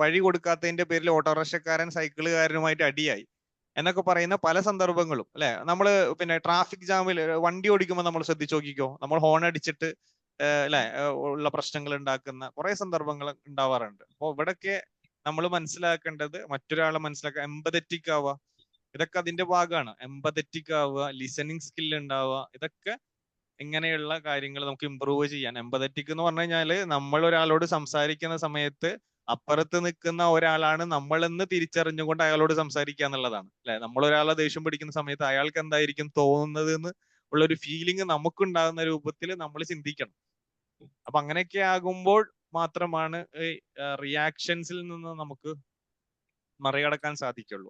വഴി കൊടുക്കാത്തതിന്റെ പേരിൽ ഓട്ടോറിക്ഷക്കാരൻ സൈക്കിളുകാരനുമായിട്ട് അടിയായി എന്നൊക്കെ പറയുന്ന പല സന്ദർഭങ്ങളും, അല്ലെ? നമ്മള് പിന്നെ ട്രാഫിക് ജാമിൽ വണ്ടി ഓടിക്കുമ്പോൾ നമ്മൾ ശ്രദ്ധിച്ചു നോക്കിക്കോ, നമ്മൾ ഹോൺ അടിച്ചിട്ട് അല്ലെ ഉള്ള പ്രശ്നങ്ങൾ ഉണ്ടാക്കുന്ന കുറെ സന്ദർഭങ്ങൾ ഉണ്ടാവാറുണ്ട്. അപ്പോൾ ഇവിടൊക്കെ നമ്മൾ മനസ്സിലാക്കേണ്ടത് മറ്റൊരാളെ മനസ്സിലാക്കുക, എമ്പതറ്റിക് ആവുക, ഇതൊക്കെ അതിന്റെ ഭാഗമാണ്. എമ്പതറ്റിക് ആവുക, ലിസണിങ് സ്കിൽ ഉണ്ടാവുക, ഇതൊക്കെ ഇങ്ങനെയുള്ള കാര്യങ്ങൾ നമുക്ക് ഇമ്പ്രൂവ് ചെയ്യാൻ. എമ്പതറ്റിക് എന്ന് പറഞ്ഞു കഴിഞ്ഞാല് നമ്മൾ ഒരാളോട് സംസാരിക്കുന്ന സമയത്ത് അപ്പുറത്ത് നിൽക്കുന്ന ഒരാളാണ് നമ്മളെന്ന് തിരിച്ചറിഞ്ഞുകൊണ്ട് അയാളോട് സംസാരിക്കുക എന്നുള്ളതാണ്, അല്ലെ? നമ്മൾ ഒരാളെ ദേഷ്യം പിടിക്കുന്ന സമയത്ത് അയാൾക്ക് എന്തായിരിക്കും തോന്നുന്നത് എന്ന് ഉള്ള ഒരു ഫീലിംഗ് നമുക്കുണ്ടാകുന്ന രൂപത്തിൽ നമ്മൾ ചിന്തിക്കണം. അപ്പൊ അങ്ങനെയൊക്കെ ആകുമ്പോൾ മാത്രമാണ് ഈ റിയാക്ഷൻസിൽ നിന്ന് നമുക്ക് മറികടക്കാൻ സാധിക്കുള്ളൂ.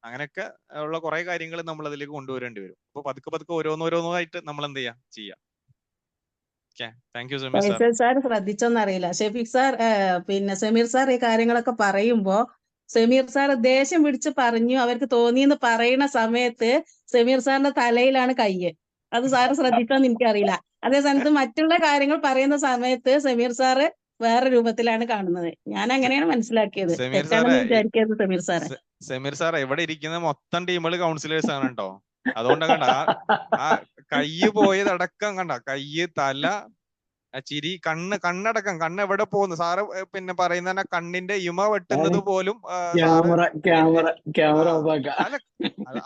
അങ്ങനെയൊക്കെ ഉള്ള കുറെ കാര്യങ്ങൾ നമ്മൾ അതിലേക്ക് കൊണ്ടുവരേണ്ടി വരും. അപ്പൊ പതുക്കെ ഓരോന്നോരോന്നായിട്ട് നമ്മൾ എന്ത് ചെയ്യാം. Okay, thank you Sameer sir. Faisal sir ശ്രദ്ധിച്ചോന്നറിയില്ല, ഷെഫീഖ് സാർ പിന്നെ സമീർ സാർ ഈ കാര്യങ്ങളൊക്കെ പറയുമ്പോ സമീർ സാർ ദേഷ്യം പിടിച്ച് പറഞ്ഞു അവർക്ക് തോന്നിയെന്ന് പറയുന്ന സമയത്ത് സമീർ സാറിന്റെ തലയിലാണ് കയ്യ്. അത് സാറ് ശ്രദ്ധിച്ചോന്ന് എനിക്കറിയില്ല. അതേ സ്ഥാനത്ത് മറ്റുള്ള കാര്യങ്ങൾ പറയുന്ന സമയത്ത് സമീർ സാറ് വേറെ രൂപത്തിലാണ് കാണുന്നത്. ഞാൻ അങ്ങനെയാണ് മനസ്സിലാക്കിയത്. സമീർ തെറ്റാണെന്ന് സാറേ, വിചാരിക്കരുത് സമീർ സാറെ. സമീർ സാർ ഇവിടെ ഇരിക്കുന്ന മൊത്തം ടീമുകൾ കൗൺസിലേഴ്സ് ആണ് കേട്ടോ. അതുകൊണ്ട് കണ്ട ആ കയ്യ് പോയതടക്കം കണ്ട, കയ്യ്, തല, ചിരി, കണ്ണടക്കം, കണ്ണ് എവിടെ പോകുന്നു സാറ് പിന്നെ പറയുന്ന കണ്ണിന്റെ ഇമ വെട്ടുന്നത് പോലും അല്ല,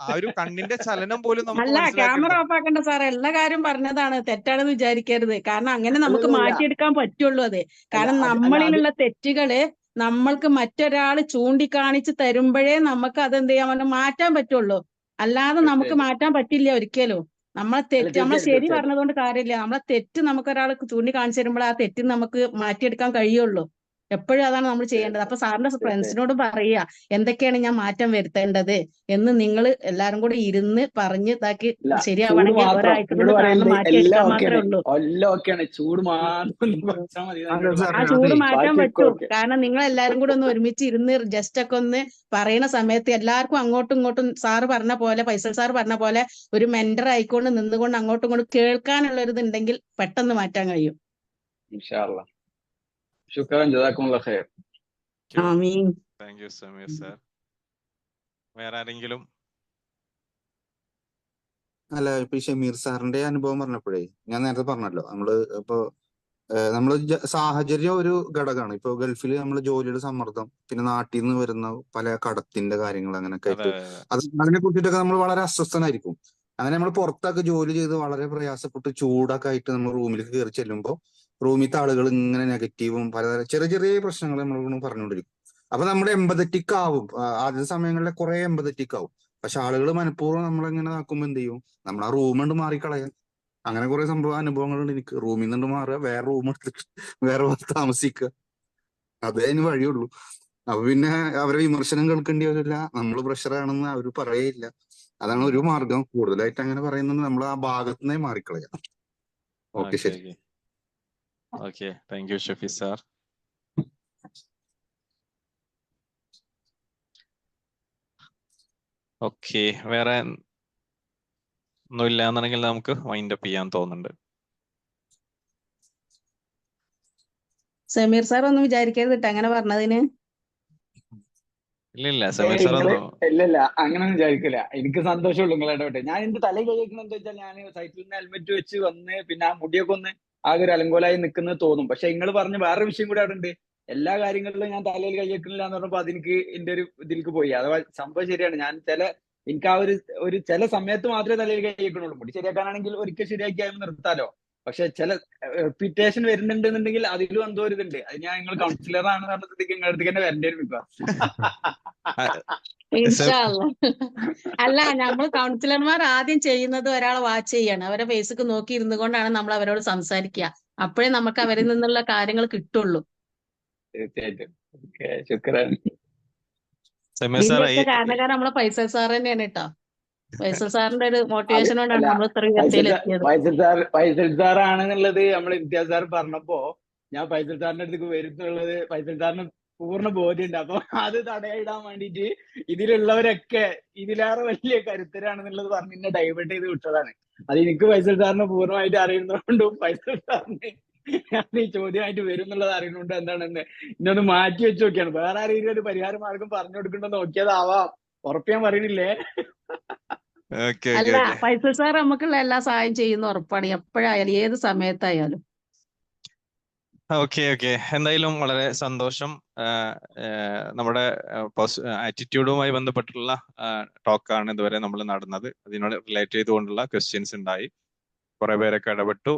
ആ ഒരു കണ്ണിന്റെ ചലനം പോലും നമുക്ക് അല്ല, ക്യാമറ മനസ്സിലാക്കണ്ട. ഓഫ് ആക്കേണ്ട സാറേ, എല്ലാ കാര്യം പറഞ്ഞതാണ്, തെറ്റാണെന്ന് വിചാരിക്കരുത്. കാരണം അങ്ങനെ നമുക്ക് മാറ്റിയെടുക്കാൻ പറ്റുള്ളൂ അത്. കാരണം നമ്മളിലുള്ള തെറ്റുകള് നമ്മൾക്ക് മറ്റൊരാൾ ചൂണ്ടിക്കാണിച്ച് തരുമ്പോഴേ നമുക്ക് അതെന്ത് ചെയ്യാൻ പറ്റും, മാറ്റാൻ പറ്റുള്ളൂ. അല്ലാതെ നമുക്ക് മാറ്റാൻ പറ്റില്ല ഒരിക്കലും. നമ്മളെ തെറ്റ്, നമ്മളെ ശരി പറഞ്ഞതുകൊണ്ട് കാര്യമില്ല. നമ്മളെ തെറ്റ് നമുക്കൊരാൾ ചൂണ്ടിക്കാണിച്ചു തരുമ്പോൾ ആ തെറ്റ് നമുക്ക് മാറ്റിയെടുക്കാൻ കഴിയുള്ളൂ. എപ്പോഴും അതാണ് നമ്മൾ ചെയ്യേണ്ടത്. അപ്പൊ സാറിന്റെ ഫ്രണ്ട്സിനോട് പറയുക എന്തൊക്കെയാണ് ഞാൻ മാറ്റം വരുത്തേണ്ടത് എന്ന് നിങ്ങൾ എല്ലാരും കൂടി ഇരുന്ന് പറഞ്ഞ് ഇതാക്കി ശരിയാവണമെങ്കിൽ ഒരാഴ്ച കൊണ്ട് സാറിന് മാറ്റിയെടുക്കാൻ മാത്രമേ ഉള്ളൂ. ചൂട് മാത്രം ആ ചൂട് മാറ്റാൻ പറ്റും. കാരണം നിങ്ങൾ എല്ലാരും കൂടെ ഒന്ന് ഒരുമിച്ച് ഇരുന്ന് ജസ്റ്റ് ഒക്കെ ഒന്ന് പറയുന്ന സമയത്ത് എല്ലാവർക്കും അങ്ങോട്ടും ഇങ്ങോട്ടും സാറ് പറഞ്ഞ പോലെ, ഫൈസൽ സാർ പറഞ്ഞ പോലെ ഒരു മെന്റർ ആയിക്കൊണ്ട് നിന്നുകൊണ്ട് അങ്ങോട്ടും ഇങ്ങോട്ടും കേൾക്കാനുള്ള ഒരു ഇതുണ്ടെങ്കിൽ പെട്ടെന്ന് മാറ്റാൻ കഴിയും. ശുക്രാൻ, ജസാക്കുമുല്ലാഹ് ഖൈർ. ആമീൻ. Thank you Sameer sir. വേറെ ആരെങ്കിലും? അല്ല, ഇപ്പൊ ഈ ഷമീർ സാറിന്റെ അനുഭവം പറഞ്ഞപ്പോഴേ ഞാൻ നേരത്തെ പറഞ്ഞല്ലോ, നമ്മള് സാഹചര്യം ഒരു ഘടകമാണ്. ഇപ്പൊ ഗൾഫിൽ നമ്മൾ ജോലിയുടെ സമ്മർദ്ദം, പിന്നെ നാട്ടിൽ നിന്ന് വരുന്ന പല കടത്തിന്റെ കാര്യങ്ങൾ, അങ്ങനെയൊക്കെ ആയിട്ട് അതിനെ കുറിച്ചിട്ടൊക്കെ നമ്മൾ വളരെ അസ്വസ്ഥനായിരിക്കും. അങ്ങനെ നമ്മൾ പുറത്തൊക്കെ ജോലി ചെയ്ത് വളരെ പ്രയാസപ്പെട്ട് ചൂടൊക്കെ ആയിട്ട് നമ്മൾ റൂമിലേക്ക് കയറി ചെല്ലുമ്പോൾ റൂമിലത്തെ ആളുകൾ ഇങ്ങനെ നെഗറ്റീവും പലതരം ചെറിയ ചെറിയ പ്രശ്നങ്ങൾ നമ്മൾ പറഞ്ഞുകൊണ്ടിരിക്കും. അപ്പൊ നമ്മുടെ എമ്പതറ്റിക് ആവും. ആദ്യ സമയങ്ങളിലെ കുറെ എമ്പതറ്റിക് ആവും. പക്ഷെ ആളുകൾ മനഃപൂർവ്വം നമ്മളെങ്ങനെ ആക്കുമ്പോൾ എന്ത് ചെയ്യും, നമ്മൾ ആ റൂം കൊണ്ട് മാറിക്കളയാൻ. അങ്ങനെ കുറെ അനുഭവങ്ങളുണ്ട് എനിക്ക്. റൂമിൽ നിന്നുകൊണ്ട് മാറുക, വേറെ റൂം എടുത്തിട്ട് വേറെ താമസിക്കുക, അതേ അതിന് വഴിയുള്ളൂ. അപ്പൊ പിന്നെ അവരെ വിമർശനം കേൾക്കേണ്ടി വരില്ല, നമ്മൾ പ്രഷറാണെന്ന് അവർ പറയേയില്ല. അതാണ് ഒരു മാർഗം. കൂടുതലായിട്ട് അങ്ങനെ പറയുന്നത് നമ്മൾ ആ ഭാഗത്തുനിന്നേ മാറിക്കളയാം. ഓക്കെ, ശരി. Okay, thank U Shafeeq sir. Okay, വേറെ ഒന്നുമില്ല എന്നുണ്ടെങ്കിൽ നമുക്ക് വൈൻഡ് അപ്പ് ചെയ്യാൻ തോന്നുന്നുണ്ട്. സമീർ സാർ ഒന്നും വിചാരിക്കരുത് അങ്ങനെ പറഞ്ഞതിന്. ഇല്ല സമീർ സാർ ഇല്ല അങ്ങനെ വിചാരിക്കില്ല. എനിക്ക് സന്തോഷമുള്ളൂ നിങ്ങളെ ഇടപെട്ടെ. ഞാൻ എന്റെ തലയിൽ കഴിക്കുന്നത് എന്താ വെച്ചാൽ, ഞാൻ സൈറ്റിൽ നിന്ന് ഹെൽമെറ്റ് വെച്ച് വന്ന് പിന്നെ ആ മുടിയൊക്കെ ഒന്ന് ആകെ ഒരു അലങ്കോലായി നിൽക്കുന്നത് തോന്നും. പക്ഷെ നിങ്ങൾ പറഞ്ഞ വേറൊരു വിഷയം കൂടെ അവിടെ ഉണ്ട്. എല്ലാ കാര്യങ്ങളിലും ഞാൻ തലയിൽ കഴിക്കുന്നില്ല എന്ന് പറഞ്ഞപ്പോ അതെനിക്ക് എന്റെ ഒരു ഇതിലേക്ക് പോയി. അഥവാ സംഭവം ശരിയാണ്. ഞാൻ എനിക്ക് ആ ഒരു ചില സമയത്ത് മാത്രമേ തലയിൽ കഴിക്കുന്നുള്ളൂ. മുടി ശരിയാക്കാനാണെങ്കിൽ ഒരിക്കൽ ശരിയാക്കിയാൽ നിർത്താലോ. പക്ഷെ ചില റിപ്പീറ്റേഷൻ വരുന്നുണ്ടെന്നുണ്ടെങ്കിൽ അതിലും എന്തോ ഒരു ഇതുണ്ട്. അത് ഞാൻ നിങ്ങൾ കൗൺസിലർ ആണ് പറഞ്ഞിട്ട് നിങ്ങളുടെ അടുത്തേക്ക് തന്നെ വരേണ്ടി വരും ഇപ്പൊ. അല്ല, നമ്മൾ കൗൺസിലർമാർ ആദ്യം ചെയ്യുന്നത് ഒരാളെ വാച്ച് ചെയ്യാണ്. അവരെ ഫേസൊക്കെ നോക്കി ഇരുന്നു കൊണ്ടാണ് നമ്മൾ അവരോട് സംസാരിക്കുക. അപ്പോഴേ നമുക്ക് അവരിൽ നിന്നുള്ള കാര്യങ്ങൾ കിട്ടുള്ളൂ. തീർച്ചയായിട്ടും. ശുക്രാൻ. ഇതിന്റെയൊക്കെ കാരണക്കാരൻ നമ്മളെ ഫൈസൽ സാർ തന്നെയാണ് കേട്ടോ. ഫൈസൽ സാറിന്റെ ഒരു മോട്ടിവേഷൻ കൊണ്ടാണ് നമ്മൾ ഇത്ര ഉയർച്ചയിലെത്തിയത്. ഫൈസൽ സാറാണെന്നുള്ളത് നമ്മൾ ഇംതിയാസ് സാർ പറഞ്ഞപ്പോ ഞാൻ ഫൈസൽ സാറിന്റെ അടുത്തേക്ക് വരുന്നുള്ളത് ഫൈസൽ സാറിന് പൂർണ്ണ ബോധ്യമുണ്ട്. അപ്പൊ അത് തടയിടാൻ വേണ്ടിയിട്ട് ഇതിലുള്ളവരൊക്കെ ഇതിലേറെ വലിയ കരുത്തരാണെന്നുള്ളത് പറഞ്ഞ് എന്നെ ഡൈവേർട്ട് ചെയ്ത് വിട്ടതാണ്. അത് എനിക്ക് ഫൈസൽ സാറിനെ പൂർണ്ണമായിട്ട് അറിയുന്നതുകൊണ്ടും ഫൈസൽ സാറിന് ഞാൻ ഈ ചോദ്യമായിട്ട് വരും എന്നുള്ളത് അറിയുന്നുണ്ട് എന്താണെന്ന് ഇന്നൊന്ന് മാറ്റി വെച്ച് നോക്കിയാണ്. വേറെ ആരെങ്കിലും ഒരു പരിഹാര മാർഗം പറഞ്ഞു കൊടുക്കണ്ടോ നോക്കിയതാവാം. ഉറപ്പ് ഞാൻ പറയണില്ലേ. ഓക്കെ ഓക്കെ അല്ല, ഓക്കെ ഫൈസൽ സാർ നമുക്കുള്ള എല്ലാ സഹായം ചെയ്യുന്ന ഉറപ്പാണ്, എപ്പോഴായാലും ഏത് സമയത്തായാലും. ഓക്കെ ഓക്കെ എന്തായാലും വളരെ സന്തോഷം. നമ്മുടെ ആറ്റിറ്റ്യൂഡുമായി ബന്ധപ്പെട്ടുള്ള ടോക്കാണ് ഇതുവരെ നമ്മൾ നടന്നത്. അതിനോട് റിലേറ്റ് ചെയ്തുകൊണ്ടുള്ള ക്വസ്റ്റ്യൻസ് ഉണ്ടായി. കുറെ പേരൊക്കെ ഇടപെട്ടു.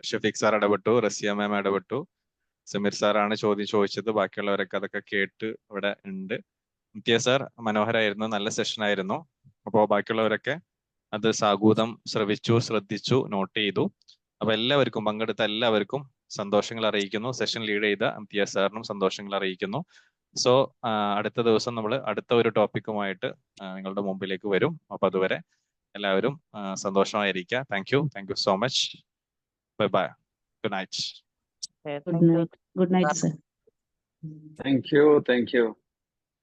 ഷഫീഖ് സാർ ഇടപെട്ടു, റസിയ മാം ഇടപെട്ടു, സമീർ സാറാണ് ചോദ്യം ചോദിച്ചത്. ബാക്കിയുള്ളവരൊക്കെ അതൊക്കെ കേട്ട് ഇവിടെ ഉണ്ട്. ഇംതിയാസ് സാർ മനോഹരായിരുന്നു, നല്ല സെഷൻ ആയിരുന്നു. അപ്പോൾ ബാക്കിയുള്ളവരൊക്കെ അത് സാഗൂതം ശ്രവിച്ചു, ശ്രദ്ധിച്ചു, നോട്ട് ചെയ്തു. അപ്പൊ എല്ലാവർക്കും, പങ്കെടുത്ത എല്ലാവർക്കും സന്തോഷങ്ങൾ അറിയിക്കുന്നു. സെഷൻ ലീഡ് ചെയ്ത ഇംതിയാസ് സാറിനും സന്തോഷങ്ങൾ അറിയിക്കുന്നു. സോ അടുത്ത ദിവസം നമ്മൾ അടുത്ത ഒരു ടോപ്പിക്കുമായിട്ട് നിങ്ങളുടെ മുമ്പിലേക്ക് വരും. അപ്പൊ അതുവരെ എല്ലാവരും സന്തോഷമായിരിക്കുക. Thank you so much. Bye bye. Good night. Good night sir. Thank you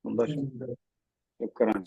സന്തോഷം. ശുക്രാൻ.